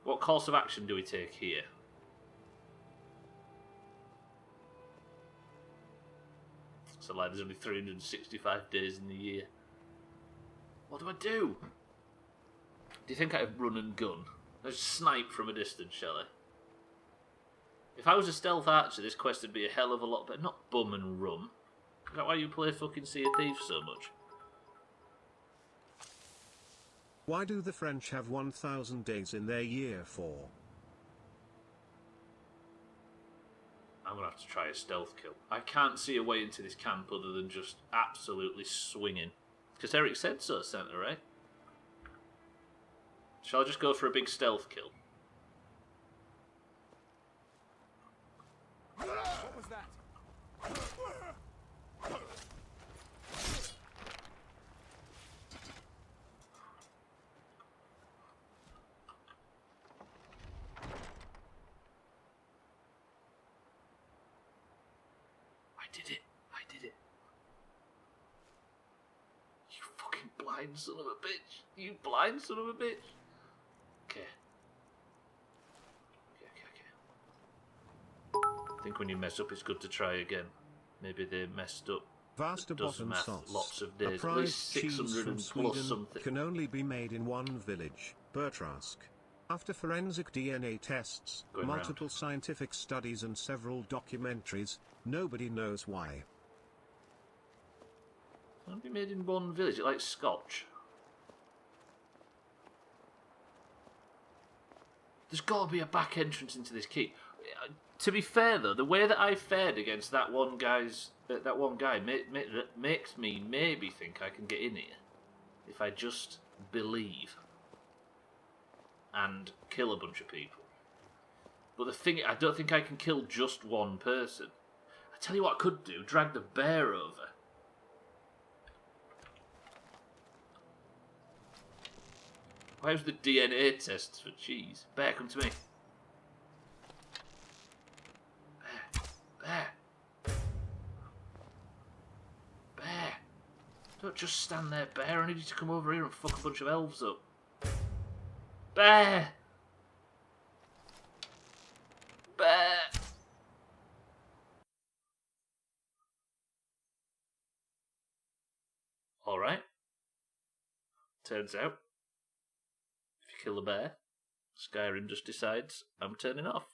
What course of action do we take here? So like, there's only 365 days in the year. What do I do? Do you think I have run and gun? Let's snipe from a distance, shall I? If I was a stealth archer, this quest would be a hell of a lot better. Not bum and run. Is that why you play fucking Sea of Thieves so much? Why do the French have 1,000 days in their year for? I'm going to have to try a stealth kill. I can't see a way into this camp other than just absolutely swinging. Because Eric said so, Santa, right? Shall I just go for a big stealth kill? What was that? did it. I did it. You fucking blind son of a bitch. You blind son of a bitch. Okay. I think when you mess up, it's good to try again. Maybe they messed up. Does math lots of a days. At prized least 600 cheese from and plus Sweden something. can only be made in one village, Bertrask. After forensic DNA tests, Going multiple scientific studies and several documentaries, nobody knows why. Can't be made in one village. It like Scotch. There's got to be a back entrance into this keep. To be fair though, the way that I fared against that one guy makes me maybe think I can get in here if I just believe and kill a bunch of people. But the thing, I don't think I can kill just one person. I tell you what I could do: drag the bear over. Where's the DNA tests for cheese? Bear, come to me. Bear. Bear. Don't just stand there, Bear. I need you to come over here and fuck a bunch of elves up. Bear. Bear. Alright. Turns out, if you kill a bear, Skyrim just decides I'm turning off.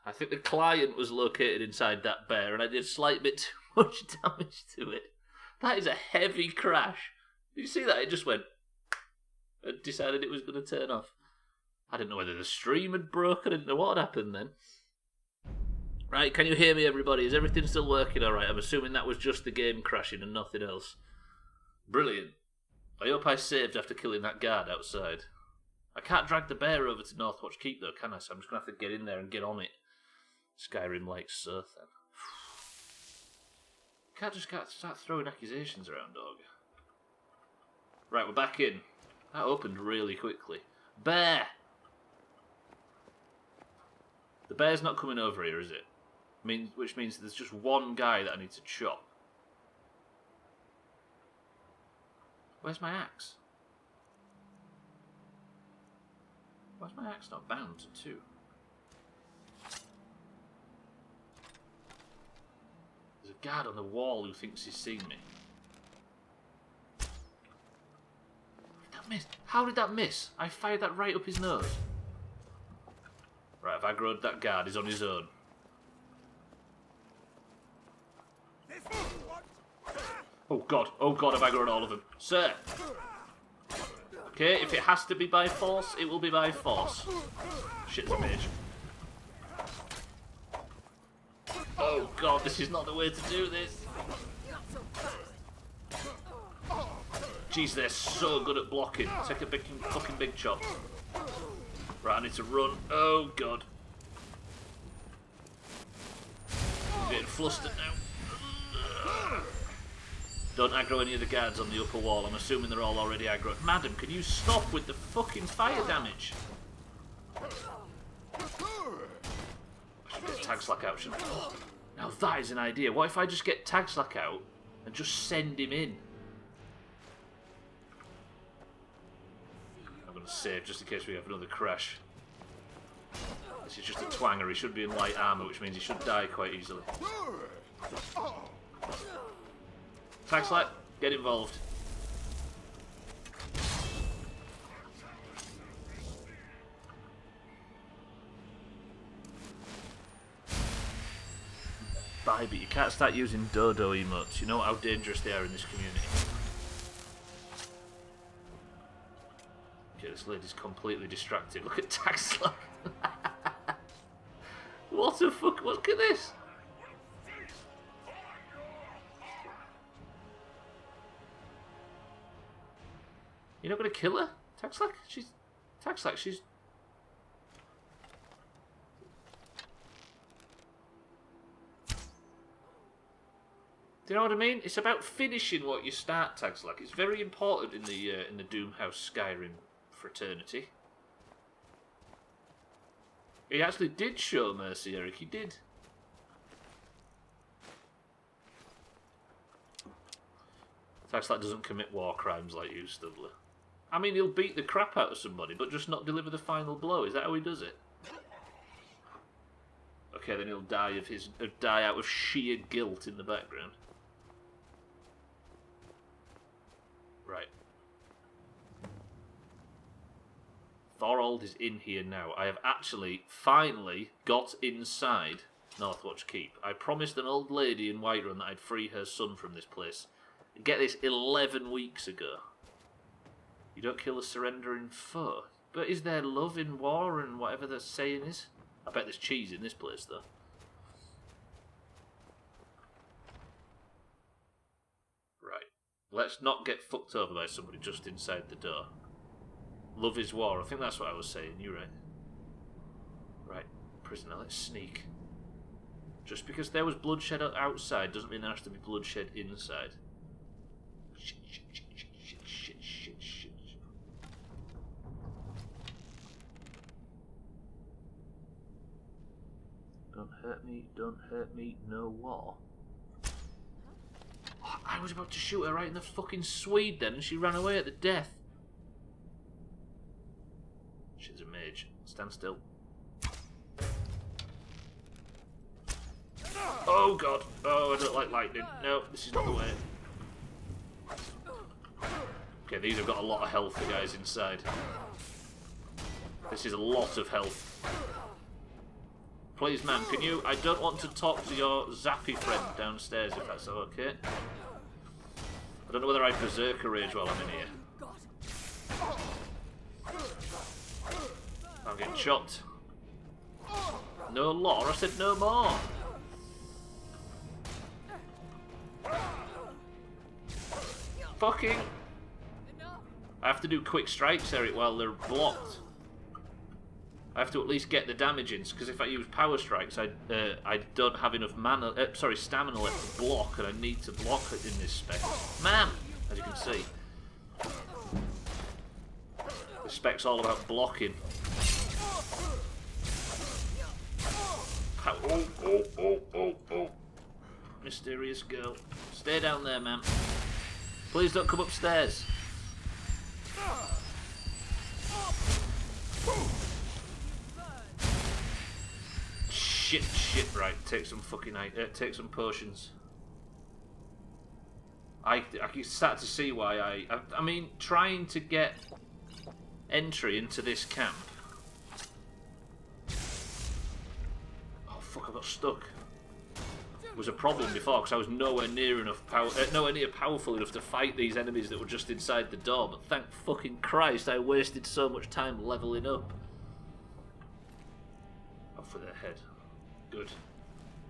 I think the client was located inside that bear and I did a slight bit too much damage to it. That is a heavy crash. Did you see that? It just went and decided it was going to turn off. I didn't know whether the stream had broken. I didn't know what had happened then. Right, can you hear me, everybody? Is everything still working alright? I'm assuming that was just the game crashing and nothing else. Brilliant. I hope I saved after killing that guard outside. I can't drag the bear over to Northwatch Keep though, can I? So I'm just going to have to get in there and get on it. Skyrim likes Surf then. Can't just start throwing accusations around, dog. Right, we're back in. That opened really quickly. Bear! The bear's not coming over here, is it? Which means there's just one guy that I need to chop. Where's my axe? Why's my axe not bound to 2? There's a guard on the wall who thinks he's seen me. How did that miss? How did that miss? I fired that right up his nose. Right, I've aggroed that guard. He's on his own. Oh god, I've aggroed all of them. Sir! Okay, if it has to be by force, it will be by force. Shit's a mage. Oh god, this is not the way to do this. Jeez, they're so good at blocking. Take a fucking big chop. Right, I need to run. Oh god. I'm getting flustered now. Don't aggro any of the guards on the upper wall. I'm assuming they're all already aggro. Madam, can you stop with the fucking fire damage? I should get Tag Slack out, shouldn't I? Now that is an idea. What if I just get Tag Slack out and just send him in? I'm going to save just in case we have another crash. This is just a twanger. He should be in light armour, which means he should die quite easily. Tag Slack, get involved. Bye, but you can't start using dodo emotes. You know how dangerous they are in this community. Okay, this lady's completely distracted. Look at Tag Slack. What the fuck? Look at this. You're not going to kill her? Tag Slack? Tag Slack, she's... Do you know what I mean? It's about finishing what you start, Tag Slack. It's very important in the Doomhaus Skyrim fraternity. He actually did show mercy, Eric. He did. Taxlat doesn't commit war crimes like you, Stubbler. I mean, he'll beat the crap out of somebody, but just not deliver the final blow. Is that how he does it? Okay, then he'll die out of sheer guilt in the background. Right. Thorold is in here now. I have actually, finally, got inside Northwatch Keep. I promised an old lady in Whiterun that I'd free her son from this place. Get this, 11 weeks ago. You don't kill a surrendering foe. But is there love in war and whatever the saying is? I bet there's cheese in this place, though. Right. Let's not get fucked over by somebody just inside the door. Love is war. I think that's what I was saying. You're right. Right. Prisoner, let's sneak. Just because there was bloodshed outside doesn't mean there has to be bloodshed inside. Shit. Don't hurt me, no war. Oh, I was about to shoot her right in the fucking Swede then, and she ran away at the death. She's a mage. Stand still. Oh god. Oh, I don't like lightning. No, this is not the way. Okay, these have got a lot of health, the guys inside. This is a lot of health. Please, man, can you... I don't want to talk to your zappy friend downstairs, if that's okay. I don't know whether I berserker rage while I'm in here. I'm getting chopped. No lore, I said no more. Fucking... I have to do quick strikes, Eric, while they're blocked. I have to at least get the damage in, because if I use power strikes, I don't have enough stamina left to block, and I need to block it in this spec. Man, as you can see, the spec's all about blocking. Oh. Mysterious girl. Stay down there, man. Please don't come upstairs. Shit, right. Take some fucking... take some potions. I can start to see why I mean, trying to get entry into this camp. Oh, fuck, I got stuck. Was a problem before, because I was nowhere near powerful enough to fight these enemies that were just inside the door, but thank fucking Christ I wasted so much time leveling up. Off for their head. Good.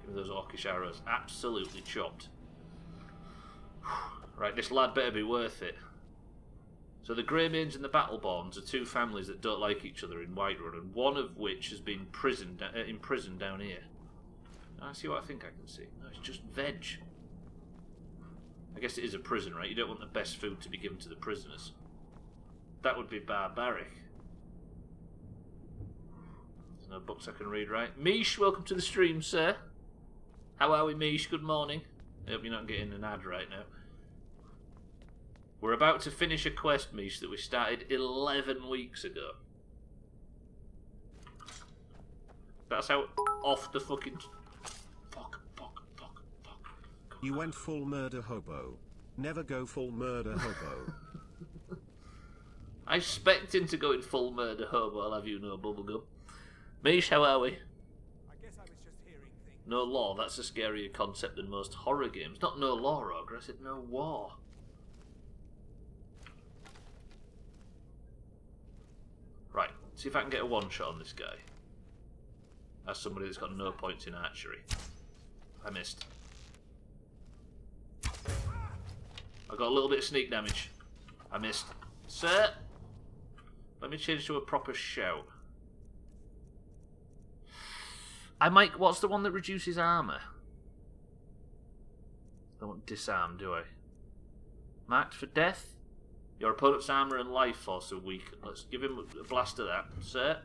Give me those orcish arrows. Absolutely chopped. Right, this lad better be worth it. So the Greymanes and the Battleborns are two families that don't like each other in Whiterun, and one of which has been imprisoned down here. I see what I think I can see. No, it's just veg. I guess it is a prison, right? You don't want the best food to be given to the prisoners. That would be barbaric. There's no books I can read, right? Mish, welcome to the stream, sir. How are we, Mish? Good morning. I hope you're not getting an ad right now. We're about to finish a quest, Mish, that we started 11 weeks ago. That's how off the fucking... Fuck. You went full murder hobo. Never go full murder hobo. I expect him to go in full murder hobo, I'll have you know, bubblegum. Mish, how are we? I guess I was just hearing things. No law, that's a scarier concept than most horror games. Not no law, Ogre, I said no war. Right, see if I can get a one-shot on this guy. As somebody that's got no points in archery. I missed. I got a little bit of sneak damage. I missed. Sir! Let me change to a proper shout. I might... What's the one that reduces armour? I don't want disarm, do I? Marked for death? Your opponent's armour and life force are weak. Let's give him a blast of that. Sir?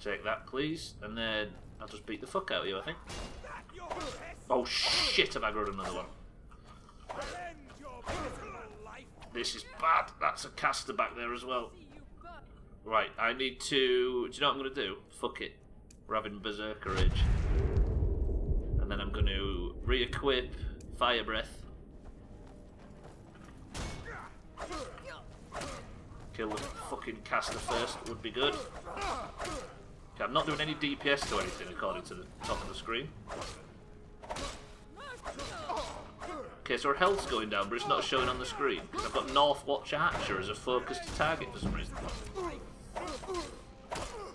Take that, please, and then I'll just beat the fuck out of you, I think. Oh shit, have I got another one? This is bad. That's a caster back there as well. Right, I need to... Do you know what I'm going to do? Fuck it. We're having Berserker Rage. And then I'm going to re-equip Fire Breath. Kill the fucking caster first would be good. Okay, I'm not doing any DPS to anything according to the top of the screen. Okay, so our health's going down, but it's not showing on the screen. Because I've got Northwatch Archer as a focused target for some reason.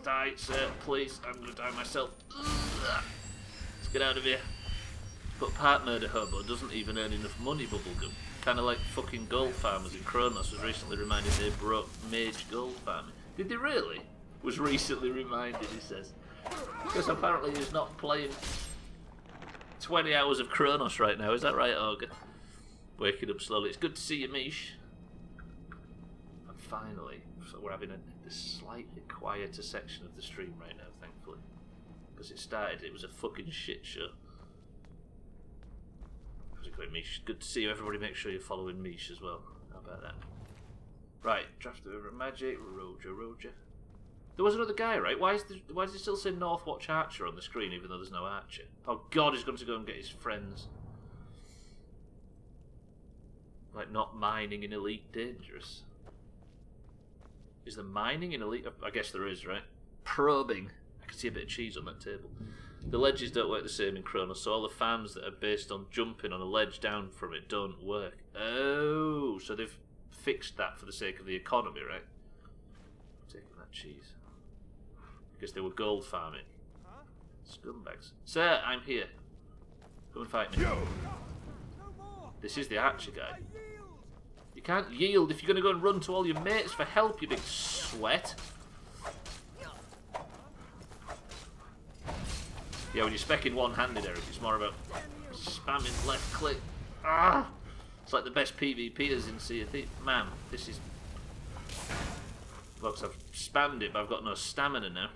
Die, sir, please. I'm going to die myself. Let's get out of here. But Part Murder Hobo doesn't even earn enough money, Bubblegum. Kind of like fucking gold farmers in Kronos was recently reminded they broke mage gold farming. Did they really? Was recently reminded, he says. Because apparently he's not playing 20 hours of Kronos right now. Is that right, Augur? Waking up slowly. It's good to see you, Mish. And finally, so we're having a slightly quieter section of the stream right now, thankfully. Because it was a fucking shit show. How's it going, Mish? Good to see you, everybody. Make sure you're following Mish as well. How about that? Right, draft over Magic, Roger. There was another guy, right? Why does he still say Northwatch Archer on the screen even though there's no Archer? Oh god, he's going to go and get his friends. Like, not mining in Elite Dangerous. Is there mining in Elite? I guess there is, right? Probing. I can see a bit of cheese on that table. The ledges don't work the same in Kronos, so all the farms that are based on jumping on a ledge down from it don't work. Oh, so they've fixed that for the sake of the economy, right? Taking that cheese. Because they were gold farming. Scumbags. Sir, I'm here. Come and fight me. This is the Archer guy. You can't yield if you're going to go and run to all your mates for help, you big sweat. Yeah, when you're specking one-handed, Eric, it's more about spamming left click. Ah! It's like the best PvPers in Sea of Thieves. Man, this is... Look, I've spammed it, but I've got no stamina now.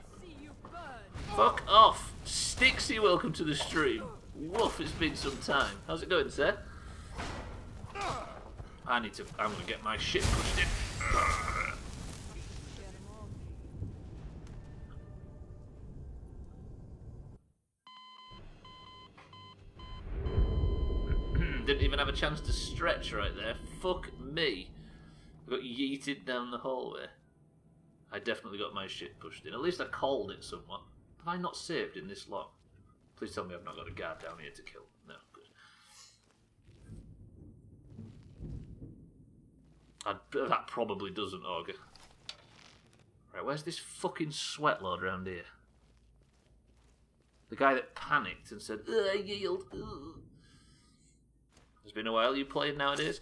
Fuck off! Stixie, welcome to the stream. Woof, it's been some time. How's it going, sir? I'm gonna get my shit pushed in. Didn't even have a chance to stretch right there. Fuck me. I got yeeted down the hallway. I definitely got my shit pushed in. At least I called it somewhat. Have I not saved in this long? Please tell me I've not got a guard down here to kill. No, good. That probably doesn't augur. Right, where's this fucking sweatlord around here? The guy that panicked and said, I yield. It's been a while. You played nowadays?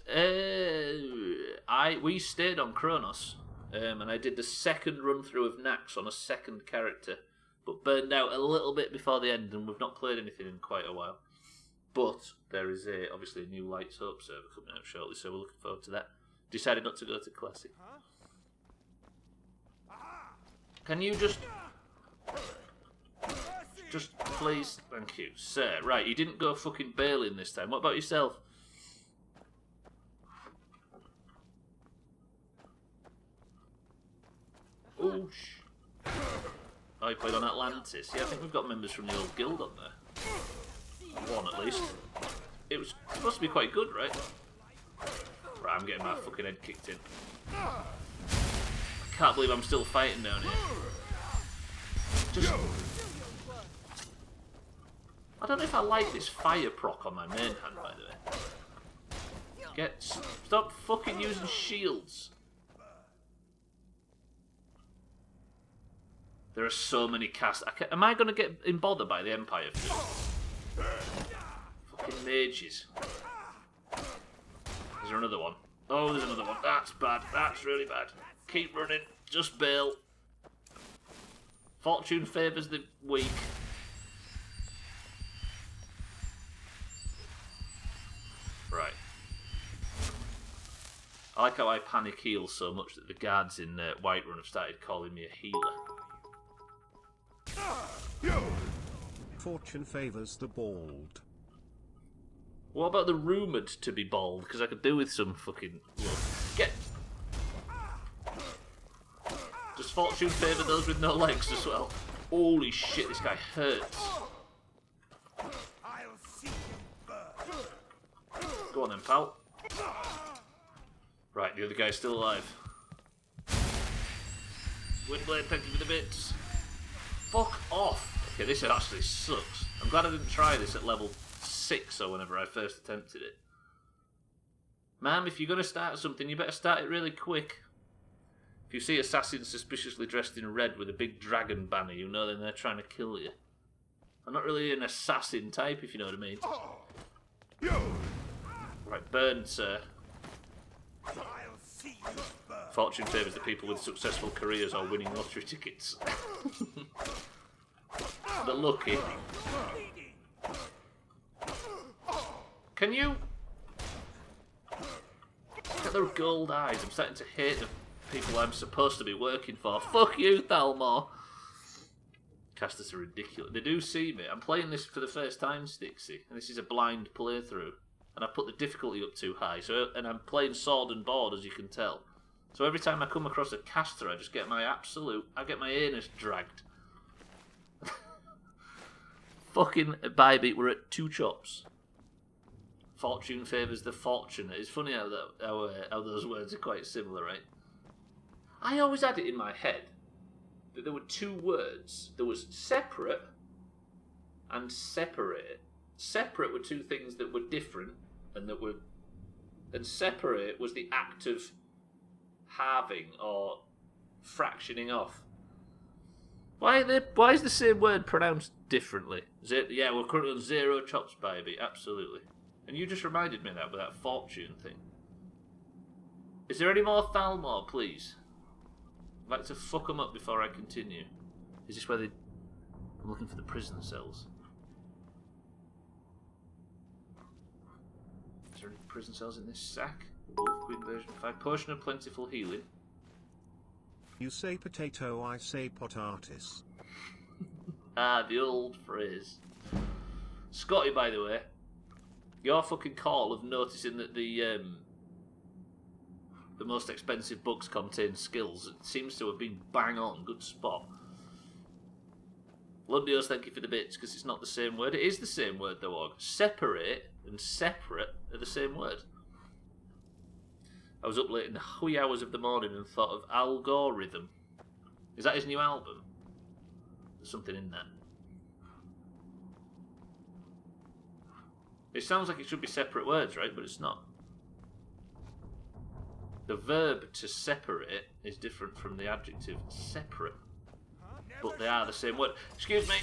We stayed on Kronos, and I did the second run through of Nax on a second character, but burned out a little bit before the end, and we've not played anything in quite a while. But there is obviously a new Lights Hope server coming out shortly, so we're looking forward to that. Decided not to go to Classic. Can you just please, thank you, sir. Right, you didn't go fucking bailing this time. What about yourself? Oh, oh, you played on Atlantis. Yeah, I think we've got members from the old guild on there. One at least. It was supposed to be quite good, right? Right, I'm getting my fucking head kicked in. I can't believe I'm still fighting down here. Just... I don't know if I like this fire proc on my main hand, by the way. Stop fucking using shields. There are so many casts. Am I going to get in bother by the Empire food? Fucking mages. Is there another one? Oh, there's another one. That's bad. That's really bad. Keep running. Just bail. Fortune favours the weak. Right. I like how I panic heal so much that the guards in Whiterun have started calling me a healer. Fortune favors the bald. What about the rumoured to be bald? Because I could do with some fucking luck. Get. Does fortune favour those with no legs as well? Holy shit, this guy hurts. Go on then, pal. Right, the other guy's still alive. Windblade, thank you for the bits. Fuck off. Okay, this actually sucks. I'm glad I didn't try this at level 6 or whenever I first attempted it. Ma'am, if you're going to start something, you better start it really quick. If you see assassins suspiciously dressed in red with a big dragon banner, you know then they're trying to kill you. I'm not really an assassin type, if you know what I mean. Right, burn, sir. Fortune favours the people with successful careers or winning lottery tickets. The lucky. Can you... Look at their gold eyes. I'm starting to hate the people I'm supposed to be working for. Fuck you, Thalmor. Casters are ridiculous. They do see me. I'm playing this for the first time, Stixie, and this is a blind playthrough. And I put the difficulty up too high, and I'm playing sword and board, as you can tell. So every time I come across a caster, I just get my anus dragged. Fucking Bybit, we're at 2 chops. Fortune favours the fortunate. It's funny how those words are quite similar, right? I always had it in my head that there were 2 words. There was separate and separate. Separate were 2 things that were different, and separate was the act of halving or fractioning off. Why is the same word pronounced differently? Yeah, we're currently on 0 chops, baby, absolutely. And you just reminded me of that with that fortune thing. Is there any more Thalmor, please? I'd like to fuck them up before I continue. Is this where I'm looking for the prison cells. Is there any prison cells in this sack? Wolf Queen version 5. Potion of plentiful healing. You say potato, I say potatis. Ah, the old phrase. Scotty, by the way, your fucking call of noticing that the most expensive books contain skills, it seems to have been bang on. Good spot. Lundios, thank you for the bits, because it's not the same word. It is the same word, though, Og. Separate and separate are the same word. I was up late in the wee hours of the morning and thought of Algorithm. Is that his new album? There's something in that. It sounds like it should be separate words, right? But it's not. The verb to separate is different from the adjective separate. But they are the same word. Excuse me.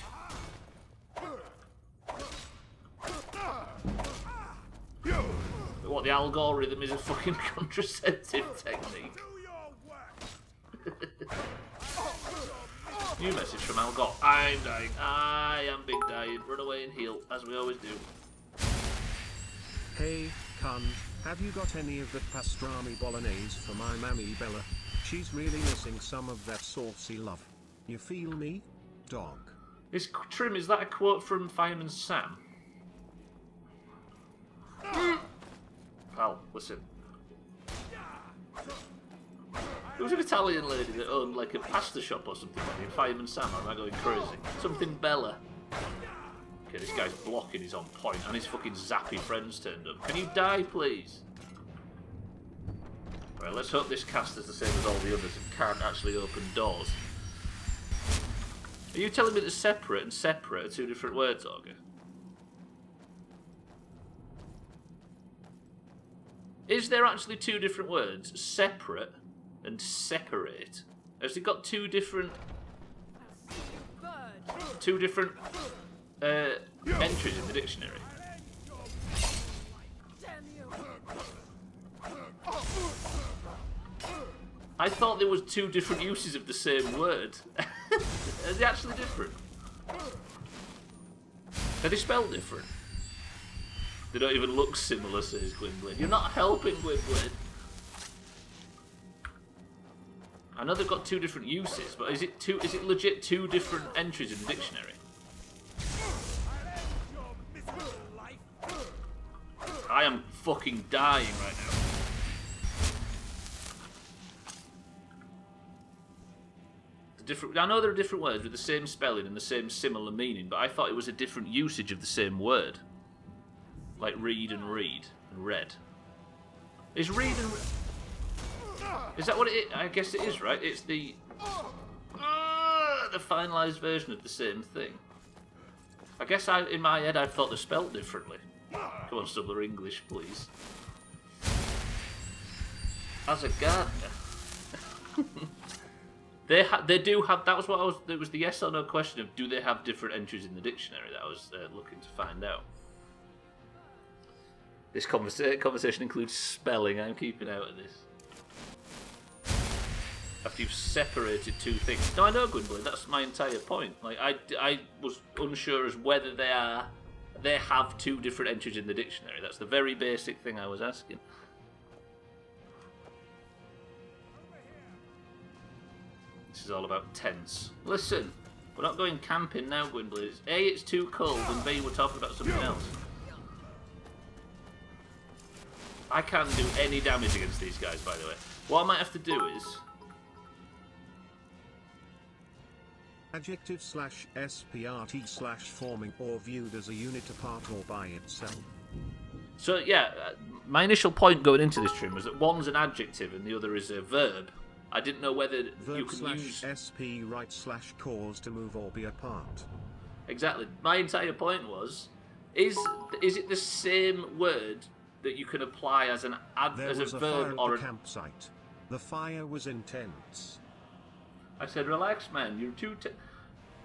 What, the algorithm is a fucking contraceptive technique? New message from Algor. I'm dying. I am big dying. Run away and heal, as we always do. Hey, cunt, have you got any of that pastrami bolognese for my mammy Bella? She's really missing some of that saucy love. You feel me, dog? Trim, is that a quote from Fireman Sam? Pal, listen. There was an Italian lady that owned like a pasta shop or something like that in Fireman Sam, or am I going crazy? Something Bella. Okay, this guy's blocking, he's on point, and his fucking zappy friends turned up. Can you die, please? Right, let's hope this caster's the same as all the others and can't actually open doors. Are you telling me that separate and separate are 2 different words, Augur? Is there actually 2 different words? Separate and separate? Has it got 2 different... 2 different... entries in the dictionary? I thought there was 2 different uses of the same word. Are they actually different? Are they spelled different? They don't even look similar, says Gwynblade. You're not helping, Gwynblade. I know they've got 2 different uses, but is it legit 2 different entries in the dictionary? I am fucking dying right now. I know there are different words with the same spelling and the same similar meaning, but I thought it was a different usage of the same word. Like read and red. Is read and... Is that what it is? I guess it is, right? It's the finalised version of the same thing. I guess in my head I thought they're spelt differently. Come on, Stubbler, English, please. As a gardener. They do have. That was what I was. It was the yes or no question of do they have different entries in the dictionary that I was looking to find out. This conversation includes spelling. I'm keeping out of this. After you've separated two things. No, I know, Gwynblade. That's my entire point. Like I was unsure as whether they have two different entries in the dictionary. That's the very basic thing I was asking. This is all about tents. Listen, we're not going camping now, Gwynblade. A, it's too cold, and B, we're talking about something else. I can't do any damage against these guys, by the way. What I might have to do is... Adjective /SPRT /forming or viewed as a unit apart or by itself. So, yeah, my initial point going into this trim was that one's an adjective and the other is a verb. I didn't know whether you Verb could use... /SP right /cause to move or be apart. Exactly. My entire point was, is it the same word that you can apply as an There as was a a verb fire at or the a... campsite. The fire was intense. I said, relax, man. You're too...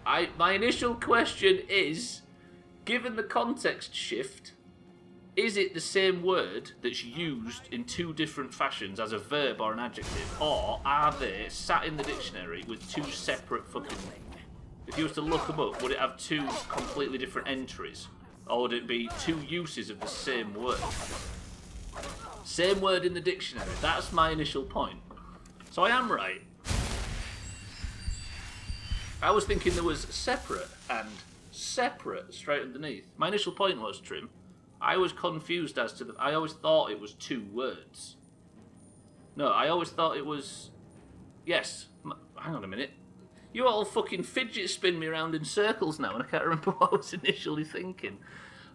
My initial question is, given the context shift, is it the same word that's used in two different fashions as a verb or an adjective? Or are they sat in the dictionary with two separate fucking... If you were to look them up, would it have two completely different entries? Or would it be two uses of the same word? Same word in the dictionary. That's my initial point. So I am right. I was thinking there was separate and separate straight underneath. My initial point was, Trim, I was confused as to the... I always thought it was two words. No, I always thought it was... Yes. Hang on a minute. You all fucking fidget spin me around in circles now and I can't remember what I was initially thinking.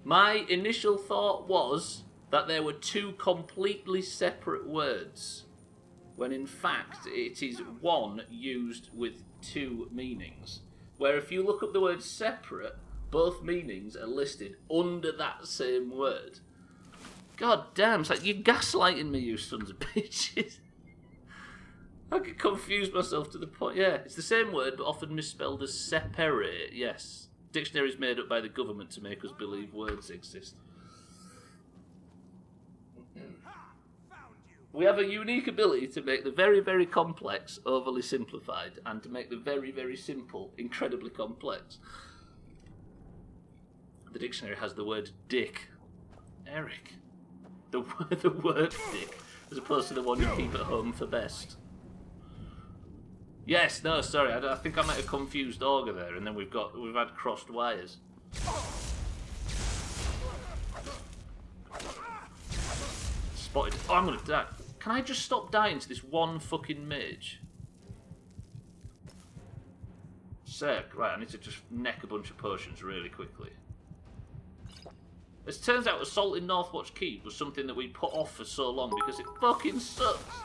My initial thought was that there were two completely separate words, when in fact it is one used with two meanings. Where if you look up the word separate, both meanings are listed under that same word. God damn, it's like you're gaslighting me, you sons of bitches. I get confused myself to the point. Yeah, it's the same word, but often misspelled as separate. Yes. Dictionaries made up by the government to make us believe words exist. We have a unique ability to make the very, very complex overly simplified, and to make the very, very simple incredibly complex. The dictionary has the word dick. Eric. The word dick, as opposed to the one you keep at home for best. Yes, no, sorry, I think I might have confused Augur there, and then we've had crossed wires. Spotted. Oh, I'm gonna die. Can I just stop dying to this one fucking mage? Sick. Right, I need to just neck a bunch of potions really quickly. It turns out assault in Northwatch Keep was something that we put off for so long because it fucking sucks.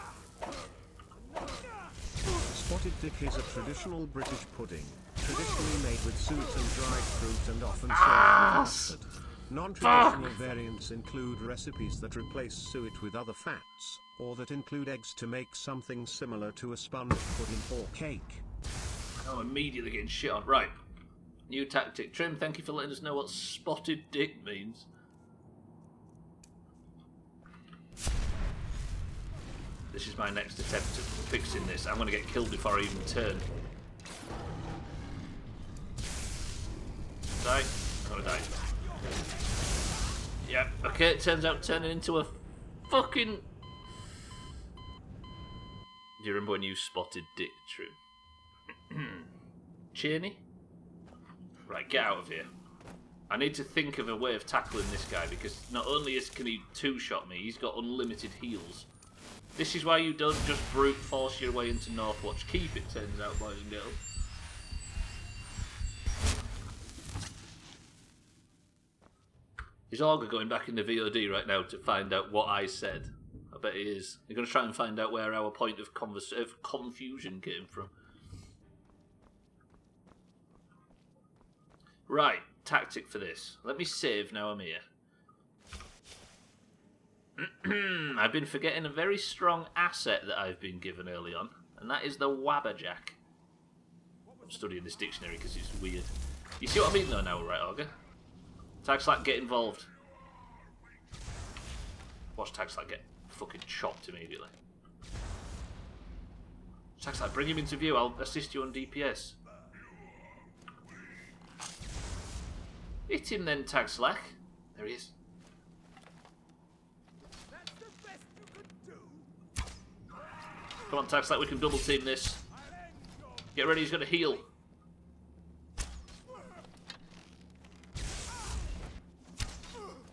Spotted dick is a traditional British pudding, traditionally made with suet and dried fruit and often served with mustard. Non-traditional variants include recipes that replace suet with other fats, or that include eggs to make something similar to a sponge pudding or cake. I'm immediately getting shit on. Right. New tactic. Trim, thank you for letting us know what spotted dick means. This is my next attempt at fixing this. I'm going to get killed before I even turn. Die. I'm going to die. Yep. Okay, it turns out turning into a fucking... Do you remember when you spotted dick, Trim? Cheney? Right, get out of here. I need to think of a way of tackling this guy, because not only can he two-shot me, he's got unlimited heals. This is why you don't just brute force your way into Northwatch Keep, it turns out, boys and girls. Is Augur going back in the VOD right now to find out what I said? I bet he is. You're going to try and find out where our point of confusion came from. Right, tactic for this. Let me save now I'm here. I've been forgetting a very strong asset that I've been given early on, and that is the Wabberjack. I'm studying this dictionary because it's weird. You see what I mean though now, right, Augur? Tagslack, get involved. Watch Tagslack get fucking chopped immediately. Tagslack, bring him into view, I'll assist you on DPS. Hit him then, Tagslack. There he is. Come on, Tagslack, we can double team this. Get ready, he's going to heal.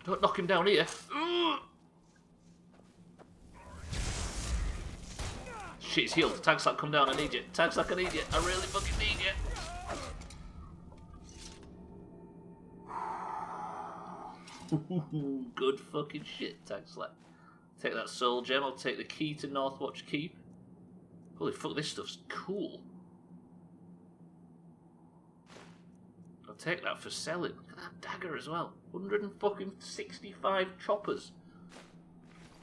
Don't knock him down here. Shit, he's healed. Tagslack, come down, I need you. Tagslack, I need you. I really fucking need you. Good fucking shit, Tagslack. Take that soul gem, I'll take the key to Northwatch Keep. Holy fuck, this stuff's cool. I'll take that for selling. Look at that dagger as well. 165 choppers.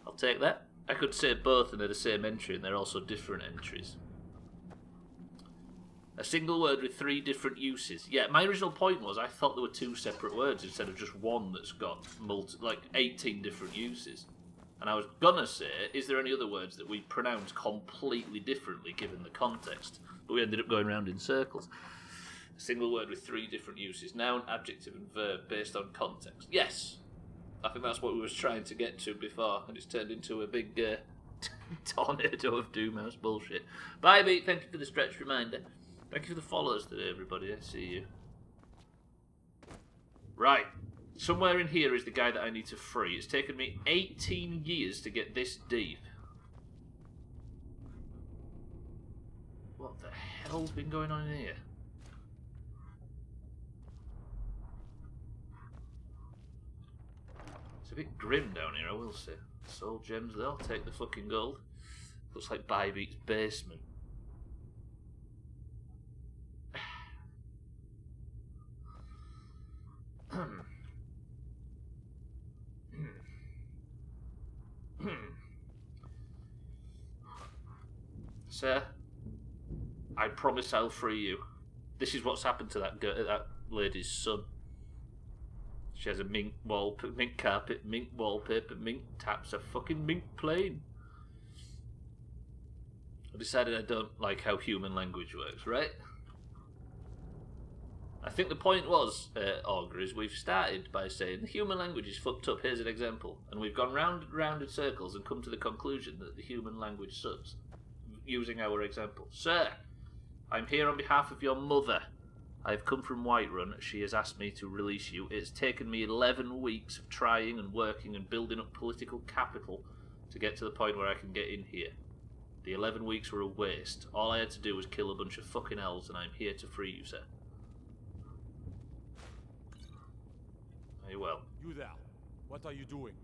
I'll take that. I could say both and they're the same entry and they're also different entries. A single word with 3 different uses. Yeah, my original point was I thought there were 2 separate words instead of just one that's got 18 different uses. And I was gonna say, is there any other words that we pronounce completely differently given the context? But we ended up going around in circles. A single word with 3 different uses. Noun, adjective and verb based on context. Yes! I think that's what we was trying to get to before, and it's turned into a big tornado of Doomhaus bullshit. Bye, Beat. Thank you for the stretch reminder. Thank you for the follows today, everybody. I see you. Right. Somewhere in here is the guy that I need to free. It's taken me 18 years to get this deep. What the hell's been going on in here? It's a bit grim down here, I will say. Soul gems there, I'll take the fucking gold. Looks like Bybeat's basement. Sir, I promise I'll free you. This is what's happened to that lady's son. She has a mink carpet, mink wallpaper, mink taps, a fucking mink plane. I decided I don't like how human language works, right? I think the point was, Augur, is we've started by saying the human language is fucked up, here's an example. And we've gone round and round in circles and come to the conclusion that the human language sucks. Using our example. Sir, I'm here on behalf of your mother. I've come from Whiterun. She has asked me to release you. It's taken me 11 weeks of trying and working and building up political capital to get to the point where I can get in here. The 11 weeks were a waste. All I had to do was kill a bunch of fucking elves, and I'm here to free you, sir. Very well. You there. What are you doing?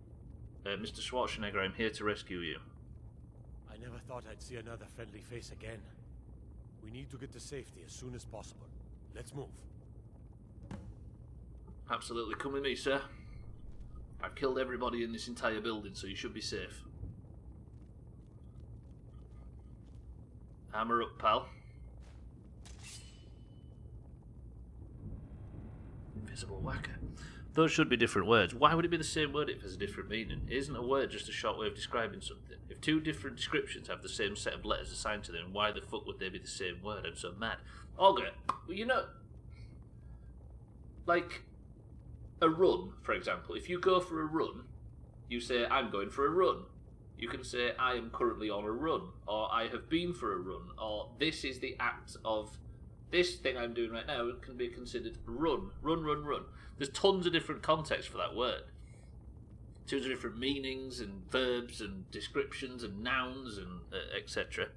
Mr. Schwarzenegger, I'm here to rescue you. I never thought I'd see another friendly face again. We need to get to safety as soon as possible. Let's move. Absolutely. Come with me, sir. I've killed everybody in this entire building, so you should be safe. Hammer up, pal. Invisible whacker. Those should be different words. Why would it be the same word if it has a different meaning? Isn't a word just a short way of describing something? If 2 different descriptions have the same set of letters assigned to them, why the fuck would they be the same word? I'm so mad. Augur, you know, like a run, for example. If you go for a run, you say, I'm going for a run. You can say, I am currently on a run, or I have been for a run, or this is the act of this thing I'm doing right now can be considered run. There's tons of different contexts for that word. Tons of different meanings and verbs and descriptions and nouns and etc.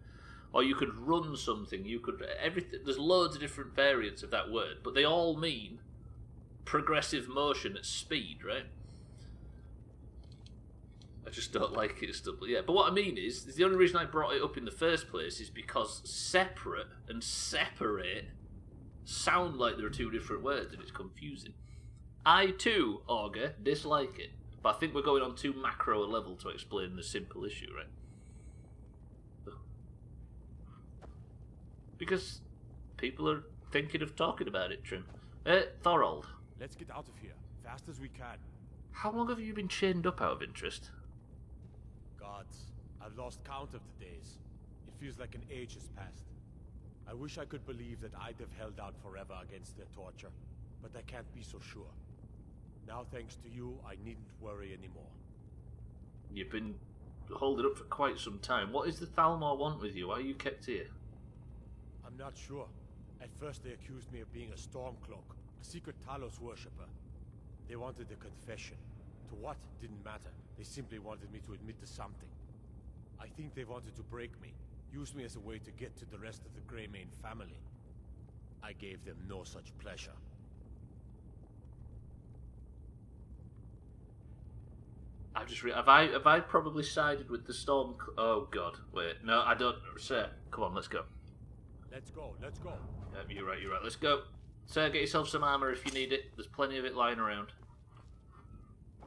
Or you could run something. You could everything. There's loads of different variants of that word, but they all mean progressive motion at speed, right? I just don't like it, Stubbler. Yeah, but what I mean is the only reason I brought it up in the first place is because separate and separate sound like there are two different words, and it's confusing. I too, Augur, dislike it, but I think we're going on too macro a level to explain the simple issue, right? Because people are thinking of talking about it, Trim. Thorold. Let's get out of here, fast as we can. How long have you been chained up out of interest? Gods, I've lost count of the days. It feels like an age has passed. I wish I could believe that I'd have held out forever against their torture, but I can't be so sure. Now, thanks to you, I needn't worry anymore. You've been holding up for quite some time. What does the Thalmor want with you? Why are you kept here? I'm not sure. At first they accused me of being a Stormcloak, a secret Talos worshipper. They wanted a confession. To what didn't matter. They simply wanted me to admit to something. I think they wanted to break me, use me as a way to get to the rest of the Greymane family. I gave them no such pleasure. I've just have I probably sided with the Storm? Oh God, wait, no, I don't. Sir, come on, let's go. Let's go, let's go. You're right. Let's go. Sir, get yourself some armor if you need it. There's plenty of it lying around.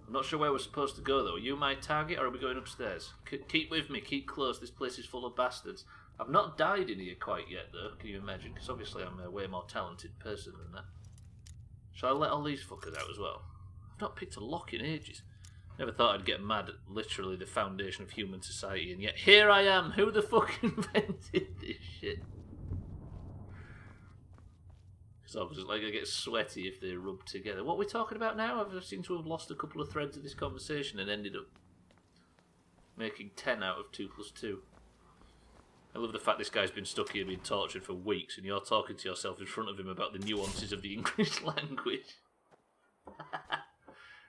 I'm not sure where we're supposed to go though. Are you my target, or are we going upstairs? Keep with me. Keep close. This place is full of bastards. I've not died in here quite yet though. Can you imagine? Because obviously I'm a way more talented person than that. Shall I let all these fuckers out as well? I've not picked a lock in ages. Never thought I'd get mad at literally the foundation of human society, and yet here I am. Who the fuck invented this shit? It's obviously like I get sweaty if they rub together. What are we talking about now? I seem to have lost a couple of threads of this conversation and ended up making 10 out of 2 + 2. I love the fact this guy's been stuck here being tortured for weeks and you're talking to yourself in front of him about the nuances of the English language.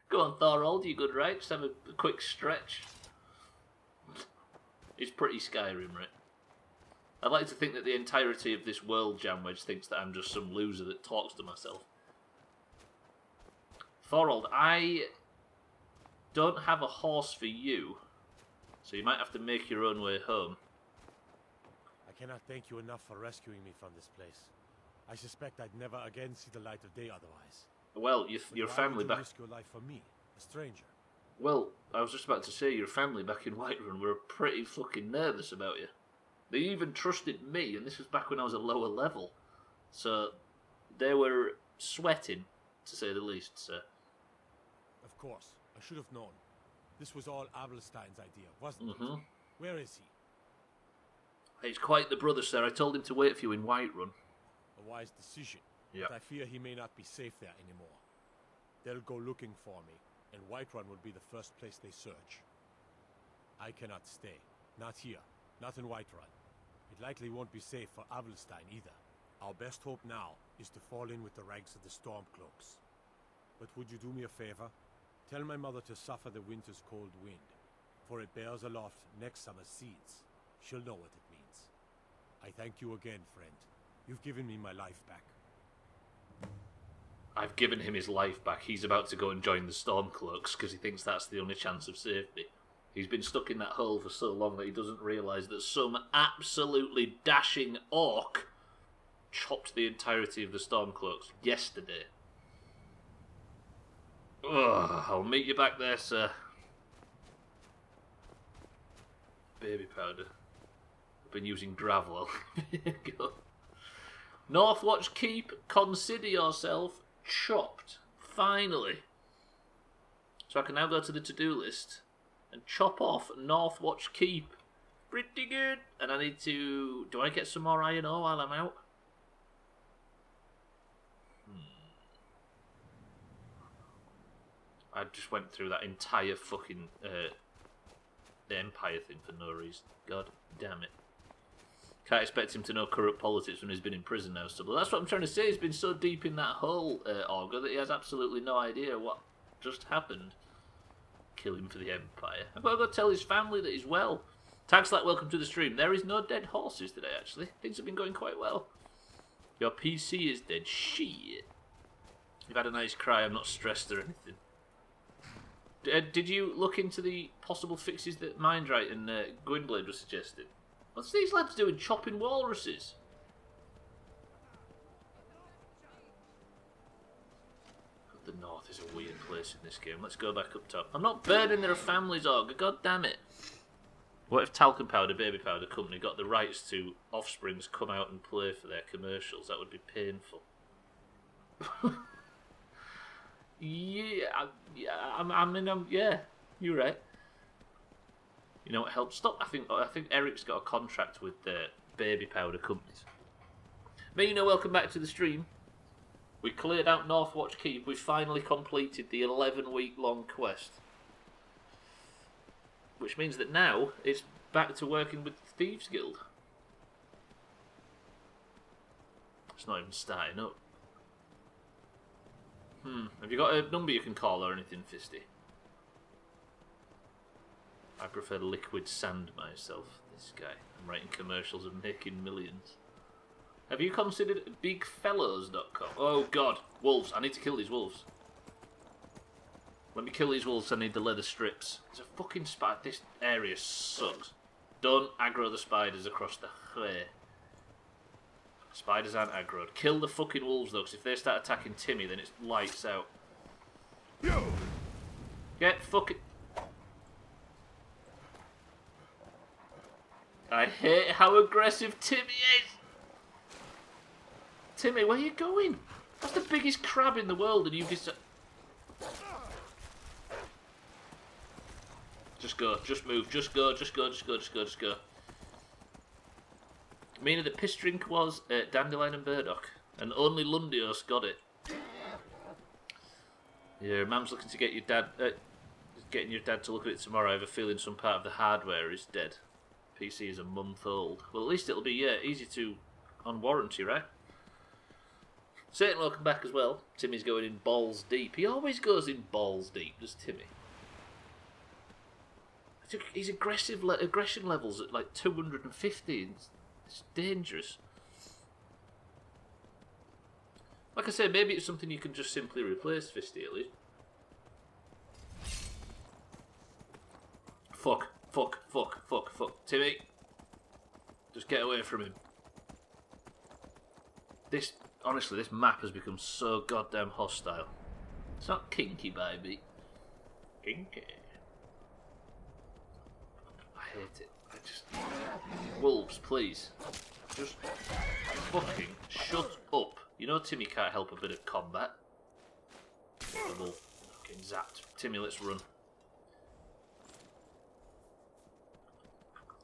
Go on, Thorold, you good, right? Just have a quick stretch. It's pretty Skyrim, right? I'd like to think that the entirety of this world, Jamwedge, thinks that I'm just some loser that talks to myself. Thorold, I don't have a horse for you, so you might have to make your own way home. I cannot thank you enough for rescuing me from this place. I suspect I'd never again see the light of day otherwise. Well, your family back... risk your life for me, a stranger? Well, I was just about to say, your family back in Whiterun were pretty fucking nervous about you. They even trusted me, and this was back when I was a lower level. So, they were sweating, to say the least, sir. Of course, I should have known. This was all Abelstein's idea, wasn't it? Where is he? He's quite the brother, sir. I told him to wait for you in Whiterun. A wise decision. Yeah. But I fear he may not be safe there anymore. They'll go looking for me, and Whiterun will be the first place they search. I cannot stay. Not here. Not in Whiterun. It likely won't be safe for Avelstein either. Our best hope now is to fall in with the ranks of the Stormcloaks. But would you do me a favor? Tell my mother to suffer the winter's cold wind, for it bears aloft next summer's seeds. She'll know what it means. I thank you again, friend. You've given me my life back. I've given him his life back. He's about to go and join the Stormcloaks because he thinks that's the only chance of safety. He's been stuck in that hole for so long that he doesn't realise that some absolutely dashing orc chopped the entirety of the Stormcloaks yesterday. Ugh, I'll meet you back there, sir. Baby powder. I've been using gravel. Go. Northwatch Keep, consider yourself chopped. Finally. So I can now go to the to-do list and chop off Northwatch Keep. Pretty good. And I need to... Do I get some more iron ore while I'm out? I just went through that entire fucking the Empire thing for no reason. God damn it. Can't expect him to know corrupt politics when he's been in prison now, Stubbler. That's what I'm trying to say. He's been so deep in that hole, Augur, that he has absolutely no idea what just happened. Kill him for the Empire. I've got to go tell his family that he's well. Tagslack, welcome to the stream. There is no dead horses today, actually. Things have been going quite well. Your PC is dead. Shit. You've had a nice cry. I'm not stressed or anything. Did you look into the possible fixes that Mindright and Gwynblade were suggesting? What's these lads doing? Chopping walruses? The north is a weird place in this game. Let's go back up top. I'm not burning their families, Augur. God damn it. What if Talcum Powder, Baby Powder Company got the rights to offsprings come out and play for their commercials? That would be painful. Yeah, you're right. You know what helps? Stop. I think Eric's got a contract with the baby powder companies. Mina, welcome back to the stream. We cleared out Northwatch Keep. We finally completed the 11-week-long quest, which means that now it's back to working with the Thieves Guild. It's not even starting up. Have you got a number you can call or anything, Fisty? I prefer liquid sand myself, this guy. I'm writing commercials and making millions. Have you considered bigfellows.com? Oh god, wolves. I need to kill these wolves. Let me kill these wolves, I need the leather strips. There's a fucking spider. This area sucks. Don't aggro the spiders across the way. Spiders aren't aggroed. Kill the fucking wolves though, because if they start attacking Timmy, then it's lights out. Get fucking... I hate how aggressive Timmy is! Timmy, where are you going? That's the biggest crab in the world and you've just... Just go, just move, just go, just go, just go, just go, just go. Mina, the piss drink was Dandelion and Burdock, and only Lundios got it. Yeah, Mum's looking to get your dad, getting your dad to look at it tomorrow. I have a feeling some part of the hardware is dead. PC is a month old. Well, at least it'll be easy to on warranty, right? Satan, welcome back as well. Timmy's going in balls deep. He always goes in balls deep, does Timmy? His aggression levels at like 250. It's dangerous. Like I said, maybe it's something you can just simply replace, Fisty, at least. Fuck. Timmy. Just get away from him. Honestly, this map has become so goddamn hostile. It's not kinky, baby. Kinky. I hate it. Wolves, please. Just fucking shut up. You know Timmy can't help a bit of combat. The wolf fucking zapped. Timmy, let's run.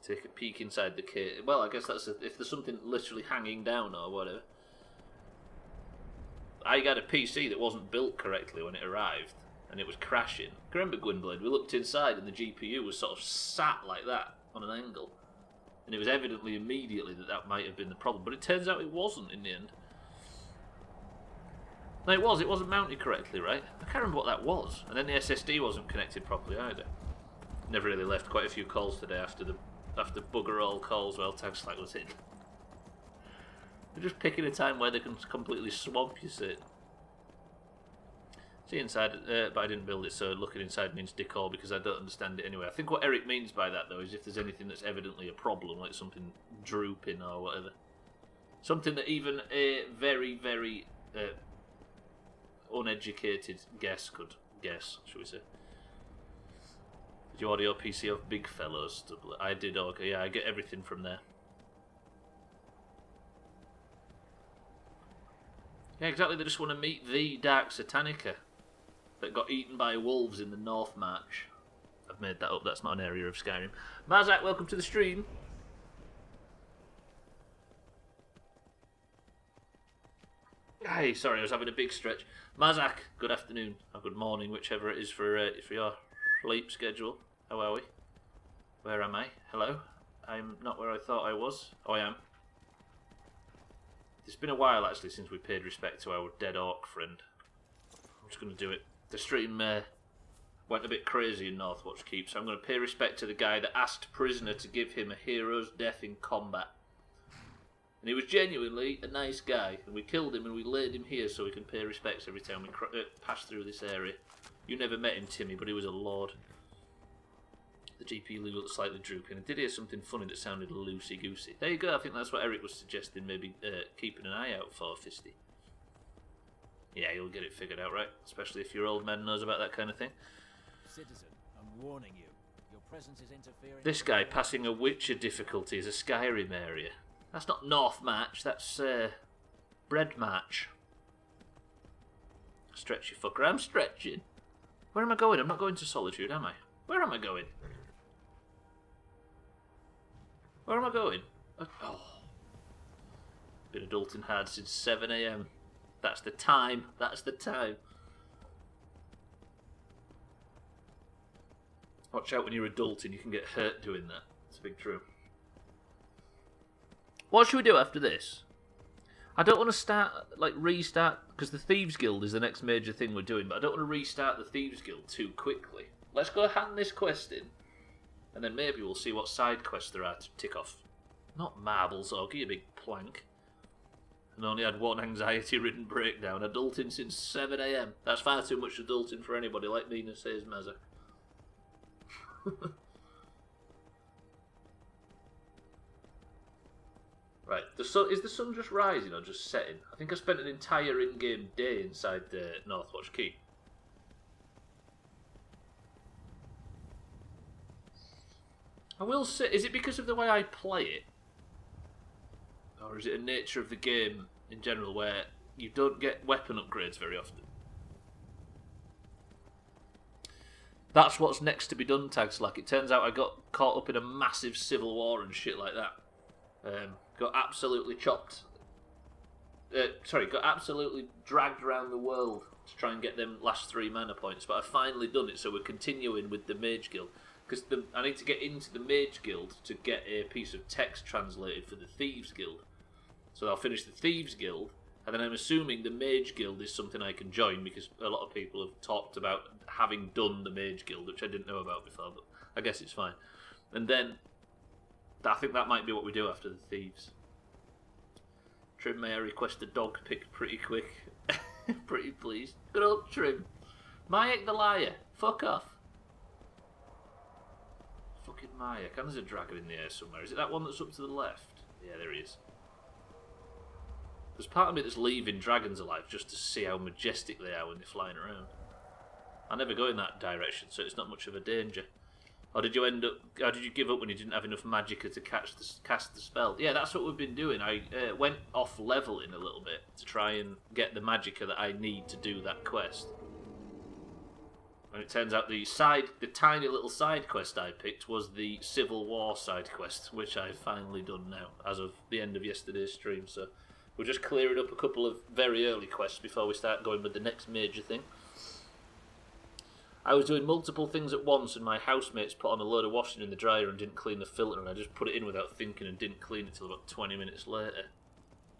Take a peek inside the cave. Well, I guess that's if there's something literally hanging down or whatever. I got a PC that wasn't built correctly when it arrived, and it was crashing. Remember, Gwynblade? We looked inside and the GPU was sort of sat like that on an angle. And it was evidently immediately that might have been the problem. But it turns out it wasn't in the end. No, it was. It wasn't mounted correctly, right? I can't remember what that was. And then the SSD wasn't connected properly either. Never really left. Quite a few calls today after bugger all calls while Tagslack was in. They're just picking a time where they can completely swamp you, see. See inside, but I didn't build it, so looking inside means dick all because I don't understand it anyway. I think what Eric means by that, though, is if there's anything that's evidently a problem, like something drooping or whatever. Something that even a very, very uneducated guess could guess, shall we say. Did you order your PC off Big Fellows? I did, okay, yeah, I get everything from there. Yeah, exactly, they just want to meet the Dark Satanica that got eaten by wolves in the North March. I've made that up, that's not an area of Skyrim. Marzak, welcome to the stream. Hey, sorry, I was having a big stretch. Marzak, good afternoon, or good morning, whichever it is for your sleep schedule. How are we? Where am I? Hello? I'm not where I thought I was. Oh, I am. It's been a while, actually, since we paid respect to our dead orc friend. I'm just going to do it. The stream went a bit crazy in Northwatch Keep, so I'm going to pay respect to the guy that asked Prisoner to give him a hero's death in combat. And he was genuinely a nice guy, and we killed him and we laid him here so we can pay respects every time we pass through this area. You never met him, Timmy, but he was a lord. The GP looked slightly drooping. I did hear something funny that sounded loosey-goosey. There you go, I think that's what Eric was suggesting, maybe keeping an eye out for, Fisty. Yeah, you'll get it figured out, right? Especially if your old man knows about that kind of thing. Citizen, I'm warning you. Your presence is interfering. This guy passing a Witcher difficulty is a Skyrim area. That's not North March, that's Bread March. Stretch you fucker, I'm stretching. Where am I going? I'm not going to Solitude, am I? Where am I going? Where am I going? Oh. Been adulting hard since 7 AM. That's the time. That's the time. Watch out when you're adulting, you can get hurt doing that. It's a big true. What should we do after this? I don't want to restart, because the Thieves Guild is the next major thing we're doing, but I don't want to restart the Thieves Guild too quickly. Let's go hand this quest in, and then maybe we'll see what side quests there are to tick off. Not marbles, Augie, you big plank. And only had one anxiety-ridden breakdown. Adulting since 7 AM. That's far too much adulting for anybody like me, says Mazza. Right, is the sun just rising or just setting? I think I spent an entire in-game day inside Northwatch Keep. I will say, is it because of the way I play it? Or is it a nature of the game in general where you don't get weapon upgrades very often? That's what's next to be done, Tags. Like, it turns out I got caught up in a massive civil war and shit like that. Got absolutely chopped. Got absolutely dragged around the world to try and get them last 3 mana points. But I've finally done it, so we're continuing with the Mage Guild. Because I need to get into the Mage Guild to get a piece of text translated for the Thieves Guild. So I'll finish the Thieves Guild, and then I'm assuming the Mage Guild is something I can join, because a lot of people have talked about having done the Mage Guild, which I didn't know about before, but I guess it's fine. And then, I think that might be what we do after the Thieves. Trim, may I request a dog pic pretty quick? Pretty please. Good old Trim. Mayek the liar. Fuck off. Fucking Mayek. And there's a dragon in the air somewhere. Is it that one that's up to the left? Yeah, there he is. There's part of me that's leaving dragons alive just to see how majestic they are when they're flying around. I never go in that direction, so it's not much of a danger. Or did you give up when you didn't have enough magicka to cast the spell? Yeah, that's what we've been doing. I went off leveling a little bit to try and get the magicka that I need to do that quest. And it turns out the tiny little side quest I picked was the Civil War side quest, which I've finally done now, as of the end of yesterday's stream. So we're just clearing up a couple of very early quests before we start going with the next major thing. I was doing multiple things at once, and my housemates put on a load of washing in the dryer and didn't clean the filter, and I just put it in without thinking and didn't clean it till about 20 minutes later.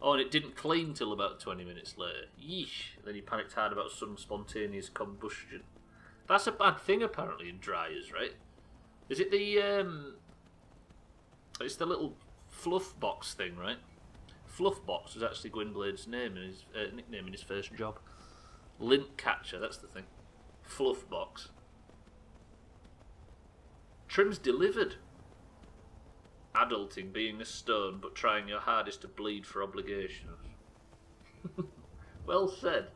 Oh, and it didn't clean till about 20 minutes later. Yeesh. And then you panicked hard about some spontaneous combustion. That's a bad thing, apparently, in dryers, right? Is it the, it's the little fluff box thing, right? Fluff box was actually Gwynblade's name in his nickname in his first job. Lint catcher, that's the thing. Fluff box. Trim's delivered. Adulting, being a stone, but trying your hardest to bleed for obligations. Well said.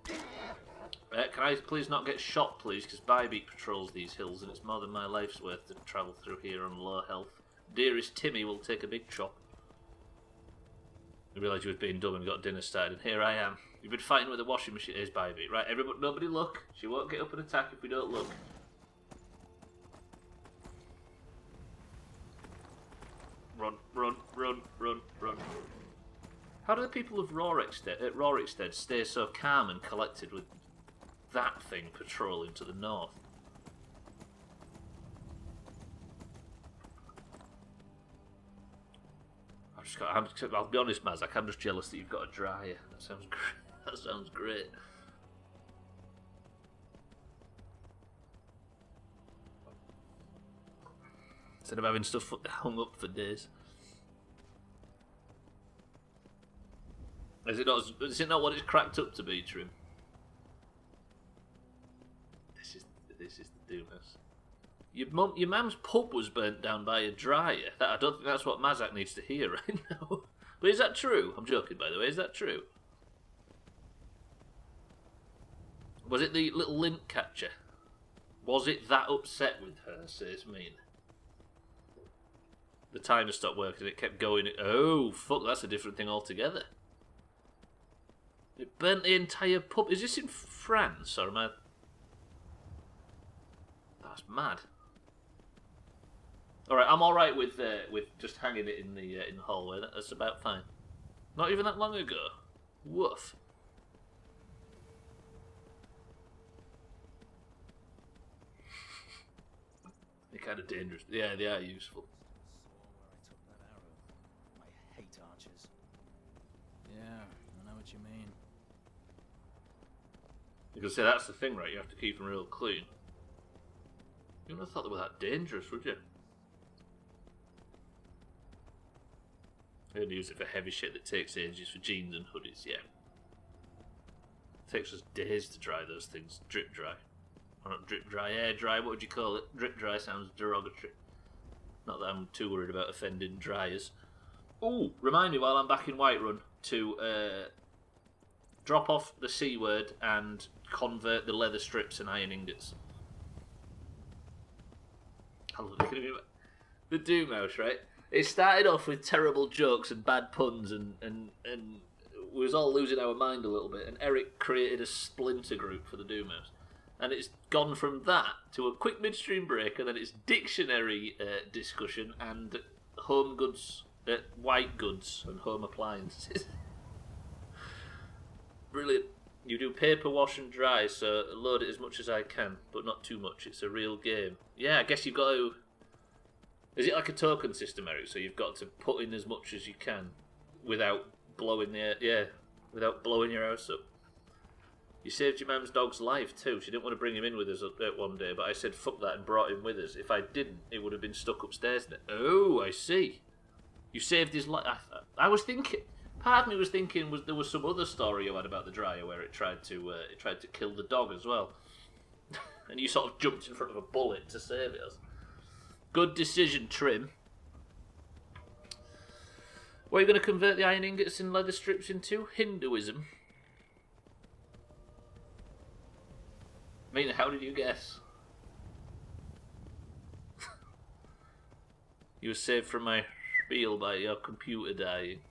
Can I please not get shot, please? Because Bybeat patrols these hills, and it's more than my life's worth to travel through here on low health. Dearest Timmy will take a big chop. I realised you was being dumb and got dinner started, and here I am. You've been fighting with the washing machine. Here's Bybeat. Right, everybody, nobody look. She won't get up and attack if we don't look. Run, run, run, run, run. How do the people of Rorikstead stay so calm and collected with that thing patrolling to the north? I'll be honest, Maz, I'm just jealous that you've got a dryer. That sounds great. That sounds great. Instead of having stuff hung up for days. Is it not what it's cracked up to be, Trim? This is the Doomhaus. Your mum's pub was burnt down by a dryer. I don't think that's what Mazak needs to hear right now. But is that true? I'm joking, by the way. Is that true? Was it the little lint catcher? Was it that upset with her, says Mina? The timer stopped working and it kept going. Oh, fuck, that's a different thing altogether. It burnt the entire pub. Is this in France, or am I... That's mad. Alright, I'm alright with just hanging it in the hallway. That's about fine. Not even that long ago. Woof. They're kind of dangerous. Yeah, they are useful. I hate archers. Yeah, I know what you mean. You can say that's the thing, right? You have to keep them real clean. You wouldn't have thought they were that dangerous, would you? You're gonna use it for heavy shit that takes ages for jeans and hoodies, yeah. It takes us days to dry those things. Drip dry. Or not drip dry, air dry, what would you call it? Drip dry sounds derogatory. Not that I'm too worried about offending dryers. Ooh, remind me while I'm back in Whiterun to drop off the C word and convert the leather strips and iron ingots. I love it. The Doomhaus, right? It started off with terrible jokes and bad puns and we was all losing our mind a little bit, and Eric created a splinter group for the Doomhaus. And it's gone from that to a quick midstream break, and then it's dictionary discussion and home goods, white goods and home appliances. Brilliant. You do paper wash and dry, so load it as much as I can, but not too much. It's a real game. Yeah, I guess you've got to... Is it like a token system, Eric? So you've got to put in as much as you can without blowing the... Yeah, without blowing your house up. You saved your mum's dog's life too. She didn't want to bring him in with us one day, but I said fuck that and brought him with us. If I didn't, it would have been stuck upstairs. Oh, I see. You saved his life. I was thinking... Part of me was thinking there was some other story you had about the dryer where it tried to kill the dog as well, and you sort of jumped in front of a bullet to save it. Good decision, Trim. What are you going to convert the iron ingots and leather strips into? Hinduism. I mean, how did you guess? You were saved from my spiel by your computer dying.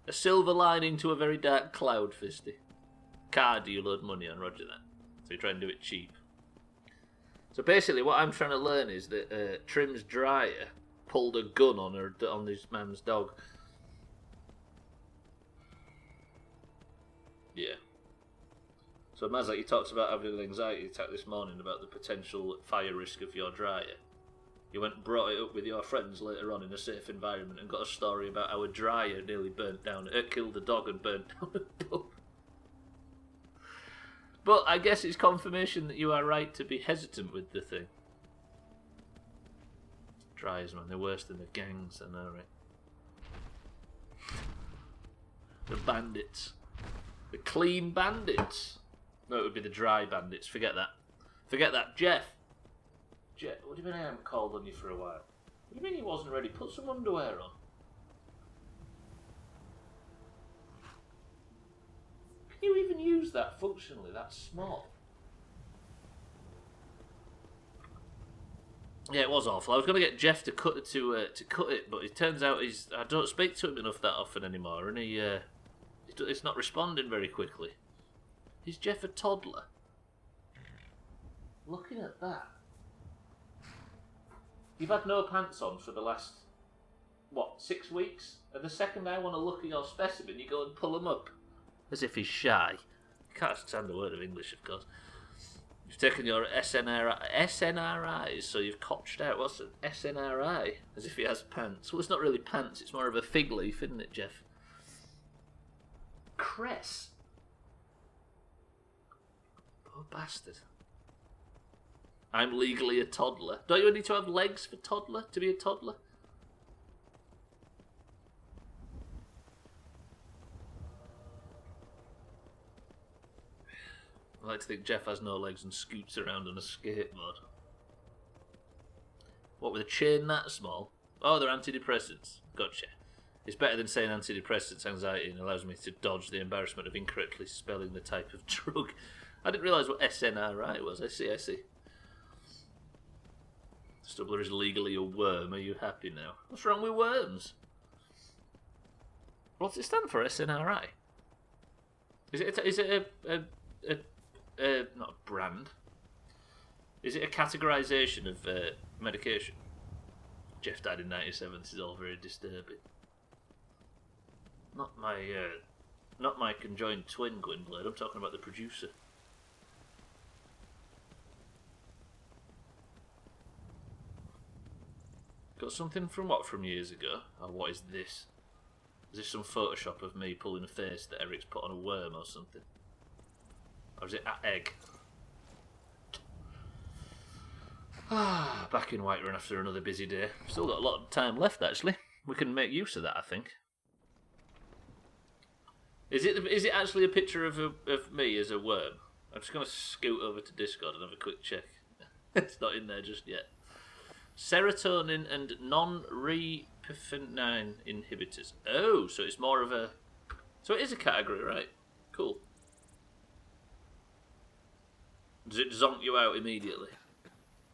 A silver lining to a very dark cloud, Fisty. Card you load money on, roger that. So you try and do it cheap. So basically what I'm trying to learn is that Trim's dryer pulled a gun on his man's dog. Yeah. So Mazak, you talked about having an anxiety attack this morning about the potential fire risk of your dryer. You went and brought it up with your friends later on in a safe environment and got a story about how a dryer nearly killed a dog and burnt down a pub. But I guess it's confirmation that you are right to be hesitant with the thing. Dryers, man, they're worse than the gangs, I know, right? The bandits. The clean bandits. No, it would be the dry bandits. Forget that. Forget that. Jeff, what do you mean I haven't called on you for a while? What do you mean he wasn't ready? Put some underwear on. Can you even use that functionally? That's small. Yeah, it was awful. I was going to get Jeff to cut it, but it turns out I don't speak to him enough that often anymore, and it's not responding very quickly. Is Jeff a toddler? Looking at that. You've had no pants on for the last, 6 weeks? And the second I want to look at your specimen, you go and pull them up. As if he's shy. Can't stand a word of English, of course. You've taken your SNRIs, so you've cotched out. What's an SNRI? As if he has pants. Well, it's not really pants, it's more of a fig leaf, isn't it, Jeff? Cress. Poor bastard. I'm legally a toddler. Don't you need to have legs for toddler to be a toddler? I like to think Jeff has no legs and scoots around on a skateboard. What, with a chain that small? Oh, they're antidepressants. Gotcha. It's better than saying antidepressants, anxiety, and allows me to dodge the embarrassment of incorrectly spelling the type of drug. I didn't realise what SNRI was. I see. Stubbler is legally a worm. Are you happy now? What's wrong with worms? What's it stand for, SNRI? Is it not a brand? Is it a categorisation of medication? Jeff died in '97. This is all very disturbing. Not my conjoined twin, Gwynblade. I'm talking about the producer. Got something from what, from years ago? Oh, what is this? Is this some Photoshop of me pulling a face that Eric's put on a worm or something? Or is it an egg? Back in Whiterun after another busy day. Still got a lot of time left, actually. We can make use of that, I think. Is it actually a picture of me as a worm? I'm just going to scoot over to Discord and have a quick check. It's not in there just yet. Serotonin and non-repifenine inhibitors. Oh, so it's more of a... So it is a category, right? Cool. Does it zonk you out immediately?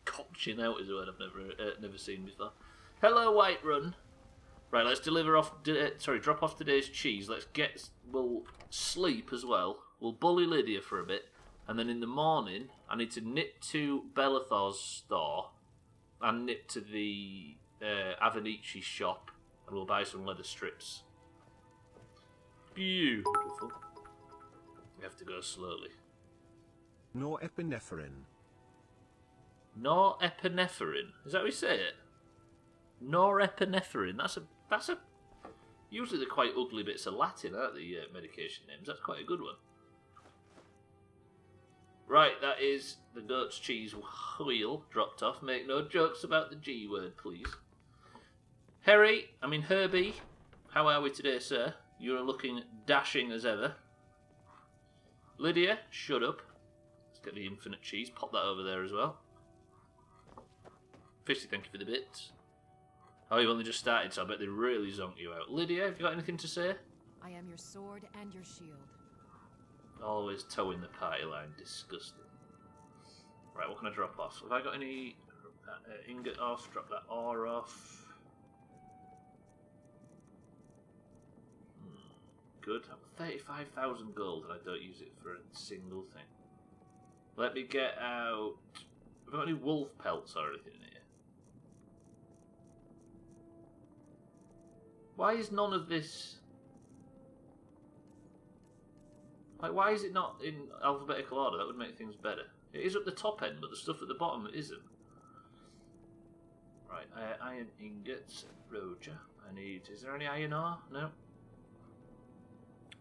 Cotching out is a word I've never seen before. Hello, Whiterun. Right, let's drop off today's cheese. We'll sleep as well. We'll bully Lydia for a bit. And then in the morning, I need to nip to Bellathor's store and nip to the Avenici shop, and we'll buy some leather strips. Beautiful. We have to go slowly. Norepinephrine. Norepinephrine. Is that how we say it? Norepinephrine. That's a. Usually they're quite ugly bits of Latin, aren't they? Medication names. That's quite a good one. Right, that is the goat's cheese wheel dropped off. Make no jokes about the G word, please. Herbie, how are we today, sir? You're looking dashing as ever. Lydia, shut up. Let's get the infinite cheese. Pop that over there as well. Fishy, thank you for the bits. Oh, you've only just started, so I bet they really zonk you out. Lydia, have you got anything to say? I am your sword and your shield. Always towing the party line. Disgusting. Right, what can I drop off? Have I got any ingot off? Drop that ore off. Good. 35,000 gold and I don't use it for a single thing. Let me get out... Have I got any wolf pelts or anything in here? Why is none of this... Like, why is it not in alphabetical order? That would make things better. It is at the top end, but the stuff at the bottom isn't. Right, iron ingots. Roger. I need... Is there any iron ore? No.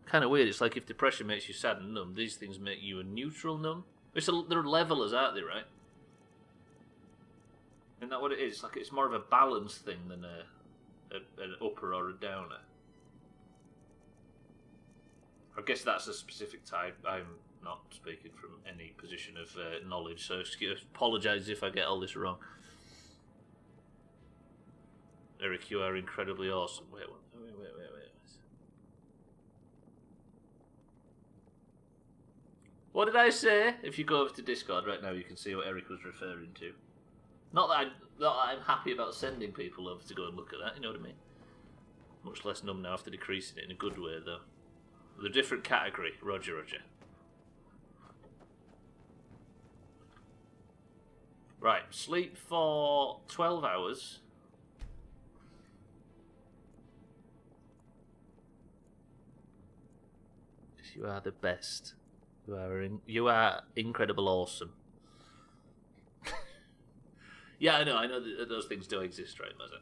Kind of weird. It's like if depression makes you sad and numb, these things make you a neutral numb. They're levelers, aren't they, right? Isn't that what it is? It's like it's more of a balance thing than an upper or a downer. I guess that's a specific type. I'm not speaking from any position of knowledge, so apologise if I get all this wrong. Eric, you are incredibly awesome. Wait. What did I say? If you go over to Discord right now, you can see what Eric was referring to. Not that I'm happy about sending people over to go and look at that, you know what I mean? Much less numb now after decreasing it in a good way, though. With a different category. Roger. Right, sleep for 12 hours. You are the best. You are incredible awesome. Yeah, I know that those things do exist, right, Mazza?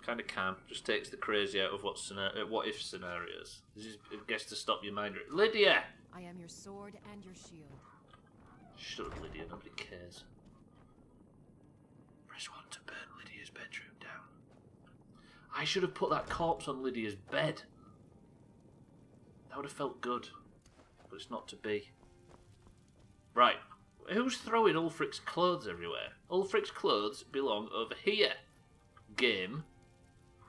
Kind of can. Just takes the crazy out of what if scenarios. This is, I guess, to stop your mind. Lydia! I am your sword and your shield. Shut up, Lydia. Nobody cares. Press 1 to burn Lydia's bedroom down. I should have put that corpse on Lydia's bed. That would have felt good. But it's not to be. Right. Who's throwing Ulfric's clothes everywhere? Ulfric's clothes belong over here. Game.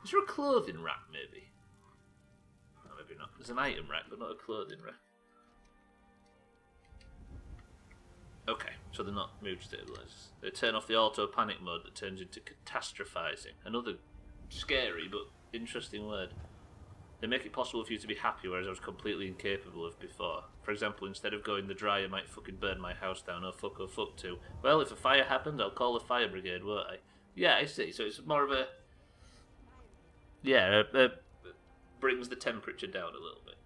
Is there a clothing rack, maybe? No, maybe not. There's an item rack, but not a clothing rack. Okay, so they're not mood stabilizers. They turn off the auto panic mode that turns into catastrophizing. Another scary but interesting word. They make it possible for you to be happy, whereas I was completely incapable of before. For example, instead of going the dryer might fucking burn my house down, oh fuck too. Well, if a fire happened, I'll call the fire brigade, won't I? Yeah, I see. So it's more of a... Yeah, brings the temperature down a little bit.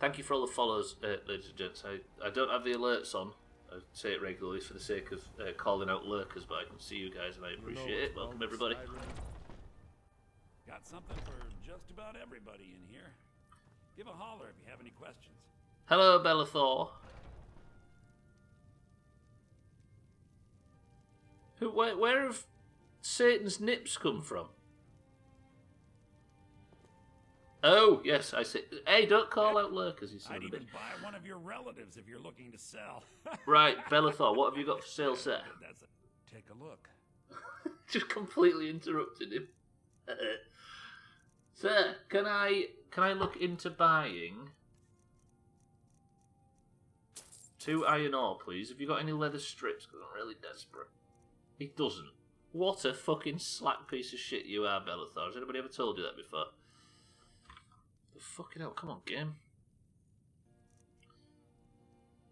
Thank you for all the follows, ladies and gents. I don't have the alerts on. I say it regularly for the sake of calling out lurkers, but I can see you guys and I appreciate it. Welcome, everybody. Got something for just about everybody in here. Give a holler if you have any questions. Hello, Bellathor. Where have Satan's nips come from? Oh, yes, I see. Hey, don't call out lurkers, you son I'd of a even bitch. buy one of your relatives if you're looking to sell. Right, Bellathor, what have you got for sale, sir? Take a look. Just completely interrupted him. Sir, can I look into buying 2 iron ore, please? Have you got any leather strips? Because I'm really desperate. He doesn't. What a fucking slack piece of shit you are, Bellathor. Has anybody ever told you that before? The fucking hell, come on, game.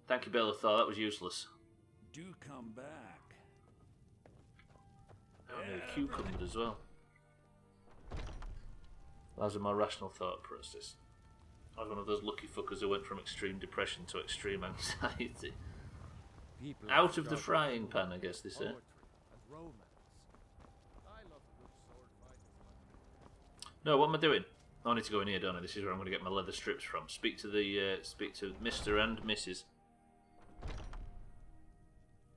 Thank you, Bellathor, that was useless. Do come back. Oh, I nearly cucumbered as well. That was a more rational thought process. I was one of those lucky fuckers who went from extreme depression to extreme anxiety. Out of the frying pan, I guess they say. No, what am I doing? I need to go in here, don't I? This is where I'm going to get my leather strips from. Speak to Mr. and Mrs.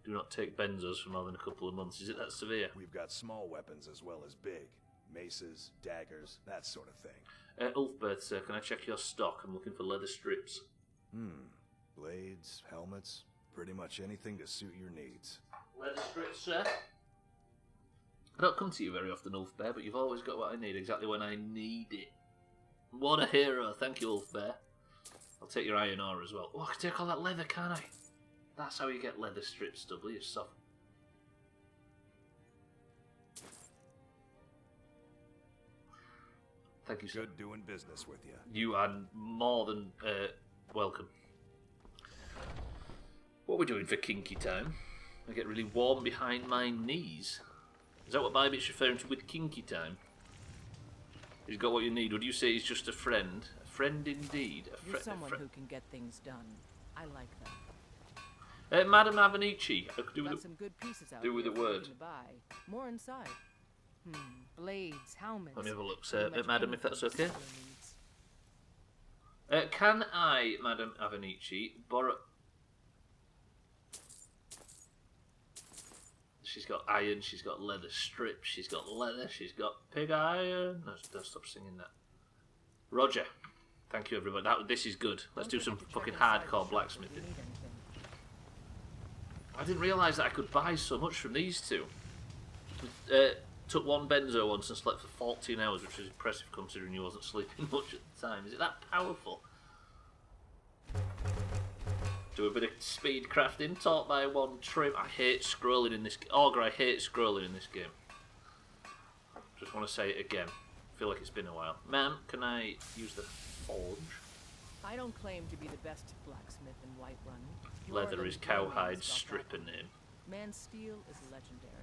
Do not take benzos for more than a couple of months. Is it that severe? We've got small weapons as well as big. Maces, daggers, that sort of thing. Ulfbert, sir, can I check your stock? I'm looking for leather strips. Blades, helmets, pretty much anything to suit your needs. Leather strips, sir? I don't come to you very often, Ulfbear, but you've always got what I need exactly when I need it. What a hero. Thank you, Ulfbear. I'll take your iron ore as well. Oh, I can take all that leather, can't I? That's how you get leather strips, Stubbler. You're soft. Thank you, sir. Good doing business with you. You are more than welcome. What are we doing for kinky time? I get really warm behind my knees. Is that what Bybit's referring to with kinky time? He's got what you need. Would you say he's just a friend? A friend indeed. You're someone who can get things done. I like that. Madam Avanici, I could do Got with some good pieces out do with here a for you word. to buy. More inside. Blades, helmets. Let me have a look, pretty sir. much Madam, if that's anything okay. Stubbler needs. Can I, Madam Avanici, borrow... She's got iron, she's got leather strips, she's got leather, she's got pig iron... No, don't stop singing that. Roger. Thank you, everybody. This is good. Let's do some fucking hardcore blacksmithing. I didn't realise that I could buy so much from these two. Took one benzo once and slept for 14 hours, which was impressive considering you wasn't sleeping much at the time. Is it that powerful? Do a bit of speed crafting, taught by one trim. I hate scrolling in this game. Augur, I hate scrolling in this game. Just want to say it again. I feel like it's been a while. Ma'am, can I use the forge? I don't claim to be the best blacksmith in Whiterun. Leather is cowhide stripper name. Man steel is legendary.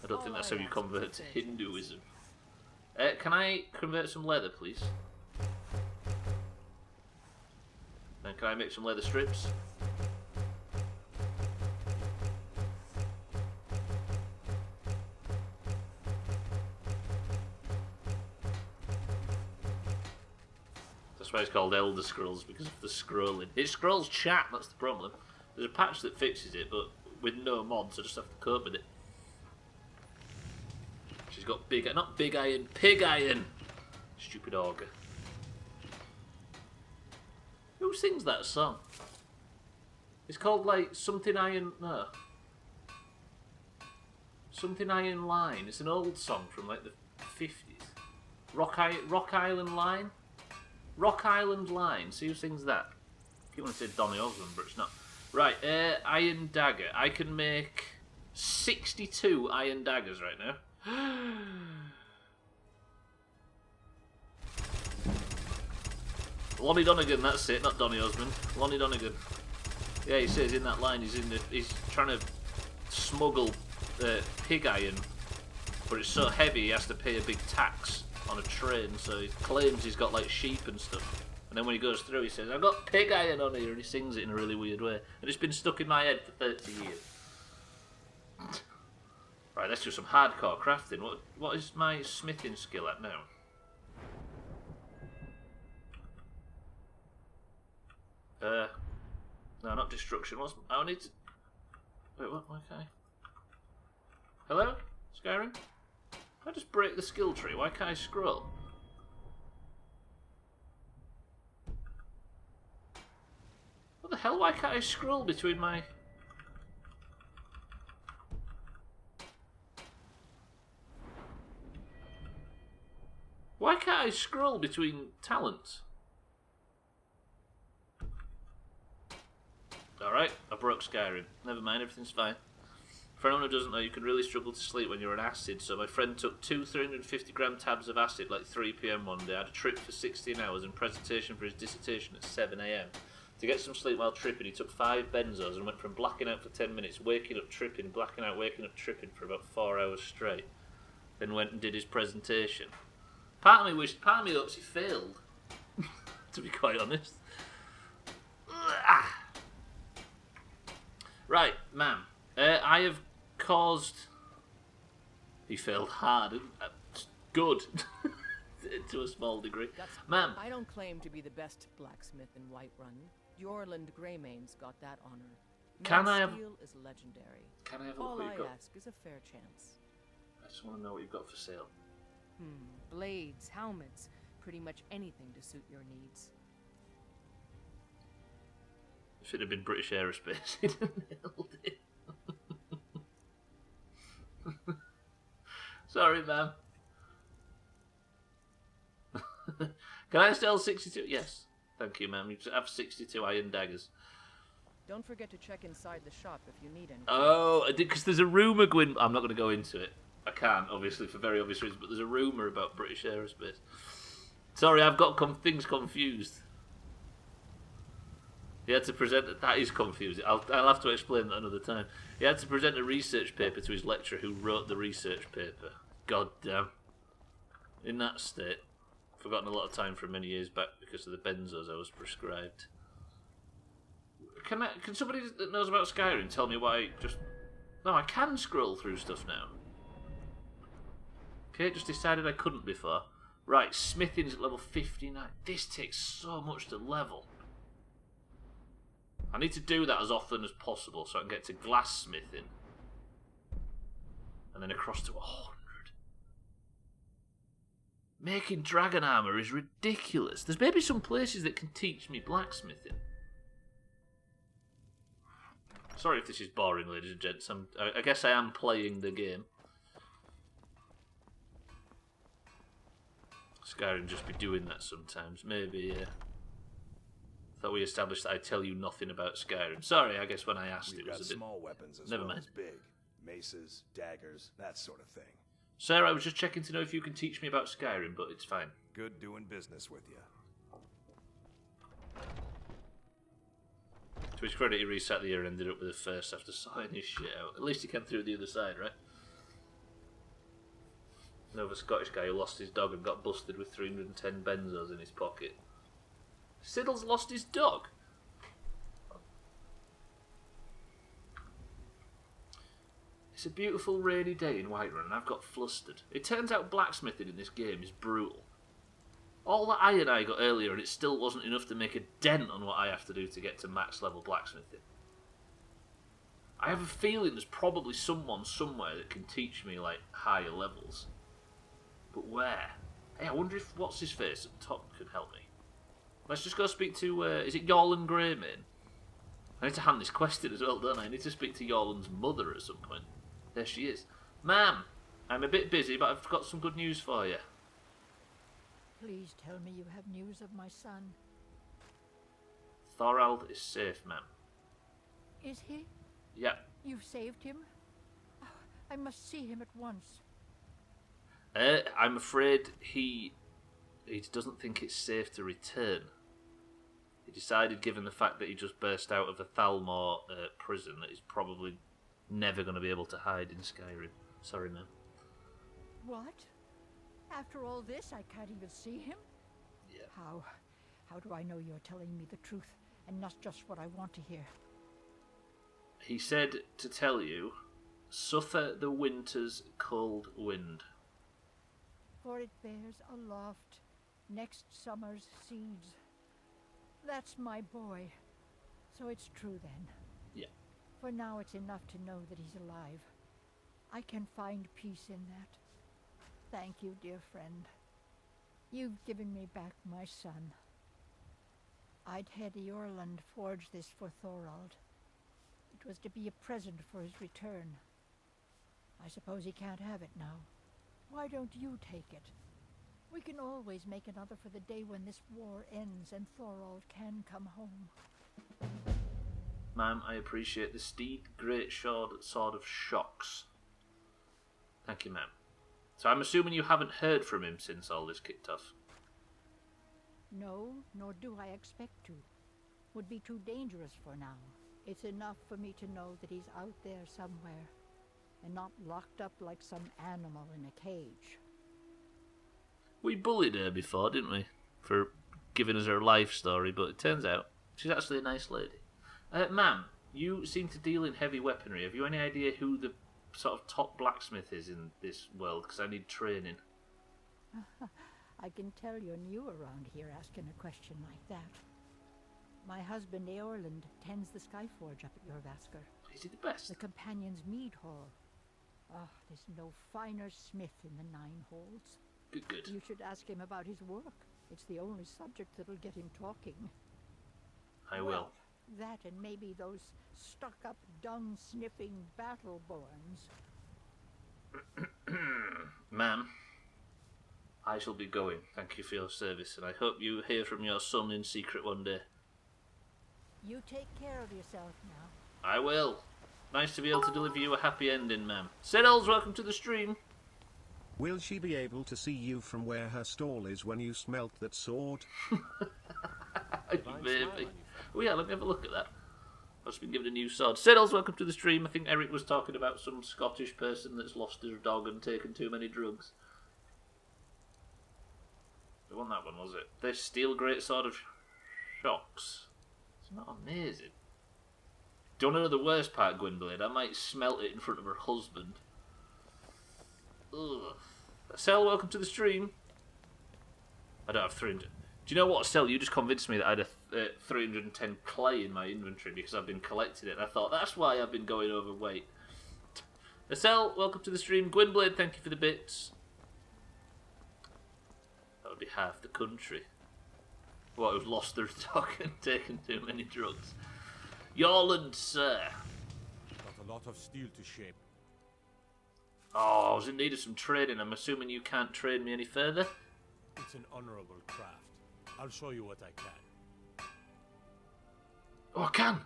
I don't think that's how you convert to Hinduism. Can I convert some leather, please? And can I make some leather strips? why it's called Elder Scrolls, because of the scrolling. It scrolls chat, that's the problem. There's a patch that fixes it, but with no mods, I just have to cope with it. She's got big, not big iron, pig iron! Stupid auger. Who sings that song? It's called like Something Iron, no. Something Iron Line. It's an old song from like the 50s. Rock Island Line? Rock Island Line. See who sings that? I keep wanting to say Donny Osmond, but it's not. Right, Iron Dagger. I can make 62 Iron Daggers right now. Lonnie Donegan, that's it, not Donny Osmond. Lonnie Donegan. Yeah, he says in that line he's trying to smuggle pig iron, but it's so heavy he has to pay a big tax on a train, so he claims he's got like sheep and stuff. And then when he goes through, he says, I've got pig iron on here, and he sings it in a really weird way. And it's been stuck in my head for 30 years. Right, let's do some hardcore crafting. What is my smithing skill at now? No, not destruction. I need to... Wait, what? Okay. Hello? Skyrim? Can I just break the skill tree? Why can't I scroll? What the hell? Why can't I scroll between my... Why can't I scroll between talents? Alright, I broke Skyrim. Never mind, everything's fine. For anyone who doesn't know, you can really struggle to sleep when you're on acid, so my friend took 2 350-gram tabs of acid like 3 PM one day, had a trip for 16 hours and presentation for his dissertation at 7 AM. To get some sleep while tripping, he took 5 benzos and went from blacking out for 10 minutes, waking up, tripping, blacking out, waking up, tripping for about 4 hours straight. Then went and did his presentation. Part of me hopes he failed, to be quite honest. Right, ma'am. I have caused... He failed hard. Good. To a small degree. Ma'am. I don't claim to be the best blacksmith in Whiterun. Jorland Greymane's got that honor. Can I have... Steel is legendary. Can I have a look All what I you've got? ask is a fair chance. I just want to know what you've got for sale. Blades, helmets, pretty much anything to suit your needs. If it had been British Aerospace, he'd have nailed it. Sorry, ma'am. Can I sell 62? Yes. Thank you, ma'am. You have 62 iron daggers. Don't forget to check inside the shop if you need anything. Oh, I did, because there's a rumour going... I'm not going to go into it. I can't, obviously, for very obvious reasons, but there's a rumour about British Aerospace. Sorry, I've got things confused. He had to present... That is confusing. I'll have to explain that another time. He had to present a research paper to his lecturer who wrote the research paper. God damn. In that state. Forgotten a lot of time from many years back because of the benzos I was prescribed. Can somebody that knows about Skyrim tell me why just... No, I can scroll through stuff now. Okay, just decided I couldn't before. Right, smithing's at level 59. This takes so much to level. I need to do that as often as possible so I can get to glassmithing. And then across to 100. Making dragon armour is ridiculous. There's maybe some places that can teach me blacksmithing. Sorry if this is boring, ladies and gents. I guess I am playing the game. Skyrim just be doing that sometimes. Maybe, thought we established that I tell you nothing about Skyrim. Sorry, I guess when I asked it was a bit... small weapons as Never well mind. as big. Maces, daggers, that sort of thing. Sir, I was just checking to know if you can teach me about Skyrim, but it's fine. Good doing business with you. To his credit, he resat the year and ended up with a first after sorting his shit out. At least he came through the other side, right? Another Scottish guy who lost his dog and got busted with 310 benzos in his pocket. Siddle's lost his dog? It's a beautiful rainy day in Whiterun and I've got flustered. It turns out blacksmithing in this game is brutal. All that iron I got earlier, and it still wasn't enough to make a dent on what I have to do to get to max level blacksmithing. I have a feeling there's probably someone somewhere that can teach me, like, higher levels. But where? Hey, I wonder if what's-his-face at the top could help me. Let's just go speak to, is it Yorland Greymane? I need to hand this quest in as well, don't I? I need to speak to Yorland's mother at some point. There she is. Ma'am, I'm a bit busy, but I've got some good news for you. Please tell me you have news of my son. Thorald is safe, ma'am. Is he? Yep. You've saved him? Oh, I must see him at once. I'm afraid he doesn't think it's safe to return. He decided, given the fact that he just burst out of a Thalmor prison, that he's probably never going to be able to hide in Skyrim. Sorry, ma'am. What? After all this, I can't even see him? Yeah. How do I know you're telling me the truth and not just what I want to hear? He said to tell you, suffer the winter's cold wind. For it bears aloft next summer's seeds. That's my boy. So it's true then. Yeah. For now it's enough to know that he's alive. I can find peace in that. Thank you, dear friend. You've given me back my son. I'd had Eorlund forge this for Thorald. It was to be a present for his return. I suppose he can't have it now. Why don't you take it? We can always make another for the day when this war ends and Thorald can come home. Ma'am, I appreciate the steed great sword of shocks. Thank you, ma'am. So I'm assuming you haven't heard from him since all this kicked off? No, nor do I expect to. Would be too dangerous for now. It's enough for me to know that he's out there somewhere, and not locked up like some animal in a cage. We bullied her before, didn't we? For giving us her life story, but it turns out she's actually a nice lady. Ma'am, you seem to deal in heavy weaponry. Have you any idea who the sort of top blacksmith is in this world? Because I need training. I can tell you're new around here asking a question like that. My husband Eorlund tends the Skyforge up at Jorvaskr. Is he the best? The Companion's Mead Hall. Oh, there's no finer smith in the Nine Halls. Good. You should ask him about his work. It's the only subject that'll get him talking. I will. That and maybe those stuck-up, dung-sniffing battle-borns. Ma'am, I shall be going. Thank you for your service, and I hope you hear from your son in secret one day. You take care of yourself now. I will. Nice to be able to deliver you a happy ending, ma'am. Siddles, welcome to the stream. Will she be able to see you from where her stall is when you smelt that sword? Maybe. Oh yeah, let me have a look at that. I've just been given a new sword. Siddles, welcome to the stream. I think Eric was talking about some Scottish person that's lost his dog and taken too many drugs. It wasn't that one, was it? This steel great sword of shocks. It's not amazing. Do you want to know the worst part, Gwynblade? I might smelt it in front of her husband. Ugh. Sel, welcome to the stream. I don't have 300. Do you know what, Sel? You just convinced me that I had a 310 clay in my inventory because I've been collecting it. And I thought, that's why I've been going overweight. Sel, welcome to the stream. Gwynblade, thank you for the bits. That would be half the country. What, who've lost their dog and taken too many drugs. Yorland, sir. Got a lot of steel to shape. Oh, I was in need of some training. I'm assuming you can't train me any further? It's an honorable craft. I'll show you what I can. Oh, I can!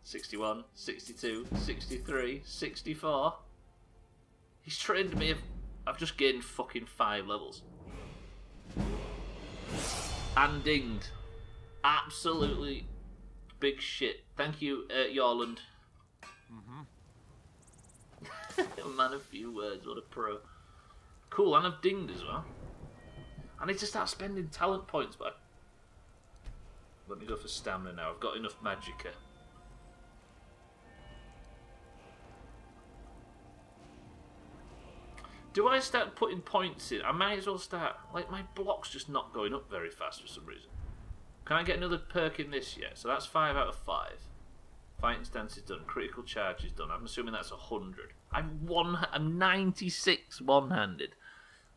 61, 62, 63, 64. He's trained me. I've just gained fucking 5 levels. And dinged. Absolutely big shit. Thank you, Yorland. Man of few words, what a pro. Cool, and I've dinged as well. I need to start spending talent points, but let me go for stamina now. I've got enough magicka. Do I start putting points in? I might as well start... Like, my block's just not going up very fast for some reason. Can I get another perk in this yet? So that's 5 out of 5. Fighting stance is done. Critical charge is done. I'm assuming that's 100. I'm 96 one-handed.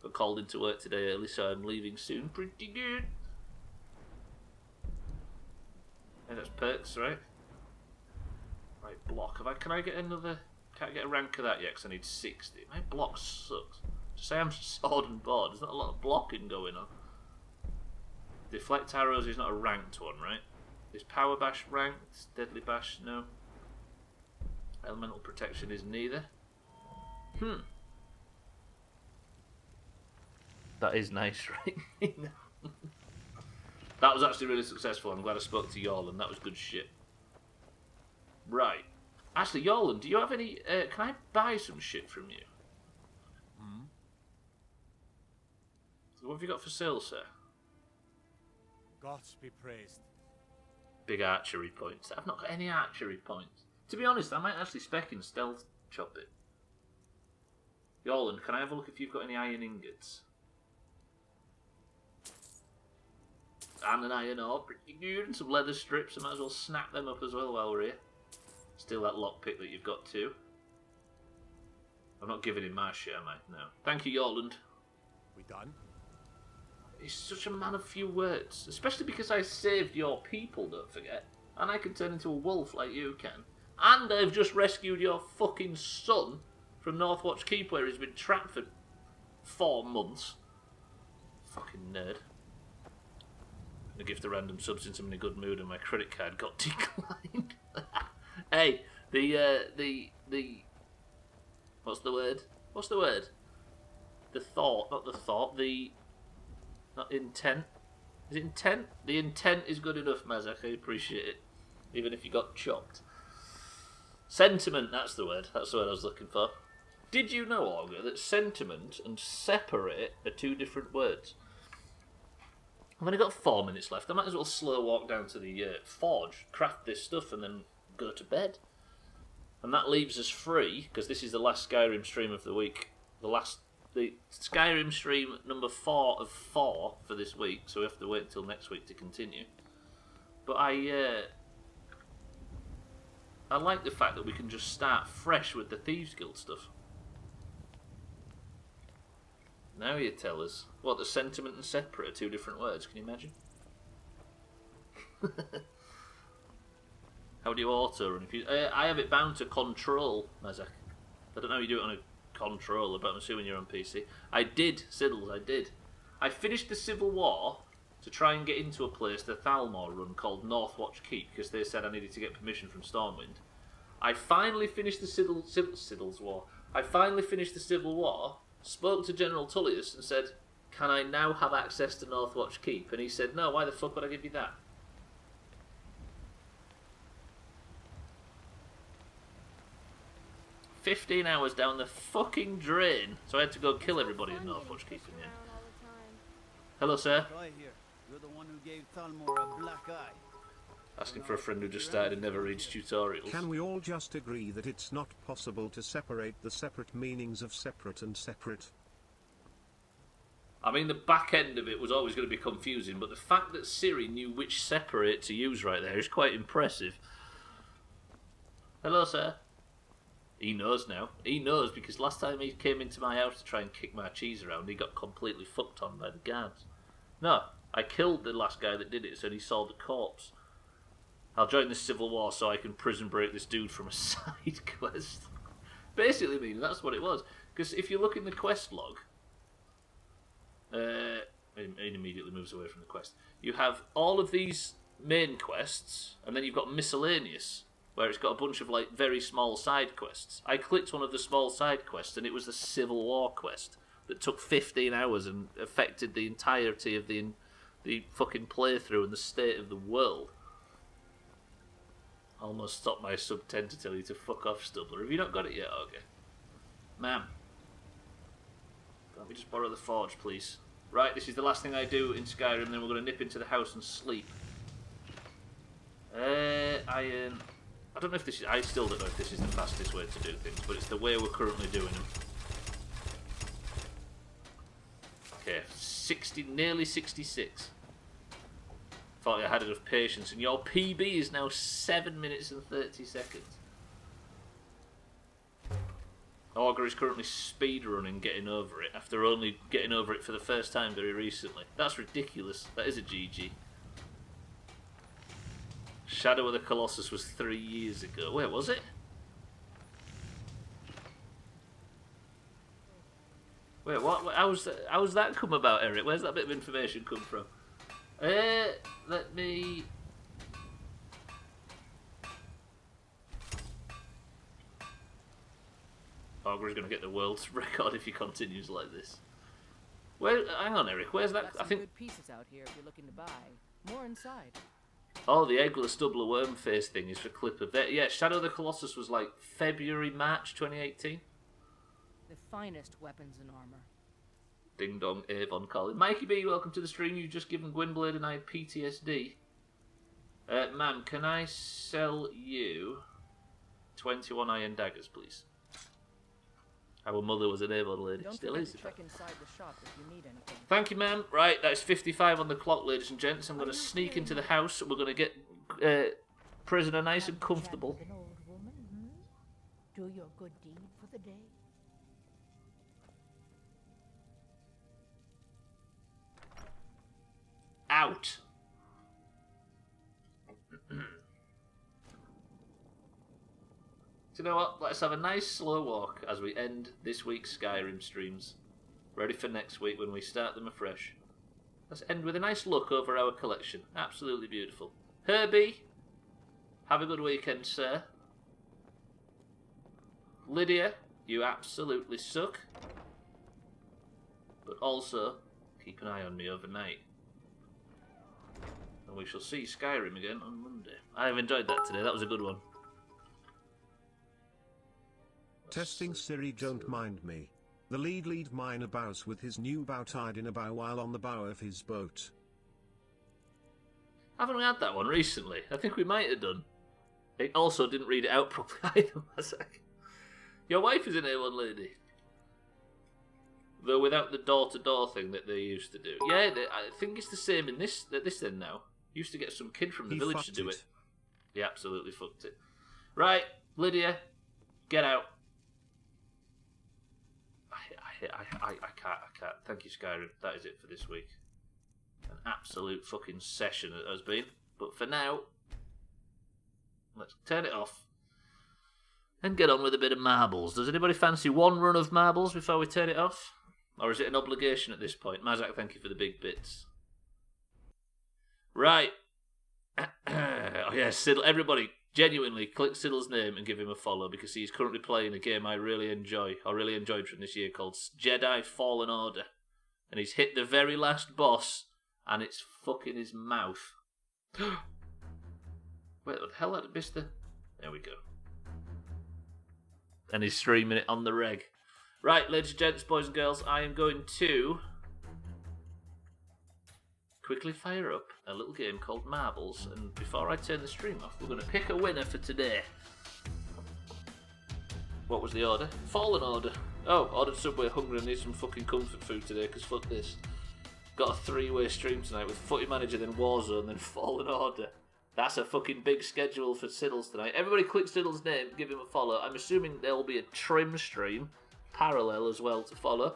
Got called into work today early, so I'm leaving soon. Pretty good. Yeah, that's perks, right? Right, block. Can I get another... Can't get a rank of that yet because I need 60. My block sucks. Just say I'm sword and board. There's not a lot of blocking going on. Deflect arrows is not a ranked one, right? Is power bash ranked? Deadly bash, no. Elemental protection is neither. That is nice, right? That was actually really successful. I'm glad I spoke to Yorland. That was good shit. Right. Actually, Yorland, do you have any... can I buy some shit from you? So what have you got for sale, sir? Gods be praised. Big archery points. I've not got any archery points. To be honest, I might actually spec in stealth chop it. Yorland, can I have a look if you've got any iron ingots? And an iron ore, pretty good. And some leather strips. I might as well snap them up as well while we're here. Steal that lockpick that you've got too. I'm not giving him my shit, am I? No. Thank you, Yorland. We done? He's such a man of few words. Especially because I saved your people, don't forget. And I can turn into a wolf like you can. And I've just rescued your fucking son from Northwatch Keep where he's been trapped for 4 months. Fucking nerd. I'm gonna give the random sub since I'm in a good mood and my credit card got declined. Hey, the what's the word? What's the word? The thought, not the thought, not intent. Is it intent? The intent is good enough, Mazak, I appreciate it. Even if you got chopped. Sentiment, that's the word. That's the word I was looking for. Did you know, Olga, that sentiment and separate are 2 different words? I've only got 4 minutes left. I might as well slow walk down to the forge, craft this stuff, and then go to bed. And that leaves us free, because this is the last Skyrim stream of the week. The Skyrim stream number 4 of 4 for this week, so we have to wait until next week to continue. But I like the fact that we can just start fresh with the Thieves Guild stuff. Now you tell us. What, the sentiment and separate are 2 different words, can you imagine? How do you auto-run? I have it bound to control, Mazak. I don't know how you do it on a controller, but I'm assuming you're on PC. I did, Siddles, I did. I finished the Civil War to try and get into a place, the Thalmor run, called Northwatch Keep, because they said I needed to get permission from Stormwind. I finally finished the Siddles War. I finally finished the Civil War, spoke to General Tullius and said, can I now have access to Northwatch Keep? And he said, no, why the fuck would I give you that? "15 hours down the fucking drain, so I had to go kill everybody in Northwatch Keep in the end." Hello, sir. You're the one who gave Thalmor a black eye. Asking for a friend who just started and never reads tutorials. Can we all just agree that it's not possible to separate the separate meanings of separate and separate? I mean, the back end of it was always going to be confusing, but the fact that Siri knew which separate to use right there is quite impressive. Hello, sir. He knows now. He knows because last time he came into my house to try and kick my cheese around, he got completely fucked on by the guards. No, I killed the last guy that did it, so he saw the corpse. I'll join the Civil War so I can prison break this dude from a side quest. Basically, I mean, that's what it was. Because if you look in the quest log, it immediately moves away from the quest. You have all of these main quests, and then you've got miscellaneous, where it's got a bunch of like very small side quests. I clicked one of the small side quests, and it was the Civil War quest that took 15 hours and affected the entirety of the fucking playthrough and the state of the world. Almost stopped my sub 10 to tell you to fuck off, Stubbler. Have you not got it yet, okay? Ma'am. Let me just borrow the forge, please. Right, this is the last thing I do in Skyrim, then we're going to nip into the house and sleep. Iron... I don't know if this is... I still don't know if this is the fastest way to do things, but it's the way we're currently doing them. nearly 66. Thought I had enough patience, and your PB is now 7 minutes and 30 seconds. Augur is currently speedrunning getting over it, after only getting over it for the first time very recently. That's ridiculous. That is a GG. Shadow of the Colossus was 3 years ago. Where was it? Wait, what? How's that come about, Eric? Where's that bit of information come from? Let me... Augur is going to get the world's record if he continues like this. Where? Hang on, Eric. Where's that? Got some good pieces out here if you're looking to buy. More inside. Oh, the eggless Stubbler worm face thing is for Clipper. Yeah, Shadow of the Colossus was like February, March 2018. The finest weapons and armor. Ding dong, Avon calling. Mikey B, welcome to the stream. You've just given Gwynblade and I PTSD. Ma'am, can I sell you 21 iron daggers, please? Our mother was an Avon lady. Still is. Check inside the shop if you need anything. Thank you, ma'am. Right, that's 55 on the clock, ladies and gents. I'm going to sneak into the house. We're going to get prisoner nice and comfortable. An old woman, Do your good deed for the day. Out. Do you know what? Let's have a nice slow walk as we end this week's Skyrim streams. Ready for next week when we start them afresh. Let's end with a nice look over our collection. Absolutely beautiful. Herbie, have a good weekend, sir. Lydia, you absolutely suck. But also, keep an eye on me overnight. And we shall see Skyrim again on Monday. I've enjoyed that today. That was a good one. Testing Siri, don't mind me. The lead miner bows with his new bow tied in a bow while on the bow of his boat. Haven't we had that one recently? I think we might have done. It also didn't read it out properly either, was I? Your wife is an A1 lady. Though without the door-to-door thing that they used to do. Yeah, I think it's the same in this then now. Used to get some kid from the village to do it. He absolutely fucked it. Right, Lydia, get out. I can't. Thank you, Skyrim. That is it for this week. An absolute fucking session it has been. But for now, let's turn it off and get on with a bit of marbles. Does anybody fancy one run of marbles before we turn it off? Or is it an obligation at this point? Mazak, thank you for the big bits. Right. Oh yeah, Siddle. Everybody, genuinely, click Siddle's name and give him a follow because he's currently playing a game I really enjoy, or really enjoyed from this year, called Jedi Fallen Order. And he's hit the very last boss, and it's fucking his mouth. Wait, what the hell? I missed the... There we go. And he's streaming it on the reg. Right, ladies and gents, boys and girls, I am going to quickly fire up a little game called Marbles, and before I turn the stream off, we're going to pick a winner for today. What was the order? Fallen Order. Oh, ordered Subway, hungry, and need some fucking comfort food today, because fuck this. Got a three-way stream tonight with Footy Manager, then Warzone, then Fallen Order. That's a fucking big schedule for Siddles tonight. Everybody click Siddles' name, give him a follow. I'm assuming there will be a trim stream, parallel as well, to follow.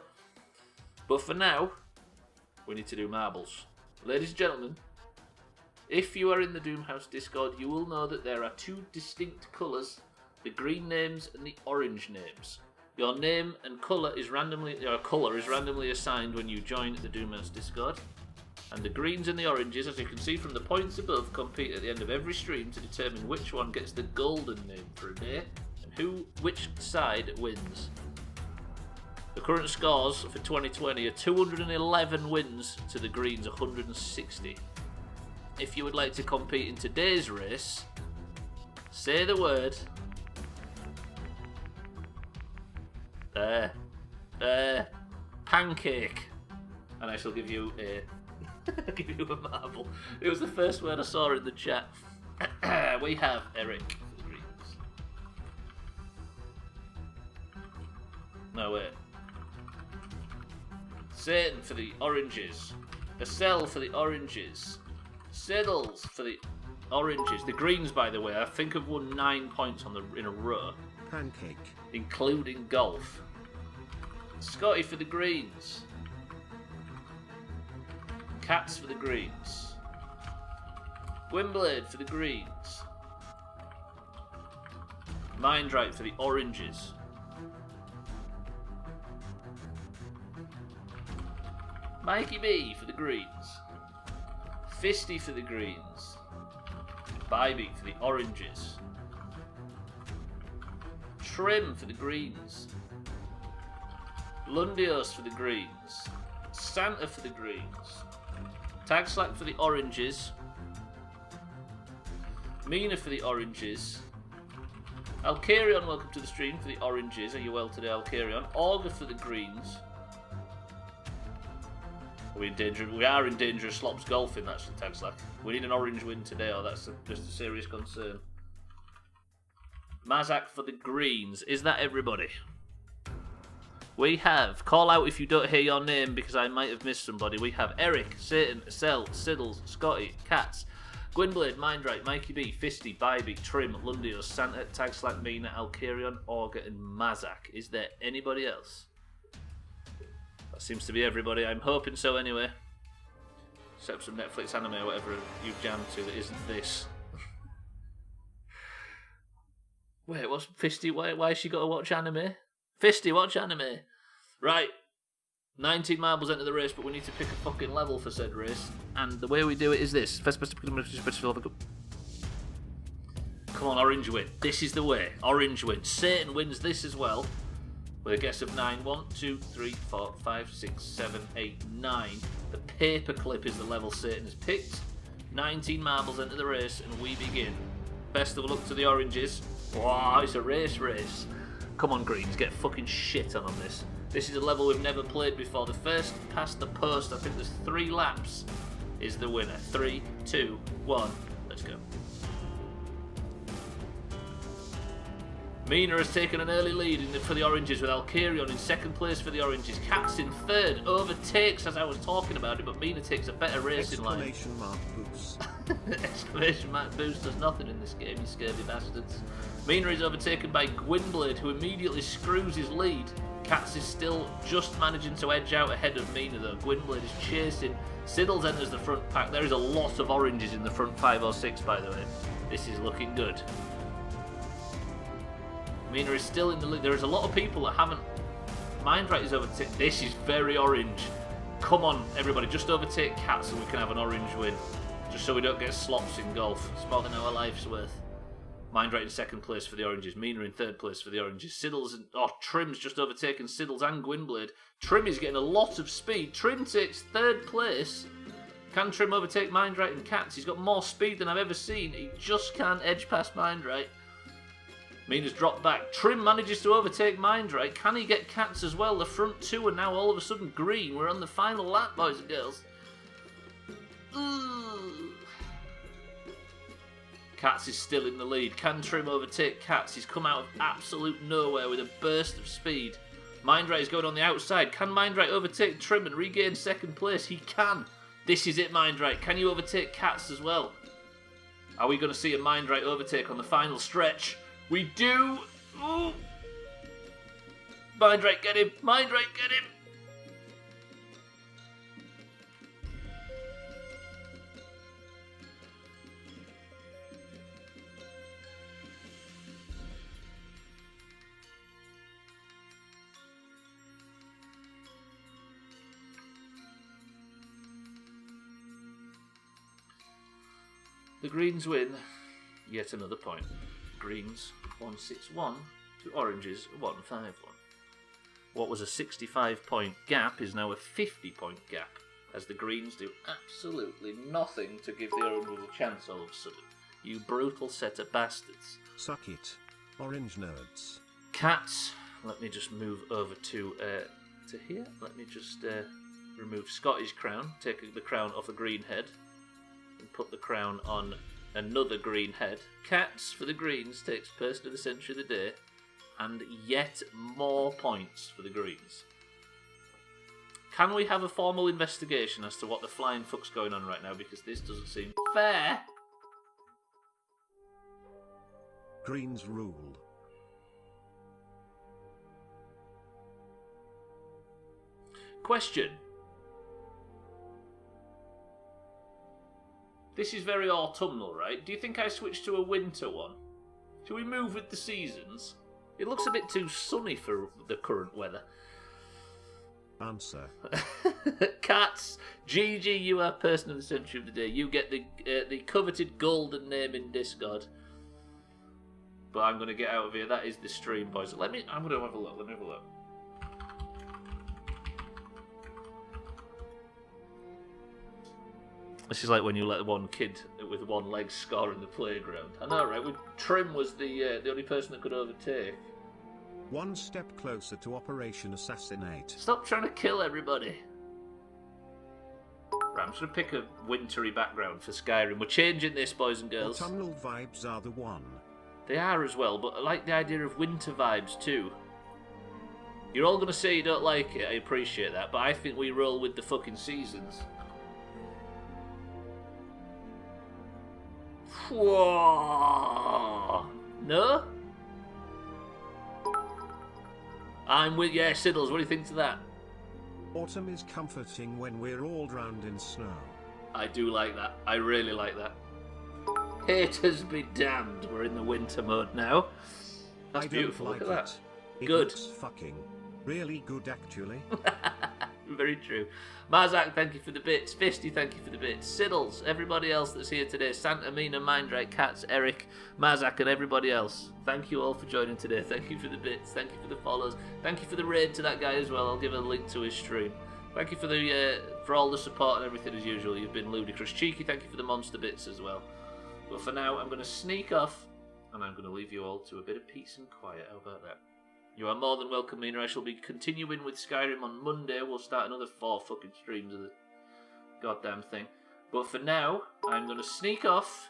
But for now, we need to do marbles. Ladies and gentlemen, if you are in the Doomhaus Discord, you will know that there are two distinct colours, the green names and the orange names. Your name and colour is randomly assigned when you join the Doomhaus Discord. And the greens and the oranges, as you can see from the points above, compete at the end of every stream to determine which one gets the golden name for a day and which side wins. The current scores for 2020 are 211 wins to the Greens 160. If you would like to compete in today's race, say the word pancake, and I shall give you a marble. It was the first word I saw in the chat. We have Eric for the Greens. No, wait. Satan for the oranges. Estelle for the oranges. Siddles for the oranges. The greens, by the way, I think have won 9 points in a row. Pancake. Including golf. Scotty for the greens. Cats for the greens. Gwynblade for the greens. Mindright for the oranges. Mikey B for the greens. Fisty for the greens. Bybeak for the oranges. Trim for the greens. Lundios for the greens. Santa for the greens. Tag Slack for the oranges. Mina for the oranges. Alcarion, welcome to the stream for the oranges. Are you well today, Alcarion? Augur for the greens. Are we in danger? We are in danger of slops golfing, that's the Tag Slack. We need an orange win today, or that's just a serious concern. Mazak for the greens. Is that everybody? We have, call out if you don't hear your name because I might have missed somebody. We have Eric, Satan, Sel, Siddles, Scotty, Cats, Gwynblade, Mindright, Mikey B, Fisty, Bybeak, Trim, Lundios, Santa, Tag Slack, Mina, Alcarion, Augur, and Mazak. Is there anybody else? That seems to be everybody. I'm hoping so anyway. Except some Netflix anime or whatever you've jammed to that isn't this. Wait, what's Fisty? Why has she got to watch anime? Fisty, watch anime. Right. 19 marbles enter the race, but we need to pick a fucking level for said race. And the way we do it is this. First person to pick Come on, orange win. This is the way. Orange wins. Satan wins this as well. With a guess of 9. 1, 2, 3, 4, 5, 6, 7, 8, 9. The paperclip is the level Satan has picked. 19 marbles enter the race, and we begin. Best of luck to the oranges. Wow, it's a race. Come on, greens, get fucking shit on this. This is a level we've never played before. The first past the post, I think there's 3 laps, is the winner. 3, 2, 1, let's go. Mina has taken an early lead for the oranges with Alcarion in second place for the oranges. Cats in third, overtakes as I was talking about it, but Mina takes a better racing line. Exclamation mark boost. Exclamation mark boost does nothing in this game, you scurvy bastards. Mina is overtaken by Gwynblade, who immediately screws his lead. Cats is still just managing to edge out ahead of Mina though. Gwynblade is chasing. Siddles enters the front pack. There is a lot of oranges in the front 5 or 6, by the way. This is looking good. Mina is still in the lead. There is a lot of people that haven't. Mindright is overtaken. This is very orange. Come on, everybody, just overtake Cats and we can have an orange win. Just so we don't get slops in golf. It's more than our life's worth. Mindright in second place for the oranges. Mina in third place for the oranges. Siddles and Trim's just overtaken Siddles and Gwynblade. Trim is getting a lot of speed. Trim takes third place. Can Trim overtake Mindright and Cats? He's got more speed than I've ever seen. He just can't edge past Mindright. Mina's dropped back. Trim manages to overtake Mindright. Can he get Cats as well? The front 2 are now all of a sudden green. We're on the final lap, boys and girls. Cats is still in the lead. Can Trim overtake Cats? He's come out of absolute nowhere with a burst of speed. Mindright is going on the outside. Can Mindright overtake Trim and regain second place? He can. This is it, Mindright. Can you overtake Cats as well? Are we going to see a Mindright overtake on the final stretch? We do. Ooh. Mindright, get him. Mindright, get him. The Greens win yet another point. Greens 161 to Oranges 151. What was a 65-point gap is now a 50-point gap, as the Greens do absolutely nothing to give the Oranges a chance all of a sudden. You brutal set of bastards. Suck it, orange nerds. Cats. Let me just move over to here. Let me just remove Scotty's crown, take the crown off a green head, and put the crown on another green head. Cats for the Greens takes Person of the Century of the Day, and yet more points for the Greens. Can we have a formal investigation as to what the flying fuck's going on right now? Because this doesn't seem fair. Greens rule. Question. This is very autumnal, right? Do you think I switch to a winter one? Shall we move with the seasons? It looks a bit too sunny for the current weather. Answer. Cats, GG, you are person of the century of the day. You get the coveted golden name in Discord. But I'm going to get out of here. That is the stream, boys. I'm going to have a look. Let me have a look. This is like when you let one kid with one leg score in the playground. I know, right? Trim was the only person that could overtake. One step closer to Operation Assassinate. Stop trying to kill everybody. Right, I'm just going to pick a wintry background for Skyrim. We're changing this, boys and girls. Autumnal vibes are the one. They are as well, but I like the idea of winter vibes too. You're all going to say you don't like it, I appreciate that, but I think we roll with the fucking seasons. Whoa. No? I'm with... Yeah, Siddles, what do you think to that? Autumn is comforting when we're all drowned in snow. I do like that. I really like that. Haters be damned. We're in the winter mode now. That's beautiful. Like Look at that. It Good. Looks fucking really good, actually. Very true. Marzak, thank you for the bits. Fisty, thank you for the bits. Siddles, everybody else that's here today. Santa, Mina, Mindright, Cats, Eric, Marzak, and everybody else. Thank you all for joining today. Thank you for the bits. Thank you for the follows. Thank you for the raid to that guy as well. I'll give a link to his stream. Thank you for all the support and everything as usual. You've been ludicrous. Cheeky, thank you for the monster bits as well. But for now, I'm going to sneak off, and I'm going to leave you all to a bit of peace and quiet. How about that? You are more than welcome, Mina. I shall be continuing with Skyrim on Monday. We'll start another 4 fucking streams of the goddamn thing. But for now, I'm going to sneak off.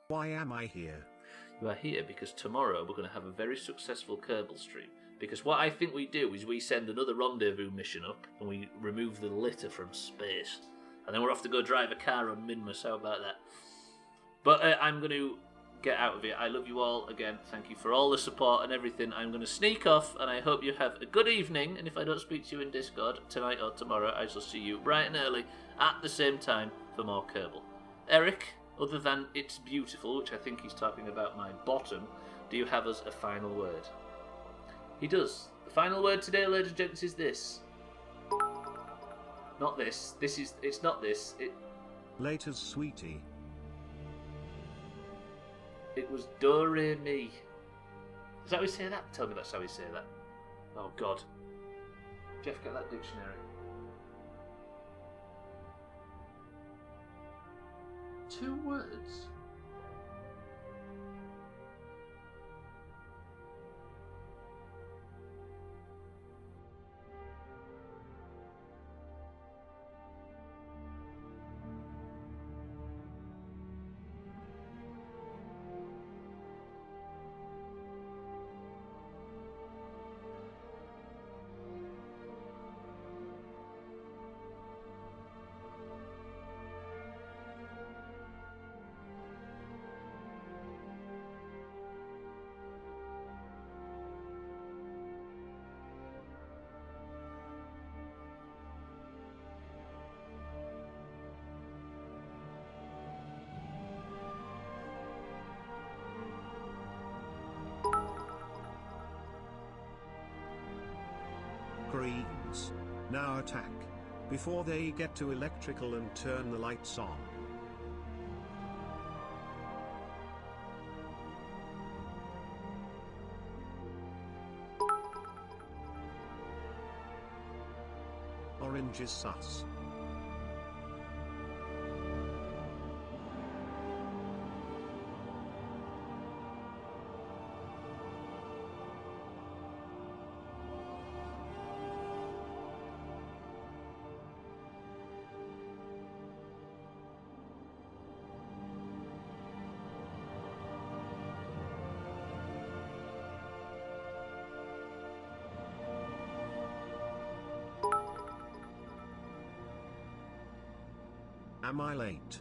Why am I here? You are here because tomorrow we're going to have a very successful Kerbal stream. Because what I think we do is we send another rendezvous mission up and we remove the litter from space. And then we're off to go drive a car on Minmus. How about that? But I'm going to get out of here. I love you all again. Thank you for all the support and everything. I'm going to sneak off, and I hope you have a good evening. And if I don't speak to you in Discord tonight or tomorrow, I shall see you bright and early at the same time for more Kerbal. Eric, other than it's beautiful, which I think he's talking about my bottom, do you have us a final word? He does. The final word today, ladies and gents, is this. Not this. It's not this. Later, sweetie. It was do re mi. Is that how we say that? Tell me that's how we say that. Oh God. Jeff, get that dictionary. 2 words. Greens. Now attack. Before they get to electrical and turn the lights on. Orange is sus. Am I late?